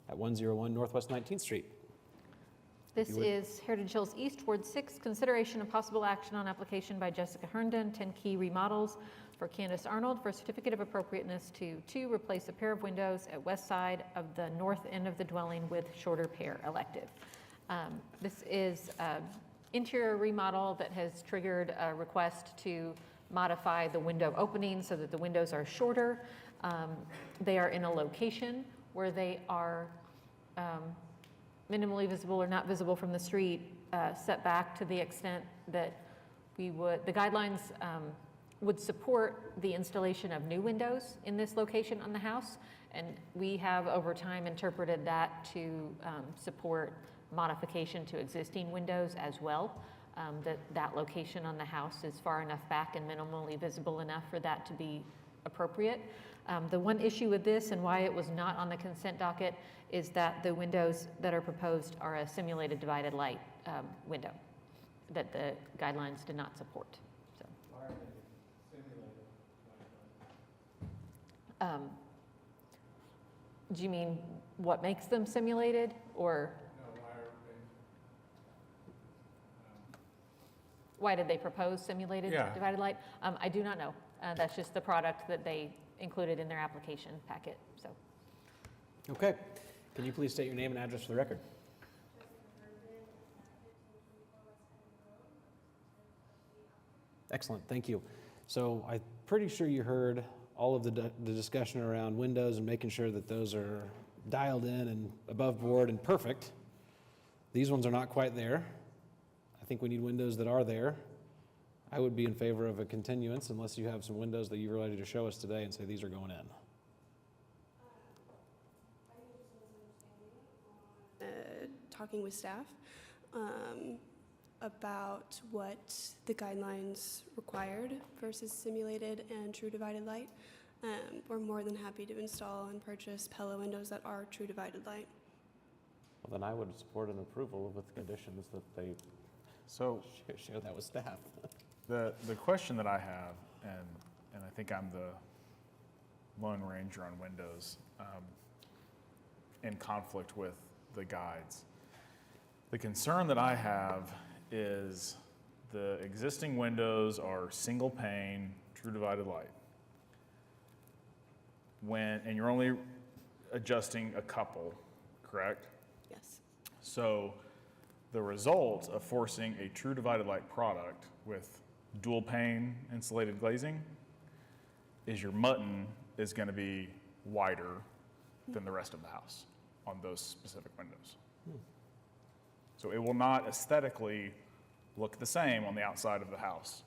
at 101 Northwest 19th Street. This You would- is Heritage Hills East, Ward 6, consideration of possible action on application by Jessica Herndon, 10 Key Remodels, for Candace Arnold for a certificate of appropriateness to replace a pair of windows at west side of the north end of the dwelling with shorter pair elective. This is an interior remodel that has triggered a request to modify the window openings so that the windows are shorter. They are in a location where they are minimally visible or not visible from the street, set back to the extent that the guidelines would support the installation of new windows in this location on the house. And we have over time interpreted that to support modification to existing windows as well. That location on the house is far enough back and minimally visible enough for that to be appropriate. The one issue with this and why it was not on the consent docket is that the windows that are proposed are a simulated divided light window that the guidelines did not support. So. Why are they simulated? Do you mean what makes them simulated, or? No, why are they? Why did they propose simulated divided light? I do not know. That's just the product that they included in their application packet. So. Okay. Can you please state your name and address for the record? Excellent, thank you. So I'm pretty sure you heard all of the discussion around windows and making sure that those are dialed in and above board and perfect. These ones are not quite there. I think we need windows that are there. I would be in favor of a continuance unless you have some windows that you're ready to show us today and say these are going in. Talking with staff about what the guidelines required versus simulated and true divided light. We're more than happy to install and purchase Pella windows that are true divided light. Well, then I would support an approval with conditions that they share that with staff. The question that I have, and I think I'm the lone ranger on windows, in conflict with the guides. The concern that I have is the existing windows are single pane, true divided light. And you're only adjusting a couple, correct? Yes. So the result of forcing a true divided light product with dual pane insulated glazing is your mutton is going to be wider than the rest of the house on those specific windows. So it will not aesthetically look the same on the outside of the house.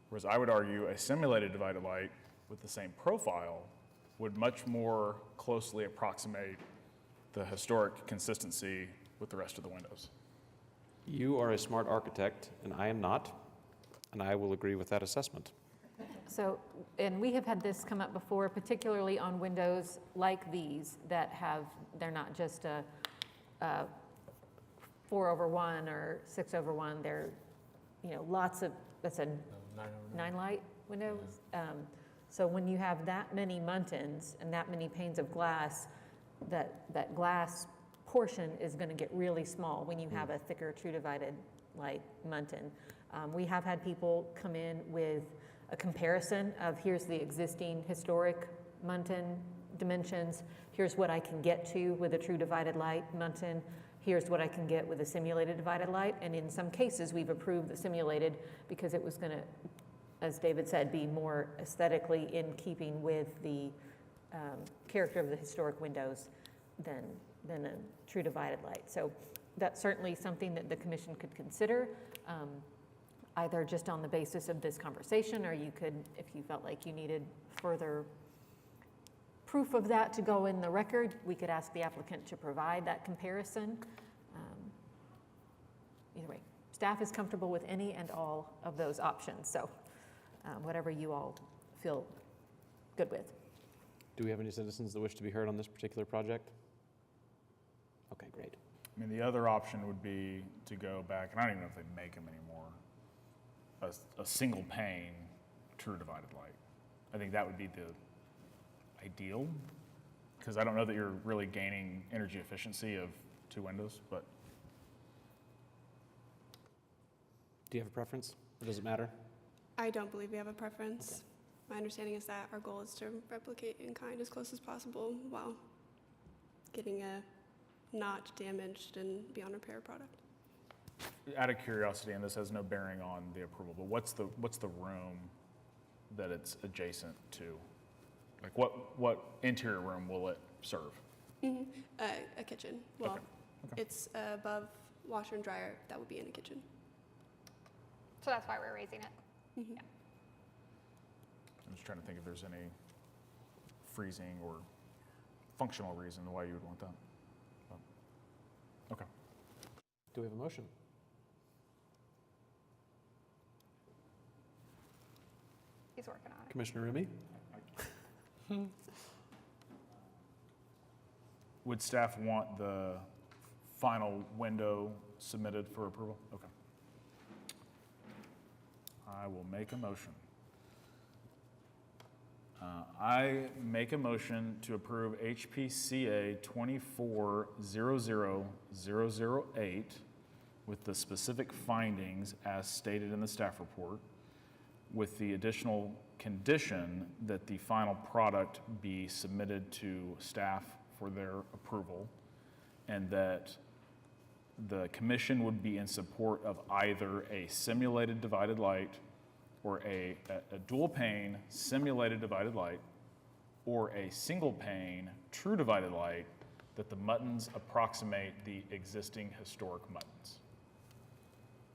Whereas I would argue a simulated divided light with the same profile would much more closely approximate the historic consistency with the rest of the windows. You are a smart architect, and I am not, and I will agree with that assessment. So, and we have had this come up before, particularly on windows like these that they're not just a 4/1 or 6/1. They're, lots of, that's a 9 light windows. So when you have that many muntins and that many panes of glass, that glass portion is going to get really small when you have a thicker true divided light muntin. We have had people come in with a comparison of here's the existing historic muntin dimensions, here's what I can get to with a true divided light muntin, here's what I can get with a simulated divided light, and in some cases we've approved the simulated because it was going to, as David said, be more aesthetically in keeping with the character of the historic windows than a true divided light. So that's certainly something that the commission could consider. either just on the basis of this conversation, or you could, if you felt like you needed further proof of that to go in the record, we could ask the applicant to provide that comparison. Either way, staff is comfortable with any and all of those options, so whatever you all feel good with. Do we have any citizens that wish to be heard on this particular project? Okay, great. I mean, the other option would be to go back, and I don't even know if they make them anymore, a single pane, true divided light. I think that would be the ideal, because I don't know that you're really gaining energy efficiency of 2 windows, but. Do you have a preference, or does it matter? I don't believe we have a preference. My understanding is that our goal is to replicate in kind as close as possible while getting a not damaged and beyond repair product. Out of curiosity, and this has no bearing on the approval, but what's the room that it's adjacent to? Like what interior room will it serve? A kitchen. Well, it's above washer and dryer. That would be in a kitchen. So that's why we're raising it. Mm-hmm. Yeah. I'm just trying to think if there's any freezing or functional reason why you would want that. But, okay. Do we have a motion? He's working on it. Commissioner Remy? Would staff want the final window submitted for approval? Okay. I will make a motion. I make a motion to approve HPCA 24-00008 with the specific findings as stated in the staff report, with the additional condition that the final product be submitted to staff for their approval, and that the commission would be in support of either a simulated divided light or a dual pane simulated divided light or a single pane true divided light that the muttons approximate the existing historic muttons.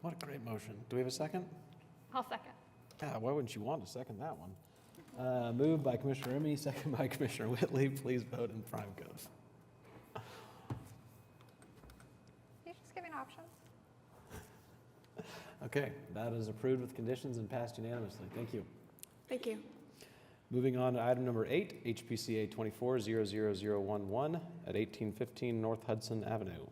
What a great motion. Do we have a second? I'll second. Why wouldn't you want to second that one? Moved by Commissioner Remy, second by Commissioner Whitley. Please vote in prime code. You're just giving options. Okay, that is approved with conditions and passed unanimously. Thank you. Thank you. Moving on to item number 8, HPCA 24-00011 at 1815 North Hudson Avenue.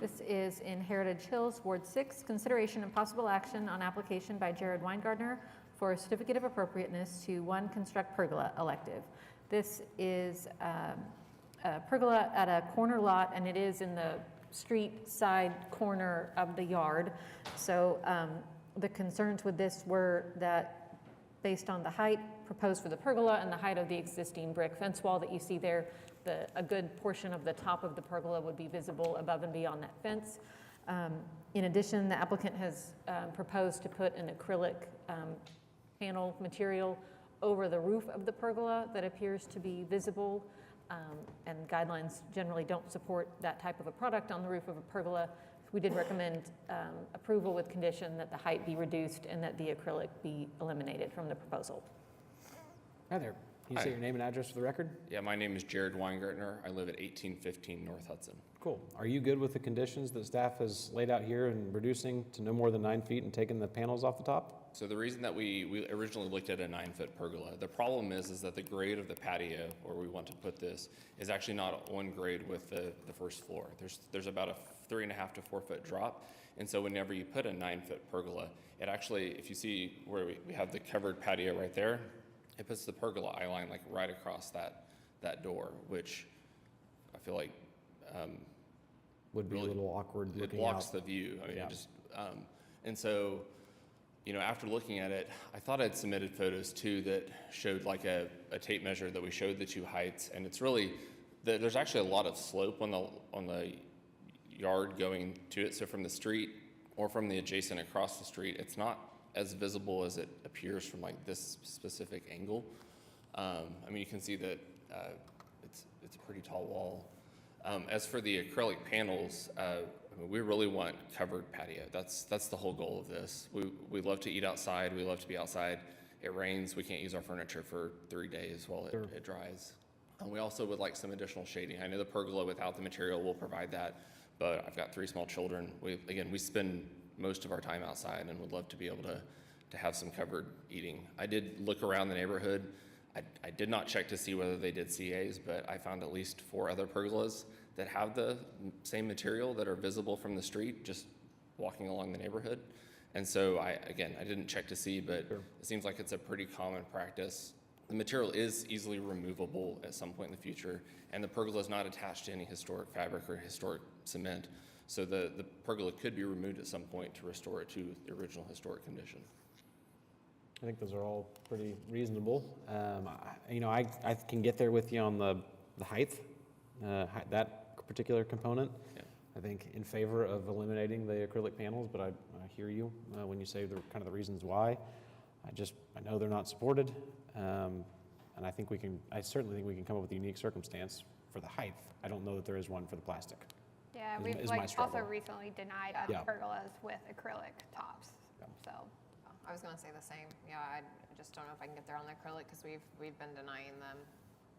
This is in Heritage Hills, Ward 6, consideration and possible action on application by Jared Weingartner for a certificate of appropriateness to 1 Construct Pergola elective. This is a pergola at a corner lot, and it is in the street side corner of the yard. So the concerns with this were that based on the height proposed for the pergola and the height of the existing brick fence wall that you see there, a good portion of the top of the pergola would be visible above and beyond that fence. In addition, the applicant has proposed to put an acrylic panel material over the roof of the pergola that appears to be visible, and guidelines generally don't support that type of a product on the roof of a pergola. We did recommend approval with condition that the height be reduced and that the acrylic be eliminated from the proposal. Hi there. Can you say your name and address for the record? Yeah, my name is Jared Weingartner. I live at 1815 North Hudson. Cool. Are you good with the conditions that staff has laid out here and reducing to no more than 9 feet and taking the panels off the top? So the reason that we originally looked at a 9-foot pergola, the problem is that the grade of the patio where we want to put this is actually not one grade with the first floor. There's about a 3.5 to 4 foot drop. And so whenever you put a 9-foot pergola, it actually, if you see where we have the covered patio right there, it puts the pergola eye line like right across that door, which I feel like would be really, a little awkward looking it blocks out. the view. I mean, Yeah. it just, and so, you know, after looking at it, I thought I'd submitted photos too that showed like a tape measure that we showed the two heights, and it's really, there's actually a lot of slope on the yard going to it. So from the street or from the adjacent across the street, it's not as visible as it appears from like this specific angle. I mean, you can see that it's a pretty tall wall. As for the acrylic panels, I mean, we really want covered patio. That's the whole goal of this. We love to eat outside. We love to be outside. It rains, we can't use our furniture for 3 days while it dries. And we also would like some additional shading. I know the pergola without the material will provide that, but I've got 3 small children. We spend most of our time outside and would love to be able to have some covered eating. I did look around the neighborhood. I did not check to see whether they did CAs, but I found at least 4 other pergolas that have the same material that are visible from the street, just walking along the neighborhood. And so I didn't check to see, but it seems like it's a pretty common practice. The material is easily removable at some point in the future, and the pergola is not attached to any historic fabric or historic cement. So the pergola could be removed at some point to restore it to the original historic condition. I think those are all pretty reasonable. I can get there with you on the height, that particular component. Yeah. I think in favor of eliminating the acrylic panels, but I hear you when you say the kind of the reasons why. I know they're not supported, and I certainly think we can come up with a unique circumstance for the height. I don't know that there is one for the plastic. Yeah, is we've my also struggle. recently denied Yeah. pergolas with acrylic tops, so. I was gonna say the same. Yeah, I just don't know if I can get there on the acrylic because we've been denying them.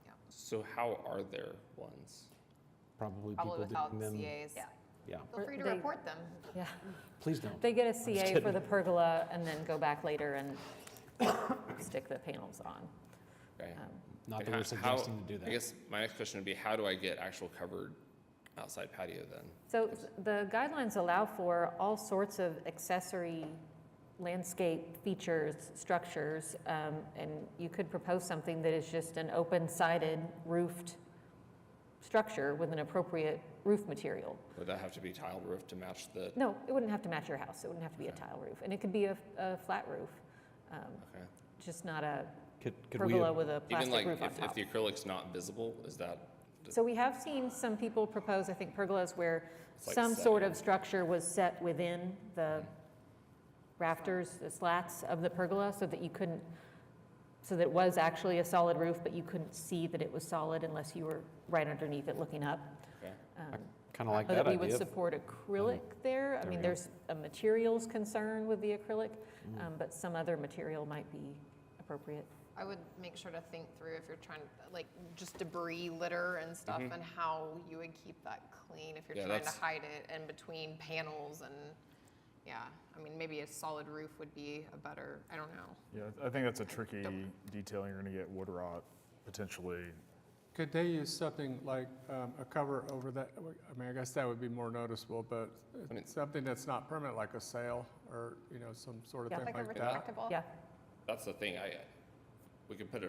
Yeah. So how are there ones? Probably Probably people without doing them. CAs. Yeah. Feel free to They- report them. Yeah. Please don't. They get a just CA for kidding. the pergola and then go back later and stick the panels on. Okay. Not And that we're suggesting to do that. I guess my next question would be, how do I get actual covered outside patio then? So the guidelines allow for all sorts of accessory landscape features, structures, and you could propose something that is just an open-sided roofed structure with an appropriate roof material. Would that have to be tile roof to match the? No, it wouldn't have to match your house. It wouldn't have to be a tile roof. And it could be a flat roof, Okay. just not a Could we pergola with a Even plastic like roof on if top. the acrylic's not visible, is that? So we have seen some people propose, I think, pergolas where It's like some set sort in. of structure was set within the rafters, the slats of the pergola, so that you couldn't, so that it was actually a solid roof, but you couldn't see that it was solid unless you were right underneath it looking up. Okay. Kind of like But that we idea. would support acrylic there. I There mean, we go. there's a materials concern with the acrylic, but some other material might be appropriate. I would make sure to think through if you're trying to, like, just debris litter and stuff and how you would keep that clean if you're Yeah, trying to that's- hide it in between panels and, yeah. I mean, maybe a solid roof would be a better, I don't know. Yeah, I think that's a tricky detail. You're gonna get wood rot potentially. Could they use something like a cover over that? I mean, I guess that would be more noticeable, but something that's not permanent, like a sail or, some sort of Yeah. thing Like a like that. retractable? Yeah. That's the thing. We could put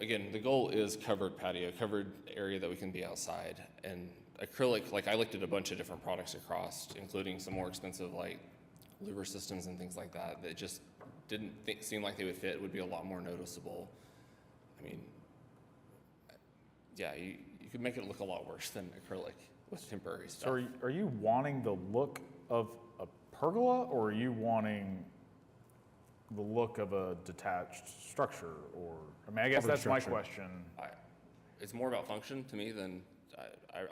again, the goal is covered patio, covered area that we can be outside. And acrylic, like I looked at a bunch of different products across, including some more expensive like louver systems and things like that, that just didn't seem like they would fit, would be a lot more noticeable. I mean, yeah, you could make it look a lot worse than acrylic with temporary stuff. So are you wanting the look of a pergola, or are you wanting the look of a detached structure? Or, I mean, I guess Covered that's my structure. question. It's more about function to me than,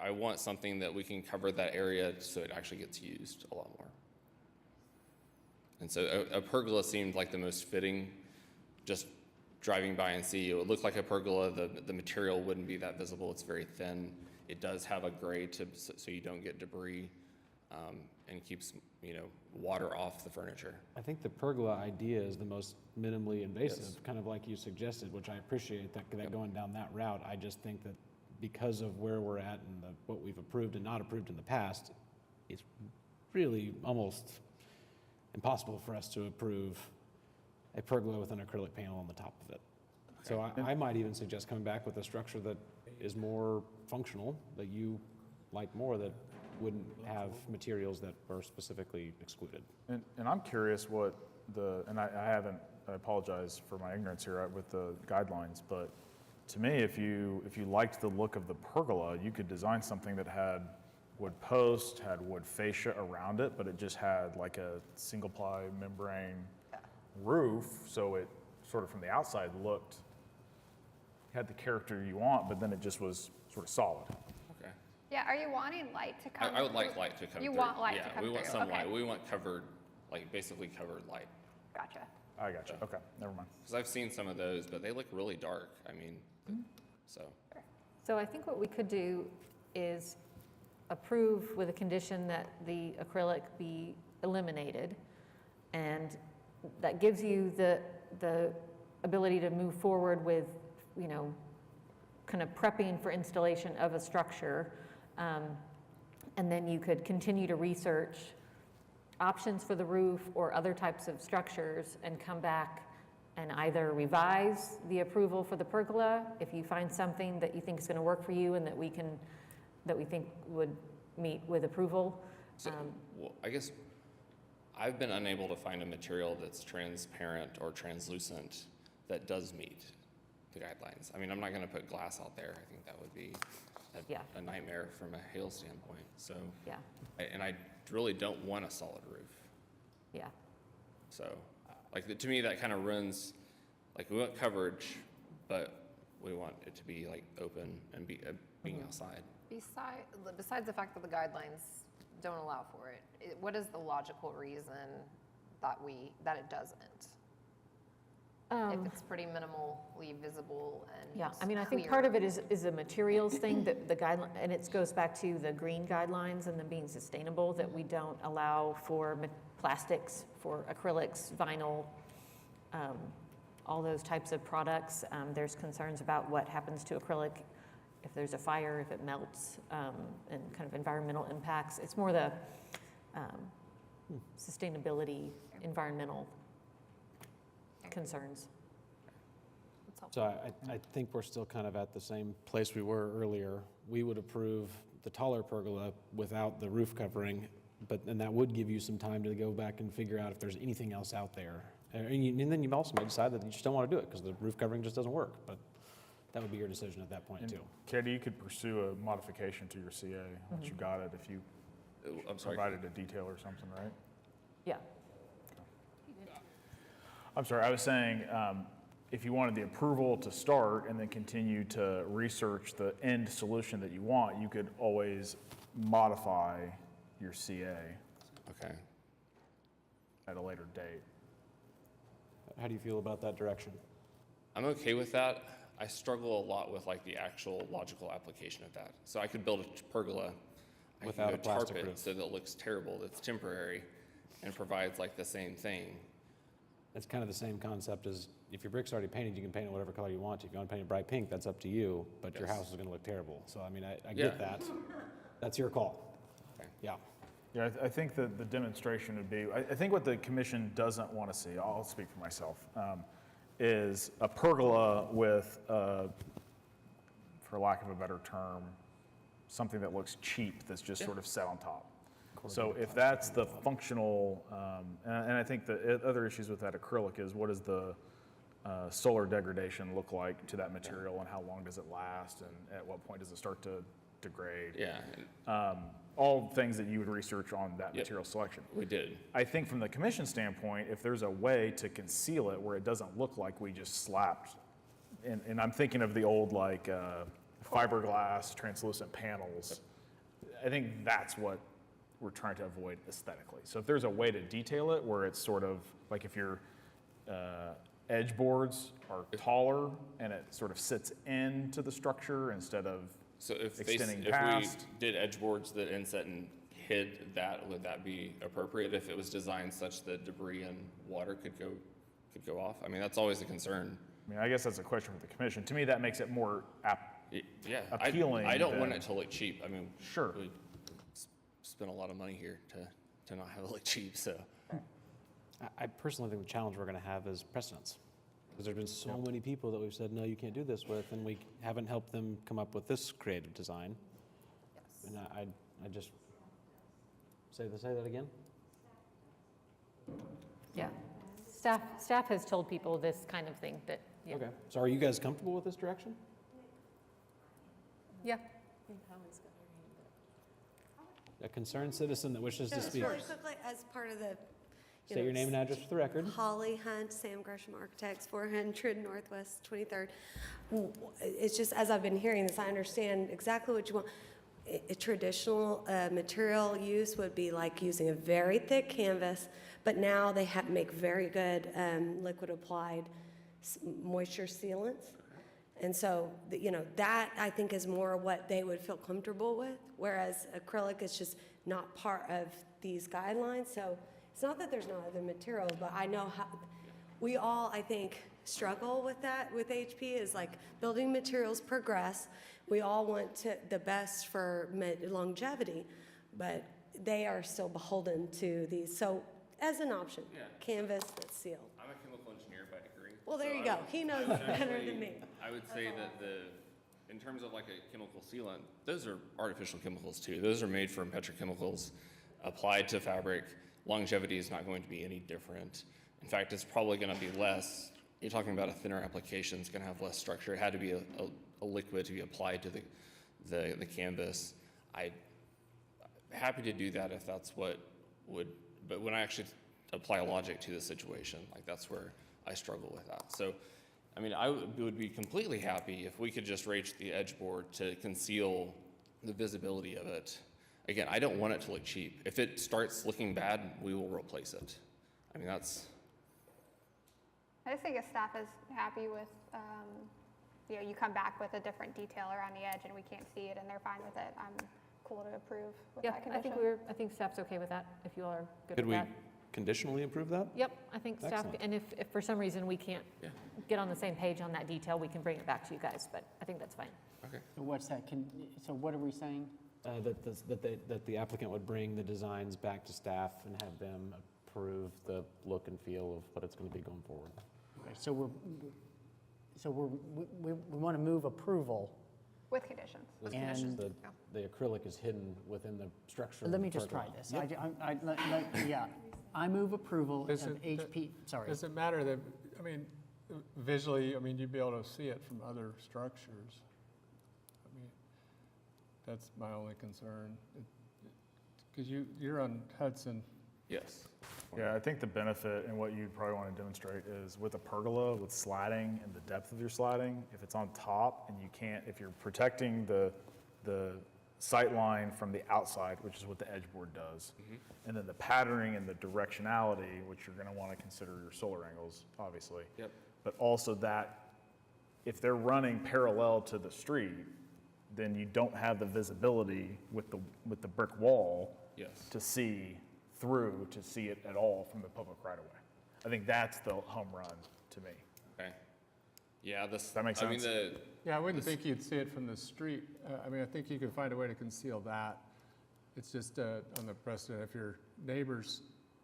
I want something that we can cover that area so it actually gets used a lot more. And so a pergola seemed like the most fitting, just driving by and see. It would look like a pergola, the material wouldn't be that visible, it's very thin. It does have a grade so you don't get debris, and keeps, water off the furniture. I think the pergola idea is the most minimally invasive, Yes. kind of like you suggested, which I appreciate that going down that route. I just think that because of where we're at and what we've approved and not approved in the past, it's really almost impossible for us to approve a pergola with an acrylic panel on the top of it. So I might even suggest coming back with a structure that is more functional, that you like more, that wouldn't have materials that are specifically excluded. And I'm curious what I apologize for my ignorance here with the guidelines, but to me, if you liked the look of the pergola, you could design something that had wood post, had wood fascia around it, but it just had like a single ply membrane roof, so it sort of from the outside had the character you want, but then it just was sort of solid. Okay. Yeah, are you wanting light to come? I would like light to come You through. want light to Yeah, come we want through, some okay. light. We want covered, like basically covered light. Gotcha. I got you. Okay, never mind. Because I've seen some of those, but they look really dark. I mean, so. So I think what we could do is approve with a condition that the acrylic be eliminated. And that gives you the ability to move forward with, you know, kind of prepping for installation of a structure. And then you could continue to research options for the roof or other types of structures and come back and either revise the approval for the pergola if you find something that you think is going to work for you and that we think would meet with approval. So, well, I guess I've been unable to find a material that's transparent or translucent that does meet the guidelines. I mean, I'm not going to put glass out there. I think that would be a nightmare from a hail standpoint. So, yeah. And I really don't want a solid roof. Yeah. So, like, to me, that kind of runs, like, we want coverage, but we want it to be, like, open and being outside. Besides the fact that the guidelines don't allow for it, what is the logical reason that it doesn't? If it's pretty minimally visible and Yeah, I mean, I think clear. part of it is a materials thing, that the guideline, and it goes back to the green guidelines and them being sustainable, that we don't allow for plastics, for acrylics, vinyl, all those types of products. There's concerns about what happens to acrylic if there's a fire, if it melts, and kind of environmental impacts. It's more the sustainability, environmental concerns. So I think we're still kind of at the same place we were earlier. We would approve the taller pergola without the roof covering, and that would give you some time to go back and figure out if there's anything else out there. And then you also may decide that you just don't want to do it because the roof covering just doesn't work, but that would be your decision at that point too. Katie, you could pursue a modification to your CA once you got it if you provided a detail or something, right? Yeah. I'm sorry, I was saying, if you wanted the approval to start and then continue to research the end solution that you want, you could always modify your CA. Okay. At a later date. How do you feel about that direction? I'm okay with that. I struggle a lot with like the actual logical application of that. So I could build a pergola. Without I a could go plastic tarp it roof. so that it looks terrible, that's temporary, and provides like the same thing. It's kind of the same concept as if your brick's already painted, you can paint it whatever color you want to. If you want to paint it bright pink, that's up to you, but your Yes. house is going to look terrible. So, I mean, I Yeah. get that. That's your call. Okay. Yeah. Yeah, I think that the demonstration would be, I think what the commission doesn't want to see, I'll speak for myself, is a pergola with, for lack of a better term, something that looks cheap that's just sort of set on top. So if that's the functional, and I think the other issues with that acrylic is what does the solar degradation look like to that material and how long does it last and at what point does it start to degrade? Yeah. All things that you would research on that Yep. material selection. We did. I think from the commission standpoint, if there's a way to conceal it where it doesn't look like we just slapped, and I'm thinking of the old like fiberglass translucent panels, I think that's what we're trying to avoid aesthetically. So if there's a way to detail it where it's sort of like if your edge boards are taller and it sort of sits into the structure instead of So if extending if past. we did edge boards that inset and hid that, would that be appropriate if it was designed such that debris and water could go off? I mean, that's always a concern. I mean, I guess that's a question for the commission. To me, that makes it more Yeah, appealing. I don't want than- it to look cheap. I mean, Sure. we spent a lot of money here to not have it look cheap. So I personally think the challenge we're going to have is precedence. Because there's been so many people that we've said, no, you can't do this with, and we haven't helped them come up with this creative design. Yes. And I just, say that again? Yeah. Staff has told people this kind of thing, that, yeah. Okay. So are you guys comfortable with this direction? Yeah. A concerned citizen that wishes to Just speak. really quickly, as part of the. State your name and address for the record. Holly Hunt, Sam Gresham Architects, 400 Northwest 23rd. It's just, as I've been hearing this, I understand exactly what you want. a traditional material use would be like using a very thick canvas, but now they make very good liquid applied moisture sealants. And so, that I think is more what they would feel comfortable with, whereas acrylic is just not part of these guidelines. So it's not that there's no other materials, but I know how we all, I think, struggle with that with HP is like building materials progress. We all want the best for longevity, but they are still beholden to these. So as an option, canvas that's sealed. I'm a chemical engineer by degree. Well, there so you I go. would- He knows I would better actually- than me. I would say that in terms of like a chemical sealant, those are artificial chemicals too. Those are made from petrochemicals applied to fabric. Longevity is not going to be any different. In fact, it's probably going to be less. You're talking about a thinner application, it's going to have less structure. It had to be a liquid to be applied to the canvas. I'm happy to do that if that's what would, but when I actually apply logic to the situation, like that's where I struggle with that. So, I mean, I would be completely happy if we could just raise the edge board to conceal the visibility of it. Again, I don't want it to look cheap. If it starts looking bad, we will replace it. I mean, that's, I just think if staff is happy with, you come back with a different detail around the edge and we can't see it and they're fine with it, I'm cool to approve with Yeah, that condition. I think staff's okay with that, if you all are good Could with we that. conditionally approve that? Yep, I think staff, Excellent. and if for some reason we can't get on the same page on that detail, we can bring it back to you guys, but I think that's fine. okay. So what's that, so what are we saying? That the applicant would bring the designs back to staff and have them approve the look and feel of what it's going to be going forward. Okay, so we want to move approval. With conditions. With And- conditions that the acrylic is hidden within the structure. Let of me the just try pergola. this. Yep. I move approval of Does it- HP, sorry. Does it matter that, visually, you'd be able to see it from other structures? That's my only concern. Because you're on Hudson. Yes. Yeah, I think the benefit and what you probably want to demonstrate is with a pergola, with sliding and the depth of your sliding, if it's on top and you can't, if you're protecting the sight line from the outside, which is what the edge board does, and then the patterning and the directionality, which you're going to want to consider your solar angles, obviously. Yep. But also that if they're running parallel to the street, then you don't have the visibility with the brick wall Yes. to see through, to see it at all from the public right of way. I think that's the home run to me. Okay. Yeah, That makes sense? Yeah, I wouldn't think you'd see it from the street. I think you could find a way to conceal that. It's just on the precedent, if your neighbors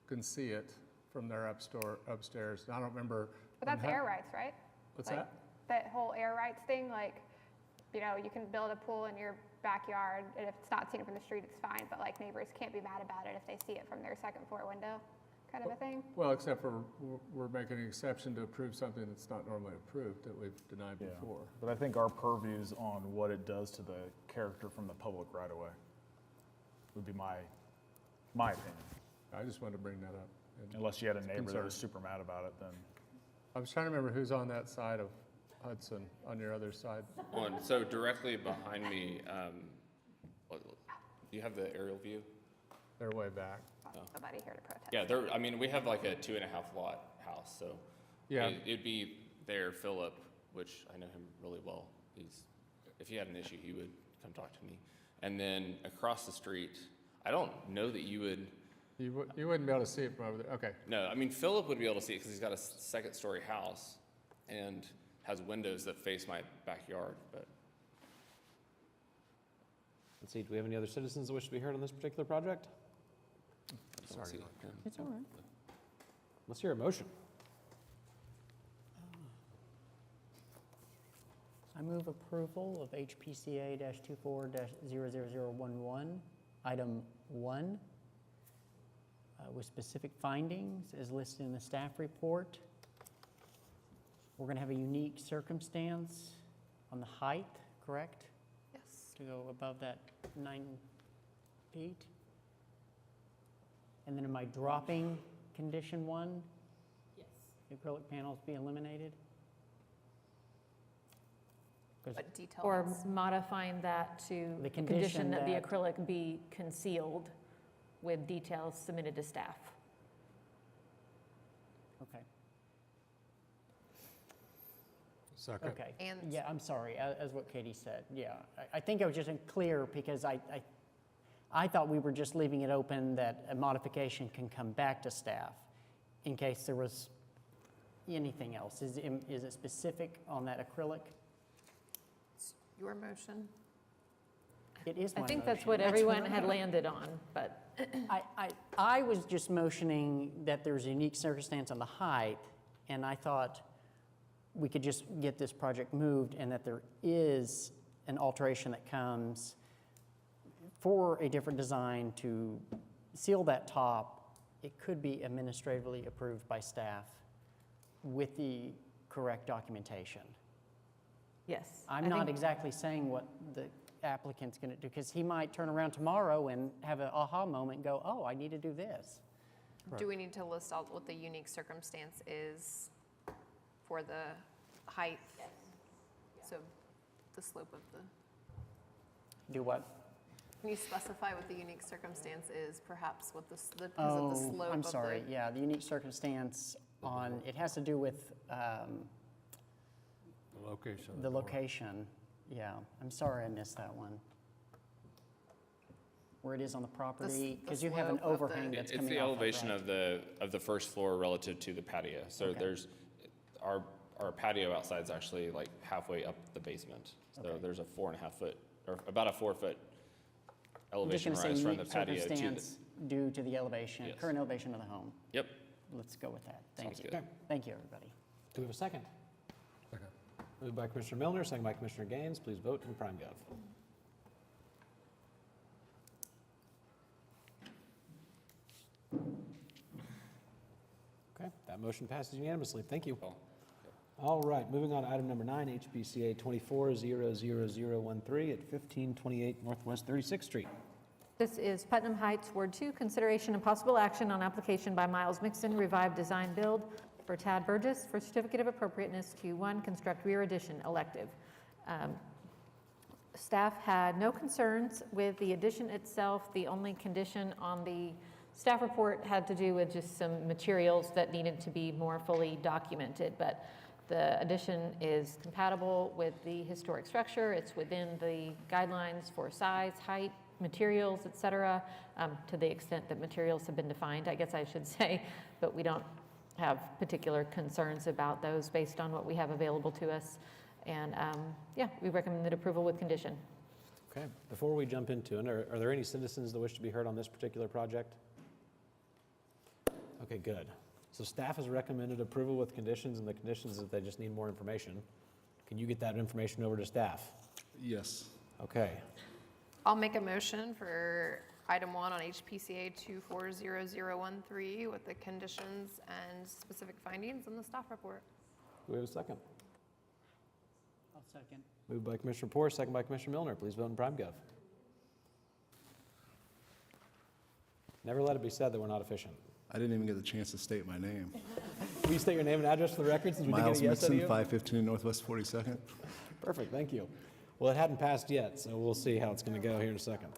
can see it from their upstairs. I don't remember. But that's air rights, right? What's Like, that? That whole air rights thing, you can build a pool in your backyard, and if it's not seen from the street, it's fine, but neighbors can't be mad about it if they see it from their second floor window, kind of a thing. Well, except for we're making an exception to approve something that's not normally approved that we've denied Yeah. before. But I think our purviews on what it does to the character from the public right of way would be my opinion. I just wanted to bring that up. Unless you had a neighbor that concern. was super mad about it, then. I was trying to remember who's on that side of Hudson, on your other side. So directly behind me, do you have the aerial view? They're way back. Nobody here to protest. Yeah, we have like a 2.5 lot house, so Yeah. it'd be there, Philip, which I know him really well. If he had an issue, he would come talk to me. And then across the street, I don't know that you would. You wouldn't be able to see it from over there. Okay. No, Philip would be able to see it because he's got a second-story house and has windows that face my backyard, but. Let's see, do we have any other citizens that wish to be heard on this particular project? Sorry. It's all right. Let's hear a motion. I move approval of HPCA-24-00011, item 1, with specific findings as listed in the staff report. We're going to have a unique circumstance on the height, correct? Yes. To go above that 9 feet. And then am I dropping condition 1? Yes. The acrylic panels be eliminated? What detail Or is- modifying that to The condition that the that- acrylic be concealed with details submitted to staff. Okay. Second. Okay. And- Yeah, I'm sorry, as what Katie said, yeah. I think I was just unclear because I thought we were just leaving it open that a modification can come back to staff in case there was anything else. Is it specific on that acrylic? Your motion? It is I my think that's motion. what everyone right. had landed on, but I was just motioning that there's a unique circumstance on the height, and I thought we could just get this project moved and that there is an alteration that comes for a different design to seal that top. It could be administratively approved by staff with the correct documentation. yes. I'm I not think- exactly saying what the applicant's going to do, because he might turn around tomorrow and have an aha moment and go, oh, I need to do this. Do we need to list out what the unique circumstance is for the height? So the slope of the, Do what? can you specify what the unique circumstance is, perhaps what because of the slope I'm of sorry, the? yeah, the unique circumstance on, it has to do with The location. of the door. location. Yeah, I'm sorry I missed that one. Where it is on the property, the because you have an slope of the- overhang that's It's coming the off elevation right. of the first floor relative to the patio. So Okay. there's, our patio outside is actually like halfway up the basement. So Okay. there's a 4.5 foot, or about a 4 foot I'm just elevation going to say rise from the unique patio to the. circumstance due to the elevation, Yes. current elevation of the home. Yep. Let's go with that. Thank Sounds you. good. Thank you, everybody. Do we have a second? Second. Moved by Commissioner Milner, second by Commissioner Gaines. Please vote in PrimeGov. Okay, that motion passes unanimously. Thank you. All right, moving on to item number 9, HPCA 24-00013 at 1528 Northwest 36th Street. This is Putnam Heights, Ward 2, consideration and possible action on application by Miles Mixon, Revive Design Build, for Tad Burgess for certificate of appropriateness to 1, construct rear addition elective. Staff had no concerns with the addition itself. The only condition on the staff report had to do with just some materials that needed to be more fully documented, but the addition is compatible with the historic structure. It's within the guidelines for size, height, materials, et cetera, to the extent that materials have been defined, I guess I should say, but we don't have particular concerns about those based on what we have available to us. And yeah, we recommended approval with condition. Okay, before we jump into it, are there any citizens that wish to be heard on this particular project? Okay, good. So staff has recommended approval with conditions, and the conditions is that they just need more information. Can you get that information over to staff? Yes. Okay, I'll make a motion for item 1 on HPCA 240013 with the conditions and specific findings in the staff report. do we have a second? I'll second. Moved by Commissioner Porras, second by Commissioner Milner. Please vote in PrimeGov. Never let it be said that we're not efficient. I didn't even get the chance to state my name. Will you state your name and address for the record since we didn't Miles get a yes out of Mixon, you? 515 Northwest 42nd. Perfect, thank you. Well, it hadn't passed yet, so we'll see how it's going to go here in a second.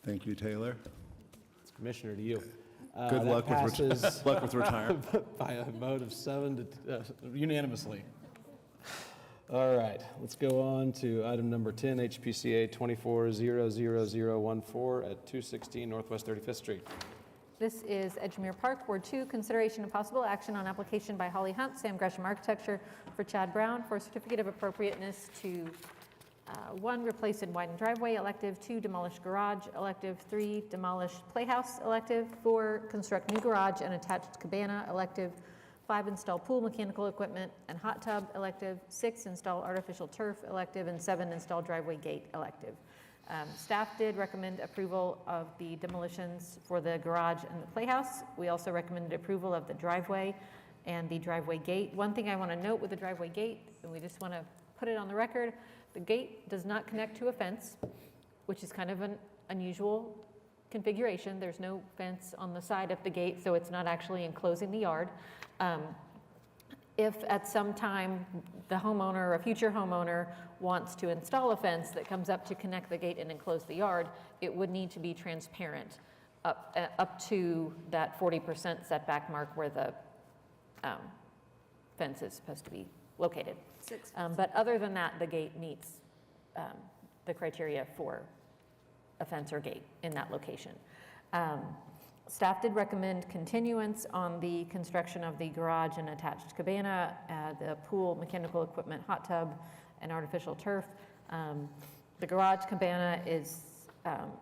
Thank you, Taylor. Commissioner, to you. Good That luck with passes luck with retirement. by a vote of 7 to unanimously. All right, let's go on to item number 10, HPCA 24-00014 at 216 Northwest 35th Street. This is Edgemere Park, Ward 2, consideration and possible action on application by Holly Hunt, Sam Gresham Architecture, for Chad Brown for a certificate of appropriateness to 1, replace and widen driveway, elective, 2, demolish garage, elective, 3, demolish playhouse, elective, 4, construct new garage and attached cabana, elective, 5, install pool mechanical equipment and hot tub, elective, 6, install artificial turf, elective, and 7, install driveway gate, elective. Staff did recommend approval of the demolitions for the garage and the playhouse. We also recommended approval of the driveway and the driveway gate. One thing I want to note with the driveway gate, and we just want to put it on the record, the gate does not connect to a fence, which is kind of an unusual configuration. There's no fence on the side of the gate, so it's not actually enclosing the yard. if at some time the homeowner or a future homeowner wants to install a fence that comes up to connect the gate and enclose the yard, it would need to be transparent up to that 40% setback mark where the fence is supposed to be located. But other than that, the gate meets the criteria for a fence or gate in that location. Staff did recommend continuance on the construction of the garage and attached cabana, the pool, mechanical equipment, hot tub, and artificial turf. The garage cabana is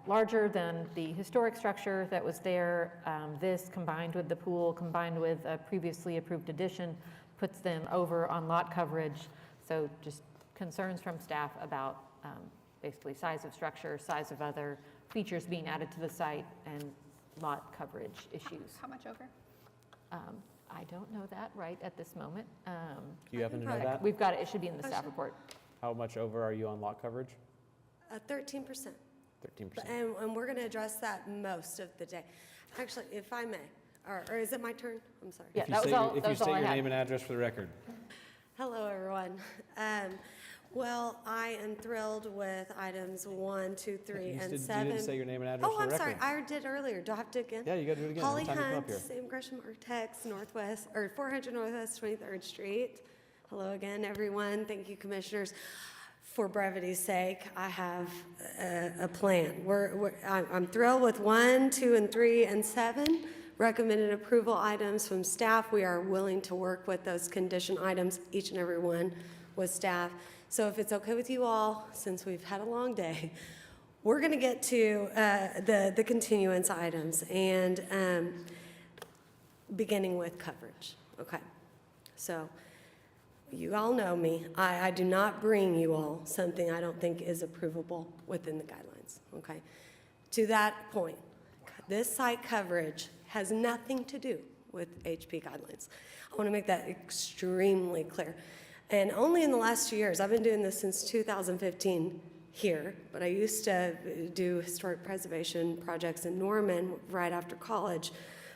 larger than the historic structure that was there. This, combined with the pool, combined with a previously approved addition, puts them over on lot coverage. So just concerns from staff about basically size of structure, size of other features being added to the site, and lot coverage issues. How much over? I don't know that right at this moment. Do you happen to know that? We've got it, it should be in the staff report. How much over are you on lot coverage? 13%. 13%. And we're going to address that most of the day. Actually, if I may, or is it my turn? I'm sorry. Yeah, If you that was state- all- If that you was all state I your had. name and address for the record. Hello, everyone. Well, I am thrilled with items 1, 2, 3, You and didn't 7. say your name and address Oh, for the I'm sorry, record. I did earlier. Do I have to again? Yeah, you got to do it again. Holly Every time you come up Hunt, here. Sam Gresham Architects, Northwest, or 400 Northwest 23rd Street. Hello again, everyone. Thank you, commissioners. For brevity's sake, I have a plan. I'm thrilled with 1, 2, and 3, and 7. Recommended approval items from staff. We are willing to work with those condition items, each and every one with staff. So if it's okay with you all, since we've had a long day, we're going to get to the continuance items, and beginning with coverage. Okay. So you all know me. I do not bring you all something I don't think is approvable within the guidelines. Okay. To that point, this site coverage has nothing to do with HP guidelines. I want to make that extremely clear. And only in the last 2 years, I've been doing this since 2015 here, but I used to do historic preservation projects in Norman right after college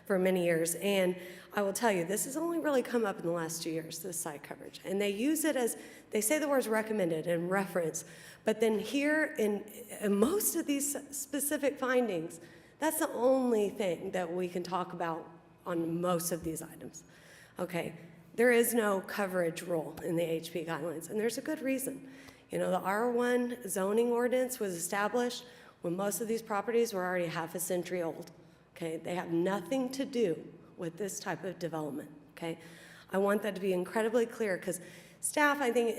for many years. And I will tell you, this has only really come up in the last 2 years, this site coverage. And they use it as, they say the words recommended and reference, but then here in most of these specific findings, that's the only thing that we can talk about on most of these items. Okay, there is no coverage rule in the HP guidelines, and there's a good reason. You know, the R1 zoning ordinance was established when most of these properties were already half a century old. Okay, they have nothing to do with this type of development. Okay, I want that to be incredibly clear, because staff, I think,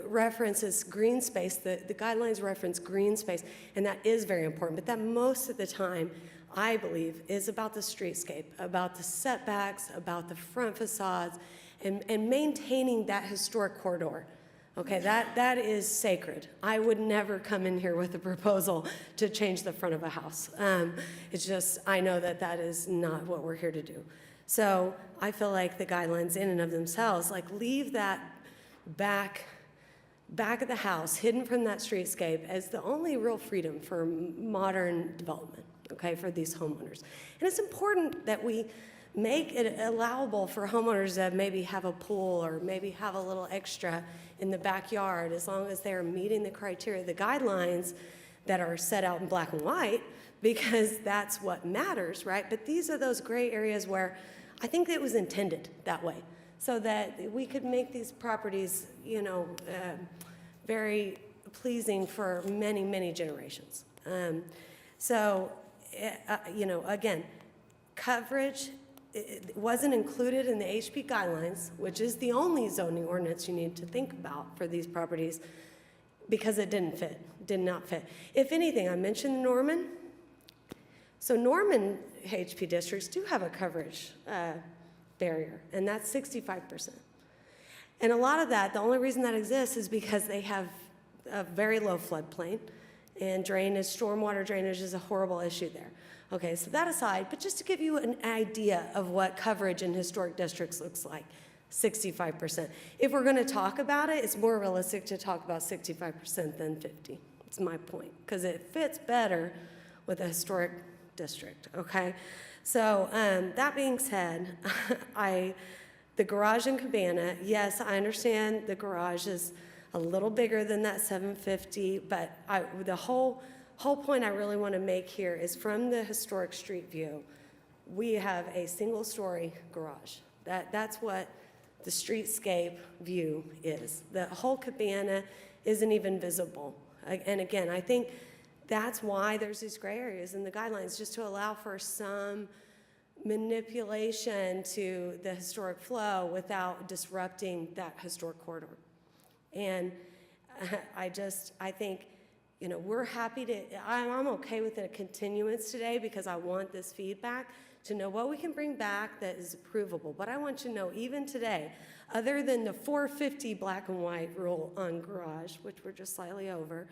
references green space. The guidelines reference green space, and that is very important. But that most of the time, I believe, is about the streetscape, about the setbacks, about the front facades, and maintaining that historic corridor. Okay, that is sacred. I would never come in here with a proposal to change the front of a house. It's just, I know that that is not what we're here to do. So I feel like the guidelines in and of themselves, like, leave that back of the house, hidden from that streetscape, as the only real freedom for modern development, okay, for these homeowners. And it's important that we make it allowable for homeowners that maybe have a pool or maybe have a little extra in the backyard, as long as they're meeting the criteria, the guidelines that are set out in black and white, because that's what matters, right? But these are those gray areas where I think it was intended that way, so that we could make these properties, you know, very pleasing for many, many generations. You know, again, coverage, it wasn't included in the HP guidelines, which is the only zoning ordinance you need to think about for these properties, because it did not fit. If anything, I mentioned Norman. So Norman HP districts do have a coverage barrier, and that's 65%. And a lot of that, the only reason that exists is because they have a very low floodplain, and drainage, stormwater drainage is a horrible issue there. Okay, so that aside, but just to give you an idea of what coverage in historic districts looks like, 65%. If we're going to talk about it, it's more realistic to talk about 65% than 50. It's my point, because it fits better with a historic district, okay? So that being said, I The garage and cabana, yes, I understand the garage is a little bigger than that 750, but the whole point I really want to make here is from the historic street view, we have a single-story garage. That's what the streetscape view is. The whole cabana isn't even visible. And again, I think that's why there's these gray areas in the guidelines, just to allow for some manipulation to the historic flow without disrupting that historic corridor. And I think, you know, we're happy to, I'm okay with a continuance today because I want this feedback to know what we can bring back that is approvable. But I want you to know, even today, other than the 450 black and white rule on garage, which we're just slightly over,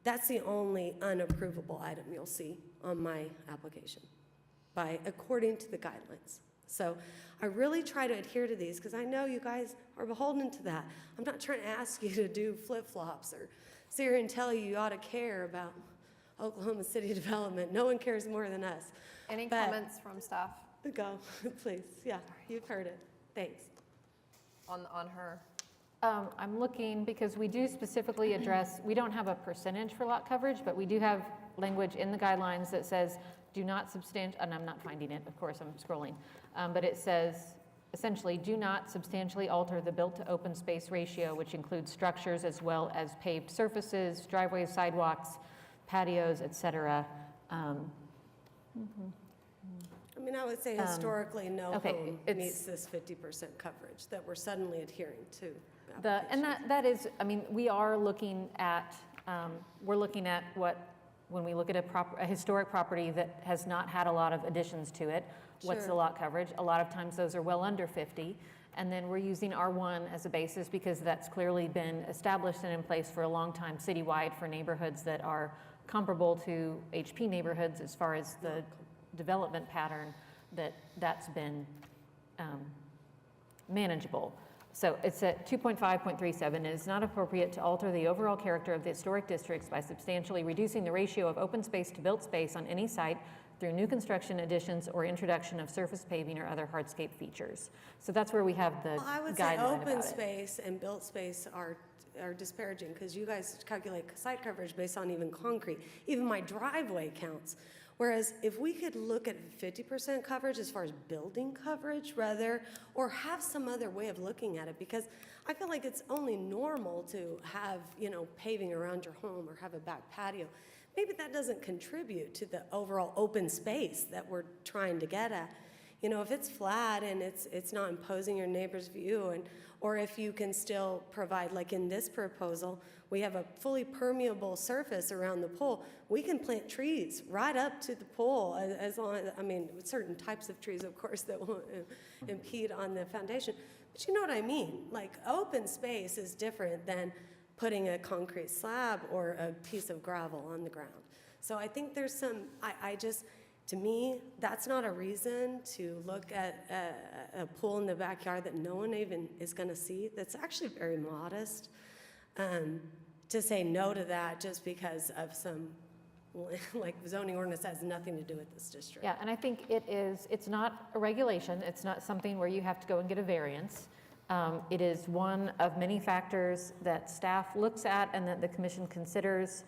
that's the only unapprovable item you'll see on my application, according to the guidelines. So I really try to adhere to these because I know you guys are beholden to that. I'm not trying to ask you to do flip-flops or sit here and tell you ought to care about Oklahoma City development. No one cares more than us. Any But- comments from staff Go, please. Yeah, you've heard it. Thanks. on her? I'm looking, because we do specifically address, we don't have a percentage for lot coverage, but we do have language in the guidelines that says, do not and I'm not finding it, of course, I'm scrolling, but it says, essentially, do not substantially alter the built to open space ratio, which includes structures as well as paved surfaces, driveways, sidewalks, patios, et cetera. I mean, I would say historically, no okay, home it's- meets this 50% coverage that we're suddenly adhering to. And that is, I mean, we are looking at, we're looking at when we look at a historic property that has not had a lot of additions to it, what's the Sure. lot coverage? A lot of times those are well under 50. And then we're using R1 as a basis because that's clearly been established and in place for a long time citywide for neighborhoods that are comparable to HP neighborhoods as far as the development pattern that's been manageable. So it's at 2.5.37, it is not appropriate to alter the overall character of the historic districts by substantially reducing the ratio of open space to built space on any site through new construction additions or introduction of surface paving or other hardscape features. So that's where we have the Well, I would say guideline open about it. space and built space are disparaging because you guys calculate site coverage based on even concrete. Even my driveway counts. Whereas if we could look at 50% coverage as far as building coverage rather, or have some other way of looking at it, because I feel like it's only normal to have, you know, paving around your home or have a back patio. Maybe that doesn't contribute to the overall open space that we're trying to get at. You know, if it's flat and it's not imposing your neighbor's view, or if you can still provide, like in this proposal, we have a fully permeable surface around the pool. We can plant trees right up to the pool, as long as, I mean, certain types of trees, of course, that won't impede on the foundation. But you know what I mean? Like, open space is different than putting a concrete slab or a piece of gravel on the ground. So I think there's some, to me, that's not a reason to look at a pool in the backyard that no one even is going to see. That's actually very modest. To say no to that just because of some, like, zoning ordinance that has nothing to do with this district. Yeah, and I think it's not a regulation. It's not something where you have to go and get a variance. It is one of many factors that staff looks at and that the commission considers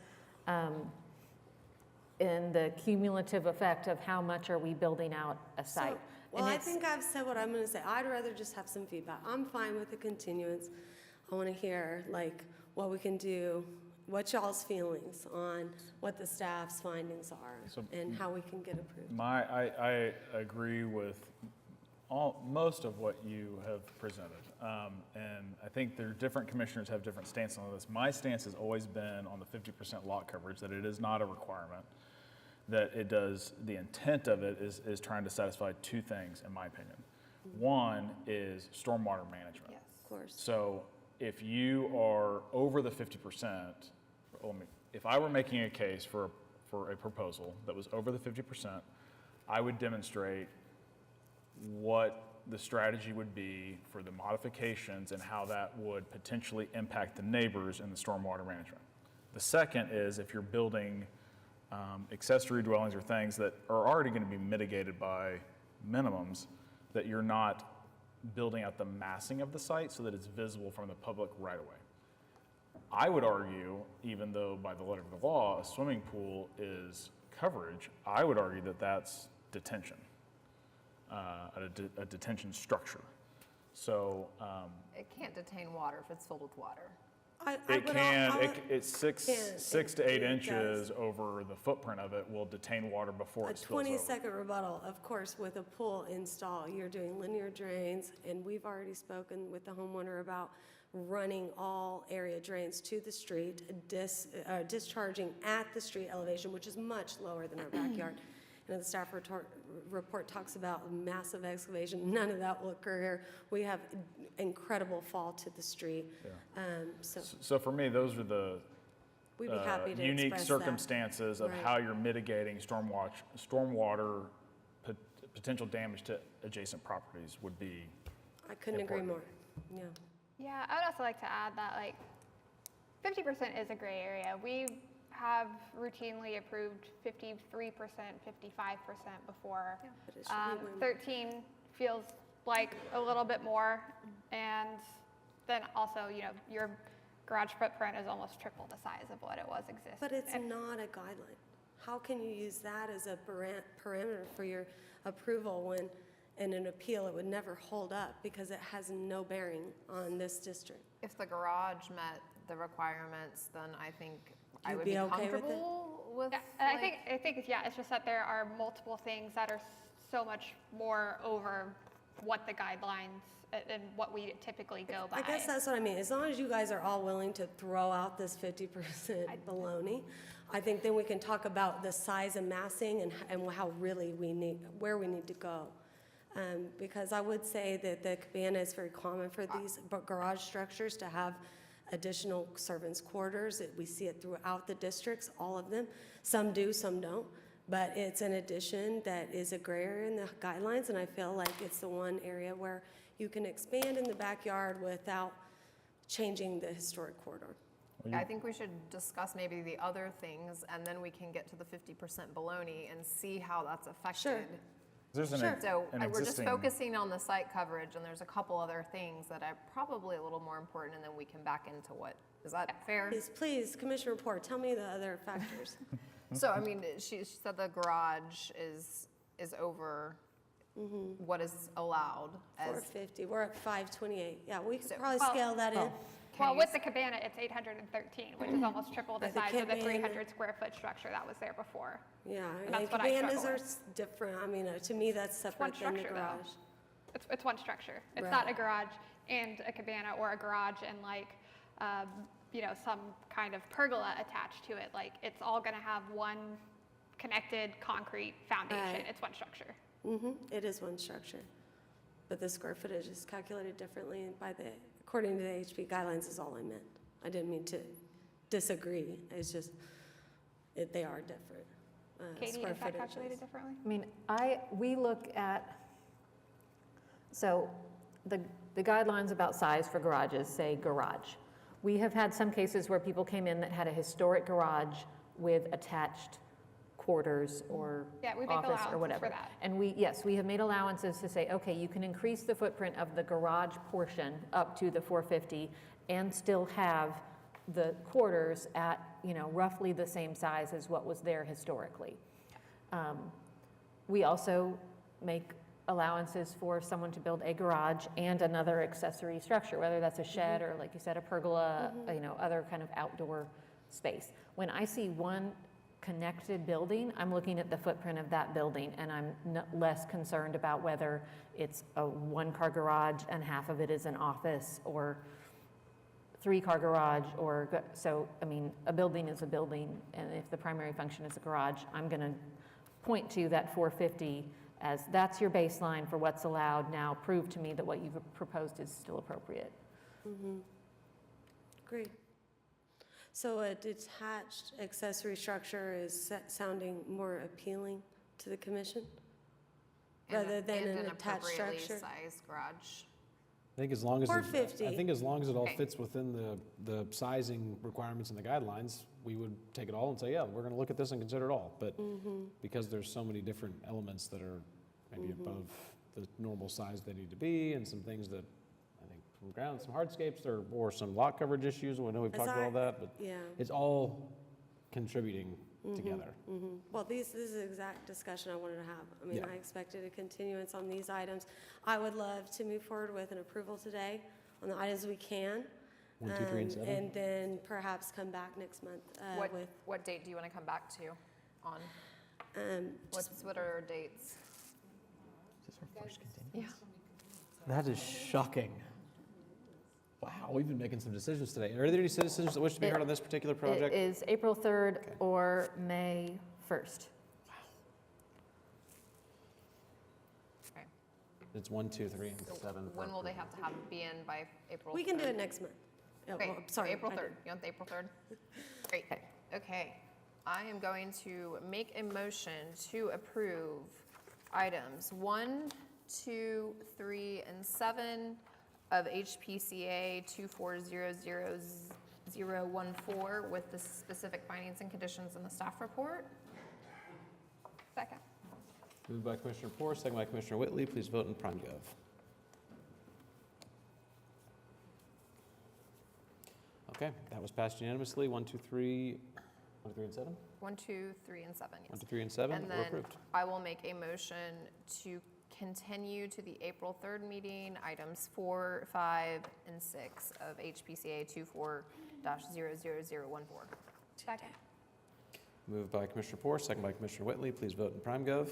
in the cumulative effect of how much are we building out a site. Well, I think I've said what I'm going to say. I'd rather just have some feedback. I'm fine with the continuance. I want to hear, like, what we can do, what y'all's feelings on what the staff's findings are and how we can get approved. I agree with most of what you have presented. And I think there are different commissioners have different stances on this. My stance has always been on the 50% lot coverage, that it is not a requirement, that it does, the intent of it is trying to satisfy two things, in my opinion. One is stormwater management. Yes, of course. So if you are over the 50%, if I were making a case for a proposal that was over the 50%, I would demonstrate what the strategy would be for the modifications and how that would potentially impact the neighbors in the stormwater management. The second is if you're building accessory dwellings or things that are already going to be mitigated by minimums, that you're not building out the massing of the site so that it's visible from the public right away. I would argue, even though by the letter of the law, a swimming pool is coverage, I would argue that that's detention, a detention structure. So It can't detain water if it's filled with water. it's six to 8 inches over the footprint of it will detain water before A it spills over. 20-second rebuttal, of course, with a pool install, you're doing linear drains, and we've already spoken with the homeowner about running all area drains to the street, discharging at the street elevation, which is much lower than our backyard. And the staff report talks about massive excavation. None of that will occur here. We have incredible fall to the street. So for me, those are the we'd be happy to unique express that. circumstances of Right. how you're mitigating stormwater potential damage to adjacent properties would be I couldn't agree more. Yeah. Yeah, I would also like to add that like 50% is a gray area. We have routinely approved 53%, 55% before. But it should be way more. 13 feels like a little bit more. And then also, you know, your garage footprint is almost triple the size of what it was existing. But it's not a guideline. How can you use that as a parameter for your approval when in an appeal it would never hold up because it has no bearing on this district? If the garage met the requirements, then I think I You'd would be be okay with it? comfortable with. Yeah, and I think yeah, it's just that there are multiple things that are so much more over what the guidelines and what we typically go by. I guess that's what I mean. As long as you guys are all willing to throw out this 50% baloney, I think then we can talk about the size and massing and how really where we need to go. Because I would say that the cabana is very common for these garage structures to have additional servants' quarters. We see it throughout the districts, all of them. Some do, some don't. But it's an addition that is a gray area in the guidelines, and I feel like it's the one area where you can expand in the backyard without changing the historic corridor. I think we should discuss maybe the other things, and then we can get to the 50% baloney and see how that's affected. Sure. There's an So an we're just existing- focusing on the site coverage, and there's a couple other things that are probably a little more important, and then we can back into what, is that fair? Please, Commissioner Report, tell me the other factors. So, I mean, she said the garage is over what is allowed as. 450, we're at 528. Yeah, we could So- probably Well- scale that in. Well, with the cabana, it's 813, which is almost triple the But the size of the cabana- 300 square foot structure that was there before. Yeah, And that's what I cabanas struggle are with. different. I mean, to me, that's one separate than the structure, though. garage. It's one structure. It's Right. not a garage and a cabana or a garage and like, you know, some kind of pergola attached to it. Like, it's all going to have one connected concrete foundation. Right. It's one structure. It is one structure. But the square footage is calculated differently according to the HP guidelines is all I meant. I didn't mean to disagree. It's just, they are different. Katie, square is that footages. calculated differently? I mean, we look at, so the guidelines about size for garages say garage. We have had some cases where people came in that had a historic garage with attached quarters or Yeah, we make office allowances or whatever. for that. And we have made allowances to say, okay, you can increase the footprint of the garage portion up to the 450 and still have the quarters at, you know, roughly the same size as what was there historically. We also make allowances for someone to build a garage and another accessory structure, whether that's a shed or, like you said, a pergola, you know, other kind of outdoor space. When I see one connected building, I'm looking at the footprint of that building, and I'm less concerned about whether it's a one-car garage and half of it is an office, or three-car garage, so, I mean, a building is a building, and if the primary function is a garage, I'm going to point to that 450 as that's your baseline for what's allowed. Now prove to me that what you've proposed is still appropriate. Great. So a detached accessory structure is sounding more appealing to the commission rather than an attached appropriately structure? sized garage. I think as long as, 450. I think as long as it all Okay. fits within the sizing requirements and the guidelines, we would take it all and say, yeah, we're gonna look at this and consider it all. But because there's so many different elements that are maybe above the normal size they need to be, and some things that, I think, from ground, some hardscapes, or some lot coverage issues, I know we've talked about all that, but Yeah. it's all contributing together. Well, this is the exact discussion I wanted to have. I mean, Yeah. I expected a continuance on these items. I would love to move forward with an approval today on the items we can. 1, 2, 3, and 7? And then perhaps come back next month with, What date do you want to come back to on? um, What are our dates? Yeah. That is shocking. Wow, we've been making some decisions today. Are there any citizens that wish to be heard on this particular project? It is April 3rd or May 1st. Okay. It's 1, 2, 3, and So 7. when will they have to be in by April 3rd? we can do it next month. Oh, Great. well, sorry. April I 3rd. did- You want the April 3rd? Great. Okay. I am going to make a motion to approve items 1, 2, 3, and 7 of HPCA 24000014 with the specific findings and conditions in the staff report. Second. Moved by Commissioner Poor, second by Commissioner Whitley. Please vote in Prime Gov. Okay, that was passed unanimously. 1, 2, 3, 1, 2, 3, and 7? 1, 2, 3, and 7, 1, yes. 2, 3, and 7 And were then approved. I will make a motion to continue to the April 3rd meeting, items 4, 5, and 6 of HPCA 24-00014. Second. Moved by Commissioner Poor, second by Commissioner Whitley. Please vote in Prime Gov.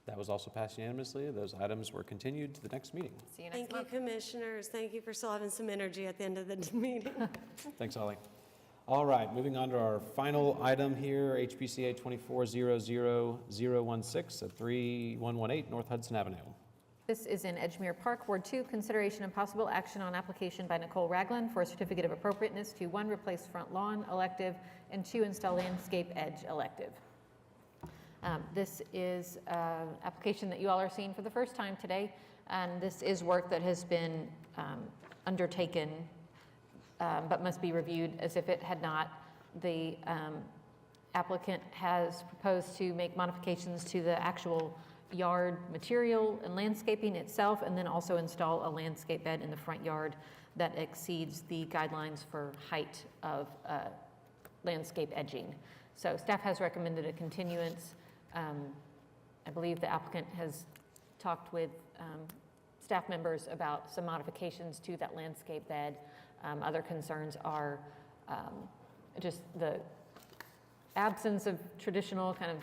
That was also passed unanimously. Those items were continued to the next meeting. See you next Thank you, month. commissioners. Thank you for still having some energy at the end of the meeting. Thanks, Holly. All right, moving on to our final item here, HPCA 240016 at 3118 North Hudson Avenue. This is in Edgemere Park, Ward 2. Consideration and possible action on application by Nicole Ragland for a certificate of appropriateness to 1, replace front lawn elective, and 2, install landscape edge elective. This is an application that you all are seeing for the first time today, and this is work that has been undertaken but must be reviewed as if it had not. The applicant has proposed to make modifications to the actual yard material and landscaping itself, and then also install a landscape bed in the front yard that exceeds the guidelines for height of landscape edging. So staff has recommended a continuance. I believe the applicant has talked with staff members about some modifications to that landscape bed. Other concerns are just the absence of traditional kind of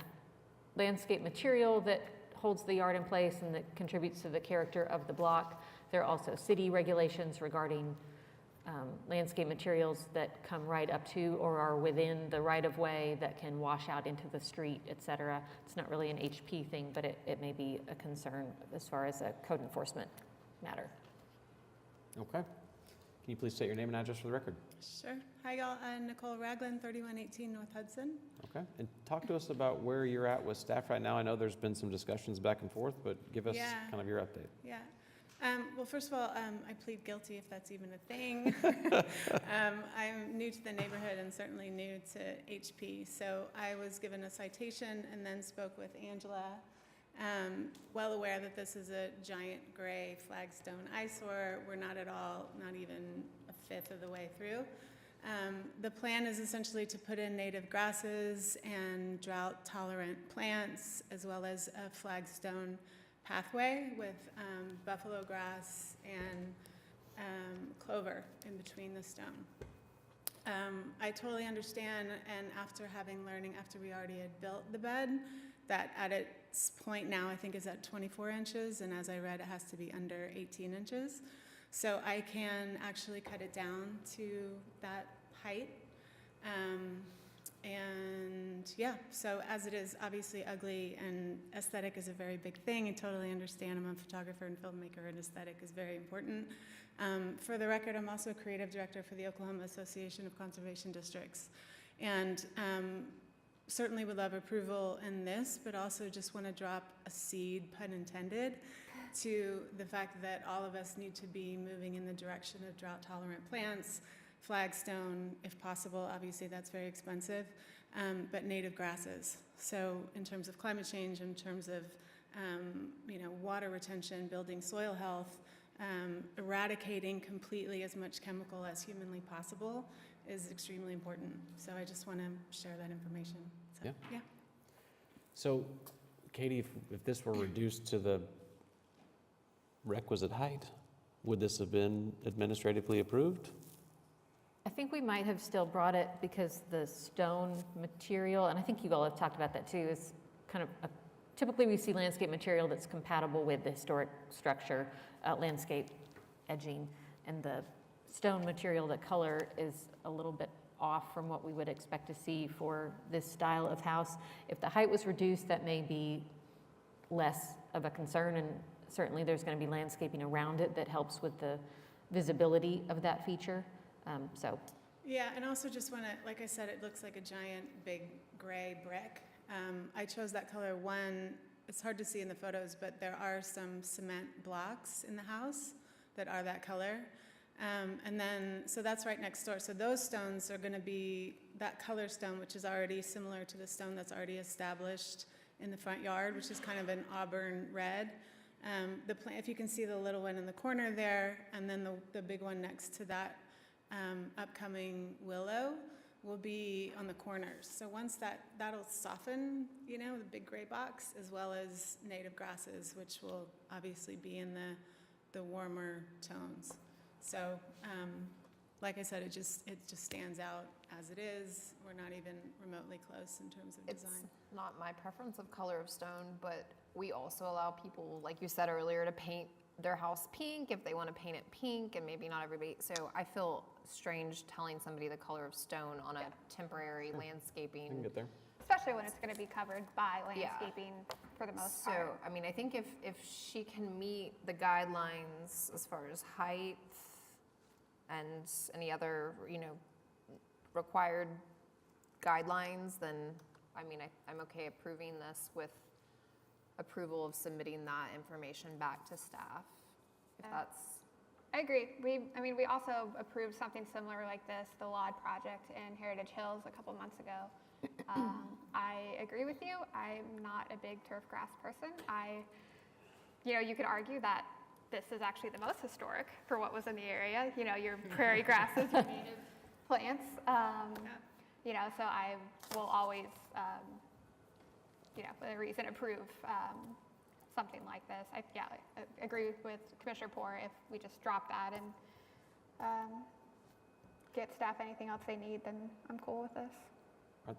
landscape material that holds the yard in place and that contributes to the character of the block. There are also city regulations regarding landscape materials that come right up to or are within the right-of-way that can wash out into the street, et cetera. It's not really an HP thing, but it may be a concern as far as a code enforcement matter. Okay. Can you please state your name and address for the record? Sure. Hi, y'all. I'm Nicole Ragland, 3118 North Hudson. Okay. And talk to us about where you're at with staff right now. I know there's been some discussions back and forth, but give us Yeah. kind of your update. Yeah. Well, first of all, I plead guilty if that's even a thing. I'm new to the neighborhood and certainly new to HP. So I was given a citation and then spoke with Angela, well aware that this is a giant gray flagstone eyesore. We're not at all, not even a fifth of the way through. The plan is essentially to put in native grasses and drought-tolerant plants, as well as a flagstone pathway with buffalo grass and clover in between the stone. I totally understand, and after we already had built the bed, that at its point now I think is at 24 inches, and as I read, it has to be under 18 inches. So I can actually cut it down to that height. And yeah, so as it is obviously ugly and aesthetic is a very big thing, I totally understand. I'm a photographer and filmmaker, and aesthetic is very important. For the record, I'm also a creative director for the Oklahoma Association of Conservation Districts. And certainly would love approval in this, but also just want to drop a seed, pun intended, to the fact that all of us need to be moving in the direction of drought-tolerant plants, flagstone, if possible. Obviously, that's very expensive. but native grasses. So in terms of climate change, in terms of water retention, building soil health, eradicating completely as much chemical as humanly possible is extremely important. So I just want to share that information. So, yeah. So, Katie, if this were reduced to the requisite height, would this have been administratively approved? I think we might have still brought it because the stone material, and I think you all have talked about that too, is kind of typically we see landscape material that's compatible with the historic structure, landscape edging, and the stone material, the color is a little bit off from what we would expect to see for this style of house. If the height was reduced, that may be less of a concern, and certainly there's going to be landscaping around it that helps with the visibility of that feature. Yeah, and also just want to, like I said, it looks like a giant big gray brick. I chose that color one, it's hard to see in the photos, but there are some cement blocks in the house that are that color. And then, so that's right next door. So those stones are going to be that color stone, which is already similar to the stone that's already established in the front yard, which is kind of an auburn red. If you can see the little one in the corner there, and then the big one next to that upcoming willow will be on the corners. So once that'll soften, the big gray box, as well as native grasses, which will obviously be in the warmer tones. So, like I said, it just stands out as it is. We're not even remotely close in terms of design. It's not my preference of color of stone, but we also allow people, like you said earlier, to paint their house pink if they want to paint it pink, and maybe not everybody. So I feel strange telling somebody the color of stone on a temporary landscaping. I can get there. Especially when it's going to be covered by landscaping for the most part. So, I mean, I think if she can meet the guidelines as far as height and any other, required guidelines, then, I mean, I'm okay approving this with approval of submitting that information back to staff, if that's. I agree. We also approved something similar like this, the LOD project in Heritage Hills a couple months ago. I agree with you. I'm not a big turf grass person. You could argue that this is actually the most historic for what was in the area. Your prairie grasses, your native plants. So I will always, with a reason, approve something like this. I agree with Commissioner Poore. If we just drop that and get staff anything else they need, then I'm cool with this.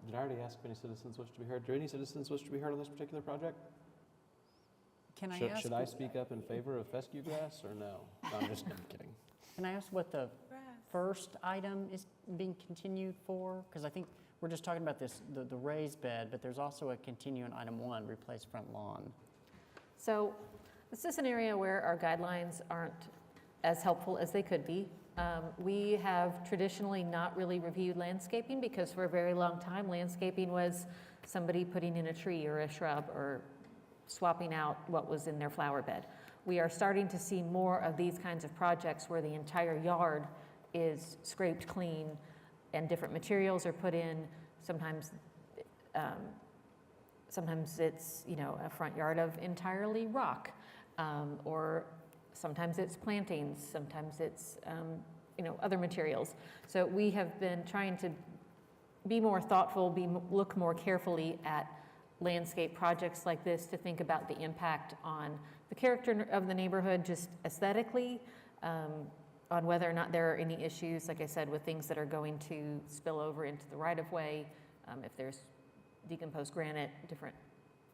Did I already ask if any citizens wish to be heard? Do any citizens wish to be heard on this particular project? Can I ask? Should I speak up in favor of fescue grass or no? No, I'm just kidding. Can I ask what the first item is being continued for? Because I think we're just talking about this, the raised bed, but there's also a continue in item 1, replace front lawn. So this is an area where our guidelines aren't as helpful as they could be. We have traditionally not really reviewed landscaping because for a very long time, landscaping was somebody putting in a tree or a shrub or swapping out what was in their flower bed. We are starting to see more of these kinds of projects where the entire yard is scraped clean and different materials are put in. Sometimes it's, a front yard of entirely rock, or sometimes it's plantings, sometimes it's, other materials. So we have been trying to be more thoughtful, look more carefully at landscape projects like this to think about the impact on the character of the neighborhood just aesthetically, on whether or not there are any issues, like I said, with things that are going to spill over into the right-of-way, if there's decomposed granite, different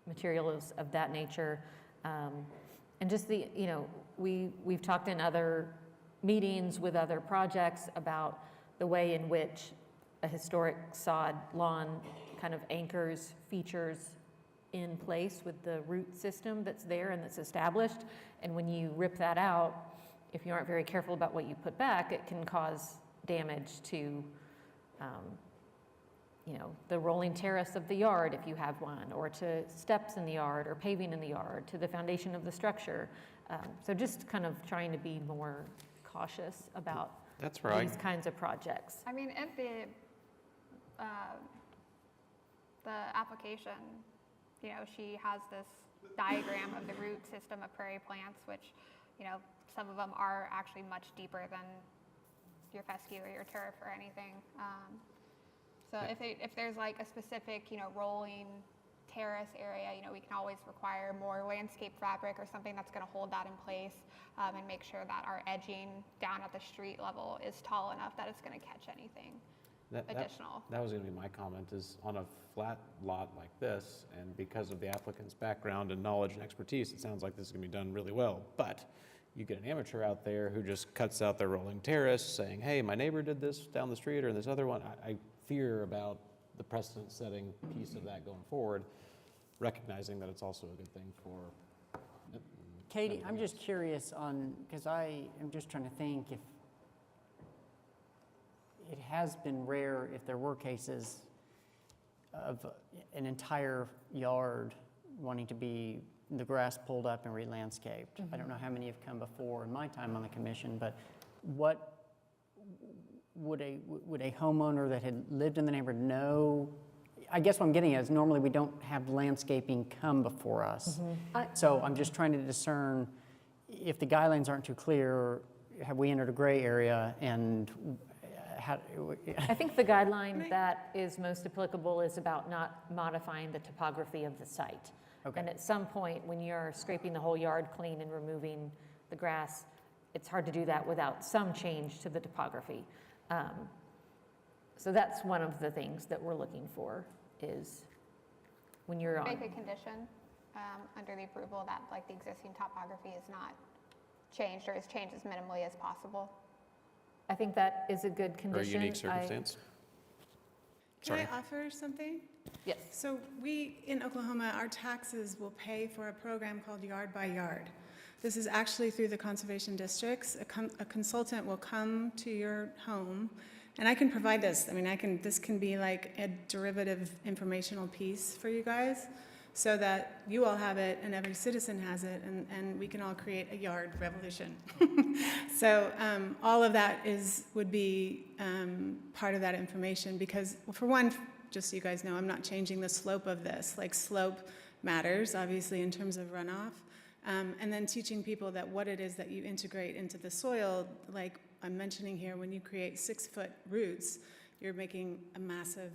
materials of that nature. And just we've talked in other meetings with other projects about the way in which a historic sod lawn kind of anchors features in place with the root system that's there and that's established. And when you rip that out, if you aren't very careful about what you put back, it can cause damage to the rolling terrace of the yard if you have one, or to steps in the yard or paving in the yard, to the foundation of the structure. So just kind of trying to be more cautious about these kinds of projects. I mean, at the the application, you know, she has this diagram of the root system of prairie plants, which, you know, some of them are actually much deeper than your fescue or your turf or anything. So if there's like a specific, you know, rolling terrace area, you know, we can always require more landscape fabric or something that's going to hold that in place, and make sure that our edging down at the street level is tall enough that it's going to catch anything additional. That was going to be my comment, is on a flat lot like this, and because of the applicant's background and knowledge and expertise, it sounds like this is going to be done really well. But you get an amateur out there who just cuts out their rolling terrace saying, hey, my neighbor did this down the street or this other one. I fear about the precedent-setting piece of that going forward, recognizing that it's also a good thing for... Katie, I'm just curious on, because I am just trying to think if it has been rare, if there were cases of an entire yard wanting to be the grass pulled up and re-landscaped. I don't know how many have come before in my time on the commission, but what would a homeowner that had lived in the neighborhood know? I guess what I'm getting at is normally we don't have landscaping come before us. So I'm just trying to discern if the guidelines aren't too clear, have we entered a gray area, and how? I think the guideline that is most applicable is about not modifying the topography of the site. Okay. And at some point, when you're scraping the whole yard clean and removing the grass, it's hard to do that without some change to the topography. So that's one of the things that we're looking for, is when you're on. Make a condition under the approval that like the existing topography is not changed or is changed as minimally as possible. I think that is a good Or a condition. unique circumstance. Can I offer something? Yes. So we, in Oklahoma, our taxes will pay for a program called Yard by Yard. This is actually through the conservation districts. A consultant will come to your home, and I can provide this. I mean, this can be like a derivative informational piece for you guys, so that you all have it and every citizen has it, and we can all create a yard revolution. So all of that would be part of that information, because, well, for one, just so you guys know, I'm not changing the slope of this. Like, slope matters, obviously, in terms of runoff. And then teaching people that what it is that you integrate into the soil, like I'm mentioning here, when you create 6-foot roots, you're making a massive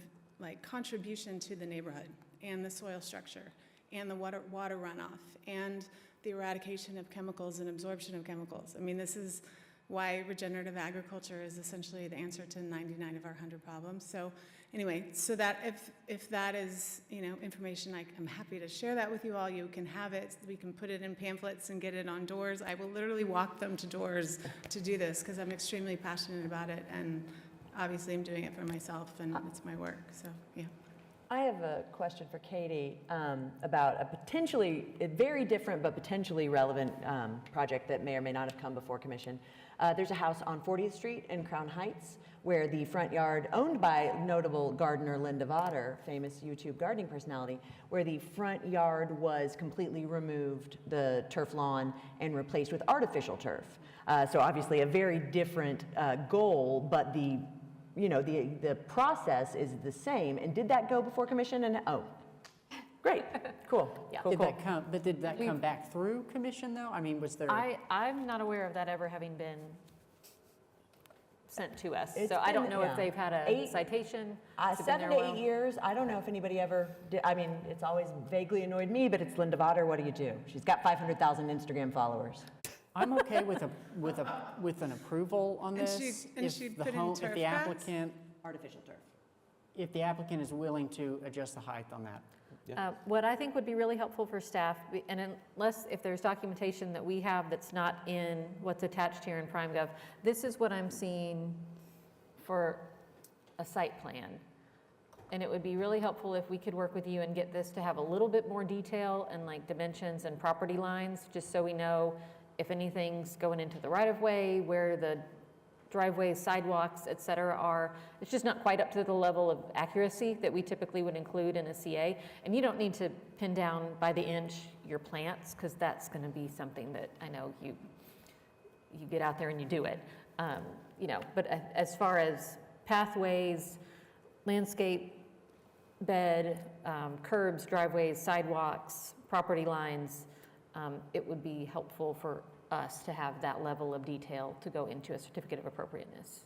contribution to the neighborhood and the soil structure and the water runoff and the eradication of chemicals and absorption of chemicals. I mean, this is why regenerative agriculture is essentially the answer to 99 of our 100 problems. So anyway, so that if that is, information, I'm happy to share that with you all. You can have it. We can put it in pamphlets and get it on doors. I will literally walk them to doors to do this, because I'm extremely passionate about it, and obviously I'm doing it for myself, and it's my work. So yeah. I have a question for Katie about a very different but potentially relevant project that may or may not have come before commission. There's a house on 40th Street in Crown Heights where the front yard, owned by notable gardener Linda Vodder, famous YouTube gardening personality, where the front yard was completely removed, the turf lawn, and replaced with artificial turf. So obviously a very different goal, but the process is the same. And did that go before commission? And great, cool. Yeah. Cool, cool. Did that come back through commission though? I mean, was there? I'm not aware of that ever having been sent to us. It's So I don't been- know yeah. if they've had a citation. Has it been 7 there to a 8 while? years. I don't know if anybody ever did. I mean, it's always vaguely annoyed me, but it's Linda Vodder. What do you do? She's got 500,000 Instagram followers. I'm okay with an approval on And this. she put in turf If the grass? applicant, Artificial turf. if the applicant is willing to adjust the height on that. What I think would be really helpful for staff, and unless if there's documentation that we have that's not in what's attached here in PrimeGov, this is what I'm seeing for a site plan. And it would be really helpful if we could work with you and get this to have a little bit more detail and like dimensions and property lines, just so we know if anything's going into the right-of-way, where the driveways, sidewalks, et cetera are. It's just not quite up to the level of accuracy that we typically would include in a CA. And you don't need to pin down by the inch your plants, because that's going to be something that I know you get out there and you do it. But as far as pathways, landscape bed, curbs, driveways, sidewalks, property lines, it would be helpful for us to have that level of detail to go into a certificate of appropriateness.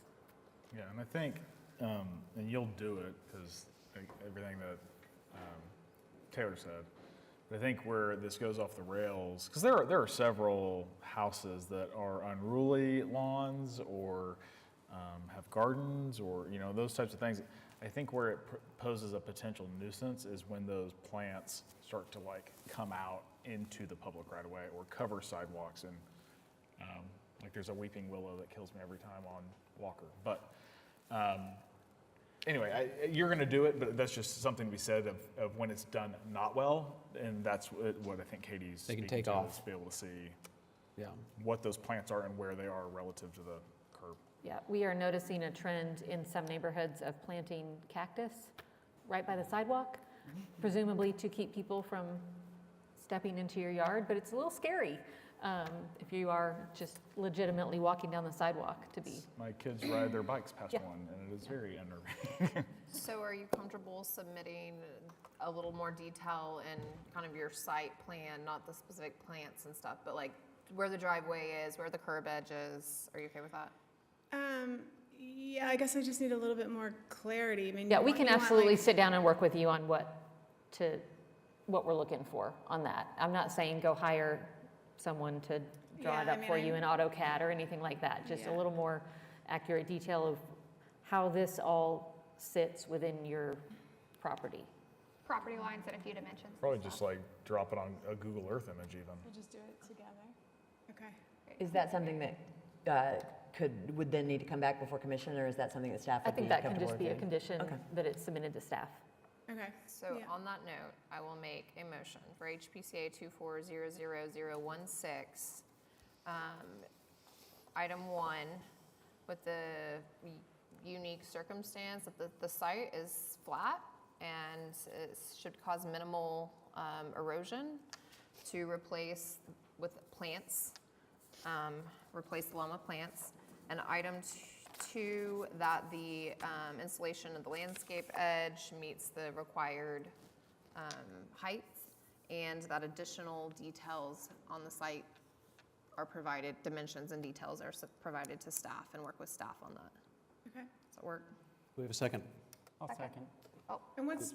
Yeah, and I think, and you'll do it, because everything that Taylor said, but I think where this goes off the rails, because there are several houses that are unruly lawns or have gardens or, you know, those types of things. I think where it poses a potential nuisance is when those plants start to like come out into the public right of way or cover sidewalks, and like there's a weeping willow that kills me every time on Walker. But anyway, you're going to do it, but that's just something to be said of when it's done not well, and that's what I think Katie's They can speaking take to, off. is to be able to see Yeah. what those plants are and where they are relative to the curb. Yeah, we are noticing a trend in some neighborhoods of planting cactus right by the sidewalk, presumably to keep people from stepping into your yard, but it's a little scary if you are just legitimately walking down the sidewalk to be. My kids ride their bikes past Yeah. one, and it is very unnerving. So are you comfortable submitting a little more detail in kind of your site plan, not the specific plants and stuff, but like where the driveway is, where the curb edge is? Are you okay with that? Yeah, I guess I just need a little bit more clarity. I mean, Yeah, you we want- can you want, absolutely like- sit down and work with you on what we're looking for on that. I'm not saying go hire someone to draw it Yeah, I up mean, for you in AutoCAD or anything like that. Just a Yeah. little more accurate detail of how this all sits within your property. Property lines in a few dimensions. Probably just like drop it on a Google Earth image even. We'll just do it together. Okay. Is that something that would then need to come back before commission, or is that something that staff I would be think that can comfortable just be a with doing? condition Okay. that it's submitted to staff. Okay. So Yeah. on that note, I will make a motion for HPCA 2400016, item 1, with the unique circumstance that the site is flat and it should cause minimal erosion, to replace with plants, replace the Loma plants. And item 2, that the installation of the landscape edge meets the required heights, and that additional details on the site are provided, dimensions and details are provided to staff, and work with staff on that. Okay. Does that work? We have a second. I'll second. And what's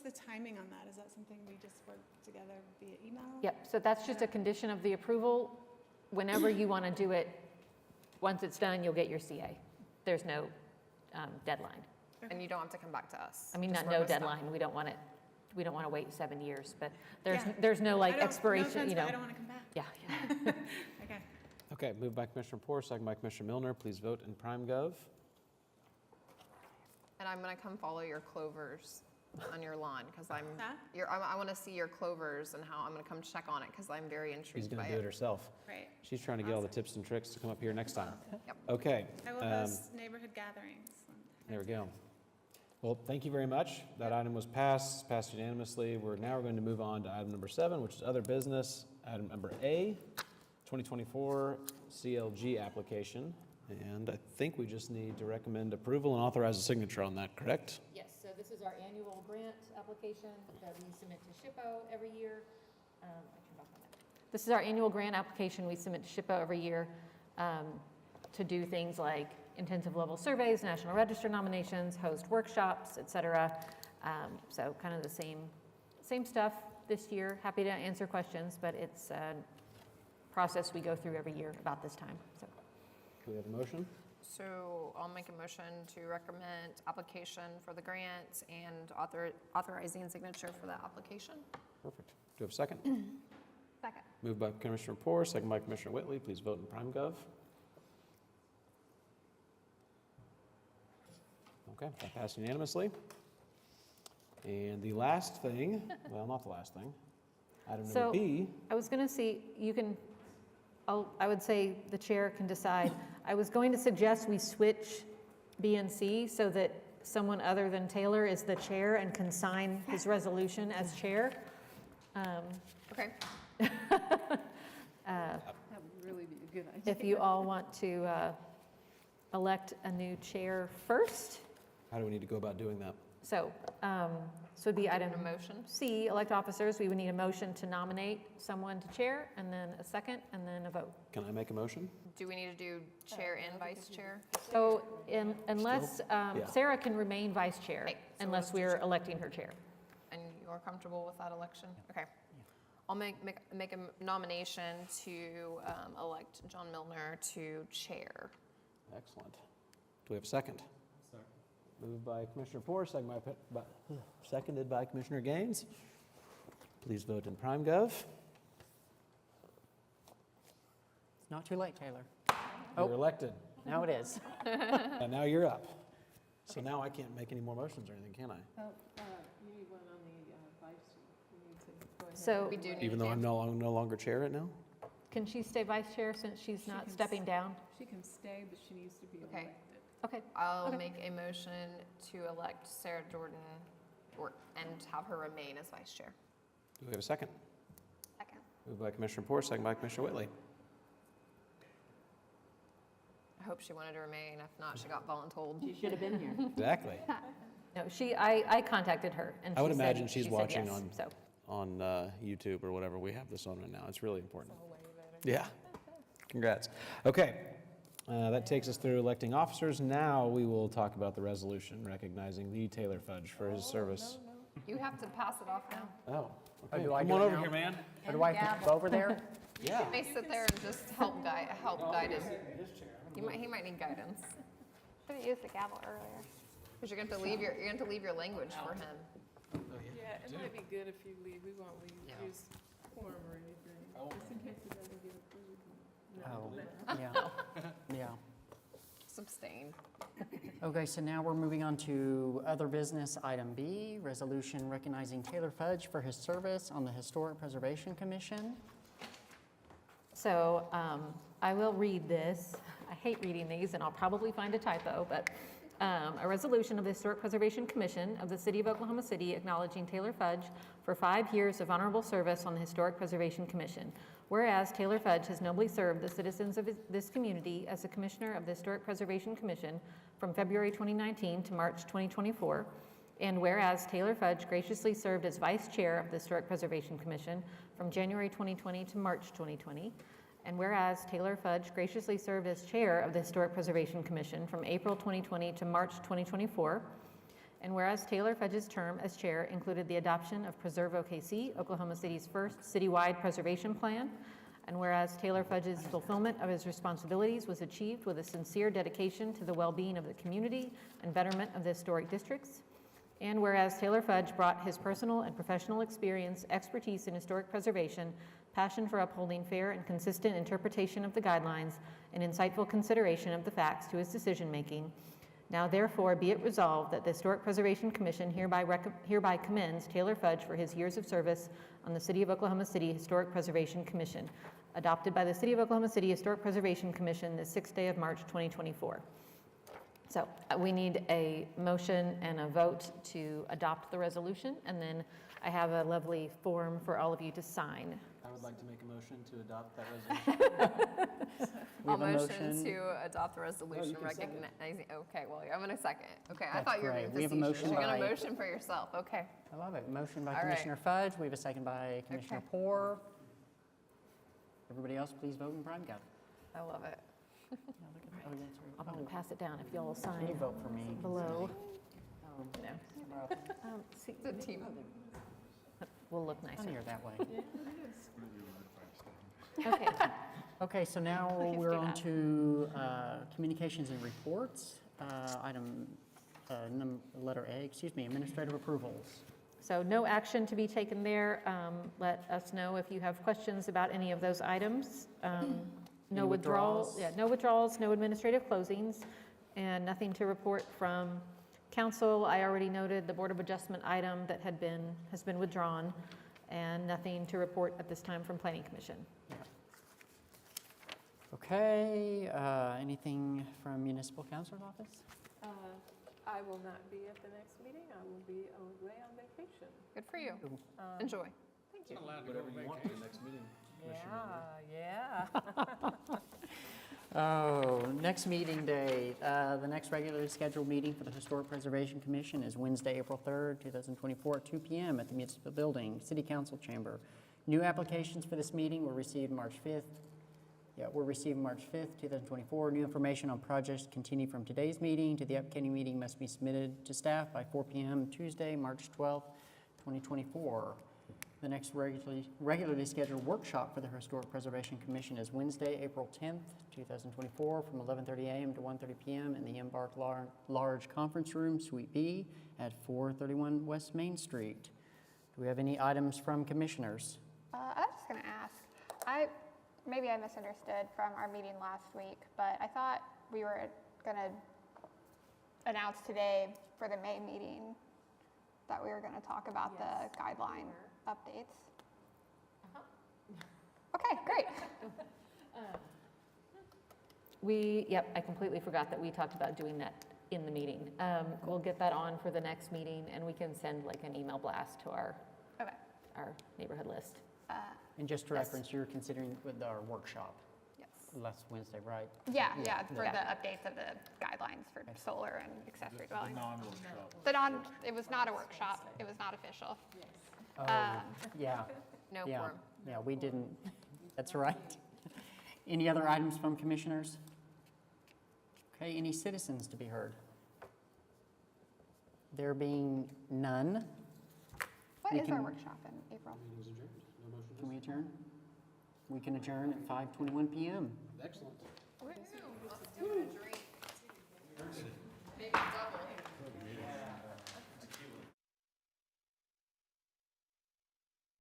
the timing on that? Is that something we just work together via email? Yep, so that's just a condition of the approval. Whenever you want to do it, once it's done, you'll get your CA. There's no deadline. And you don't have to come back to us. I mean, Just not work no with staff. deadline, we don't want to wait 7 years, but Yeah. there's no like I don't- no expiration, offense, you but know. I don't want to come back. Yeah, Okay. Okay, moved by Commissioner Poor, second by Commissioner Milner. Please vote in PrimeGov. And I'm gonna come follow your clovers on your lawn, because Huh? I want to see your clovers and how, I'm gonna come check on it, because I'm very She's intrigued going by to do it it. herself. Right. She's trying to get all the tips and tricks to come up here next time. Yep. Okay. I will host neighborhood gatherings. There we go. Well, thank you very much. That item was passed unanimously. We're now going to move on to item number 7, which is other business. Item number A, 2024 CLG application. And I think we just need to recommend approval and authorize a signature on that, correct? Yes, so this is our annual grant application that we submit to SHPO every year. This is our annual grant application we submit to SHPO every year to do things like intensive level surveys, National Register nominations, host workshops, et cetera. So kind of the same stuff this year. Happy to answer questions, but it's a process we go through every year about this time. So. Do we have a motion? So I'll make a motion to recommend application for the grant and authorizing signature for the application. Perfect. Do we have a second? Second. Moved by Commissioner Poor, second by Commissioner Whitley. Please vote in PrimeGov. Okay, that passed unanimously. And the last thing, well, not the last thing, item number So B. I was going to see, I would say the chair can decide. I was going to suggest we switch B and C so that someone other than Taylor is the chair and can sign his resolution as chair. Okay. That would really be a good idea. If you all want to elect a new chair first. How do we need to go about doing that? So, so it'd be item A motion? C, elect officers. We would need a motion to nominate someone to chair, and then a second, and then a vote. Can I make a motion? Do we need to do chair and vice chair? So unless, Yeah. Sarah can remain vice chair, Okay, so unless let's do we're electing her chair. And you're comfortable with that election? Okay. I'll make a nomination to elect John Milner to chair. Excellent. Do we have a second? Moved by Commissioner Poor, seconded by Commissioner Gaines. Please vote in PrimeGov. It's not too late, Taylor. You're elected, Now it is. and now you're up. So now I can't make any more motions or anything, can I? You need one on the vice, you need to go ahead. So We do need Even to though do- I'm no longer chair right now? can she stay vice chair since she's She not can stepping down? She can stay, but she needs to be Okay. elected. Okay. I'll Okay. make a motion to elect Sarah Jordan and have her remain as vice chair. Do we have a second? Second. Moved by Commissioner Poor, second by Commissioner Whitley. I hope she wanted to remain. If not, she got voluntold. You should have been here. Exactly. No, I contacted her, and I would she said- imagine she's she said watching yes, so. on YouTube or whatever we have this on right now. It's really important. Yeah. Congrats. Okay. That takes us through electing officers. Now we will talk about the resolution recognizing Lee Taylor Fudge for his service. You have to pass it off now. Oh, okay. do I Come do on it over now? here, man. Or do I have to go over there? Yeah. You may sit there and just help guide him. He might need guidance. Should have used the gavel earlier. Because you're going to have to leave your language for him. Yeah, it might be good if you leave, we won't use quorum or anything, just in case it doesn't get approved. Oh, yeah, yeah. Abstain. Okay, so now we're moving on to other business, item B, resolution recognizing Taylor Fudge for his service on the Historic Preservation Commission. So I will read this. I hate reading these, and I'll probably find a typo, but a resolution of the Historic Preservation Commission of the City of Oklahoma City acknowledging Taylor Fudge for 5 years of honorable service on the Historic Preservation Commission. Whereas Taylor Fudge has nobly served the citizens of this community as a commissioner of the Historic Preservation Commission from February 2019 to March 2024, and whereas Taylor Fudge graciously served as vice chair of the Historic Preservation Commission from January 2020 to March 2020, and whereas Taylor Fudge graciously served as chair of the Historic Preservation Commission from April 2020 to March 2024, and whereas Taylor Fudge's term as chair included the adoption of Preserve OKC, Oklahoma City's first citywide preservation plan, and whereas Taylor Fudge's fulfillment of his responsibilities was achieved with a sincere dedication to the well-being of the community and betterment of the historic districts, and whereas Taylor Fudge brought his personal and professional experience, expertise in historic preservation, passion for upholding fair and consistent interpretation of the guidelines, and insightful consideration of the facts to his decision-making, now therefore be it resolved that the Historic Preservation Commission hereby commends Taylor Fudge for his years of service on the City of Oklahoma City Historic Preservation Commission, adopted by the City of Oklahoma City Historic Preservation Commission the 6th day of March 2024. So we need a motion and a vote to adopt the resolution, and then I have a lovely form for all of you to sign. I would like to make a motion to adopt that resolution. I'll have a motion motion. to adopt the resolution can second. recognizing, okay, well, I'm going to second. Okay, I That's thought you were great. being We have a facetious. motion You're going to by- motion for yourself, okay. I love it. Motion by All right. Commissioner Fudge. We have a second by Commissioner Okay. Poor. Everybody else, please vote in PrimeGov. I love it. I'm going to pass it down if y'all will sign Can you vote for me? below. No. See, It's a team. we'll look nicer. Funnier that way. Okay. Okay, so now Let's we're do on that. to communications and reports. Item, letter A, administrative approvals. So no action to be taken there. Let us know if you have questions about any of those items. No Any withdrawals. withdrawals? Yeah, no withdrawals, no administrative closings, and nothing to report from council. I already noted the Board of Adjustment item that has been withdrawn, and nothing to report at this time from Planning Commission. Okay, anything from municipal counselor's office? I will not be at the next meeting, I will be away on vacation. Good for you. Enjoy. Thank you. Whatever you want for the next meeting. Yeah, yeah. Oh, next meeting day. The next regularly scheduled meeting for the Historic Preservation Commission is Wednesday, April 3rd, 2024 at 2 p.m. at the Municipal Building, City Council Chamber. New applications for this meeting were received March 5th. Were received March 5th, 2024. New information on projects continue from today's meeting to the upcoming meeting must be submitted to staff by 4 p.m. Tuesday, March 12th, 2024. The next regularly scheduled workshop for the Historic Preservation Commission is Wednesday, April 10th, 2024, from 11:30 a.m. to 1:30 p.m. in the Embark Large Conference Room, Suite B, at 431 West Main Street. Do we have any items from commissioners? I was just going to ask, maybe I misunderstood from our meeting last week, but I thought we were going to announce today for the May meeting that we were going to talk about the guideline updates. Okay, great. Yep, I completely forgot that we talked about doing that in the meeting. We'll get that on for the next meeting, and we can send like an email blast to our neighborhood list. And just to Yes. reference, you're considering with our workshop Yes. last Wednesday, right? Yeah, for the updates of the guidelines for solar and accessory dwellings. It was not a workshop, it was not official. Yeah. No Yeah. quorum. Yeah, we didn't, that's right. Any other items from commissioners? Okay, any citizens to be heard? There being none, What We is our can- workshop in April? can we adjourn? We can adjourn at 5:21 p.m. Excellent.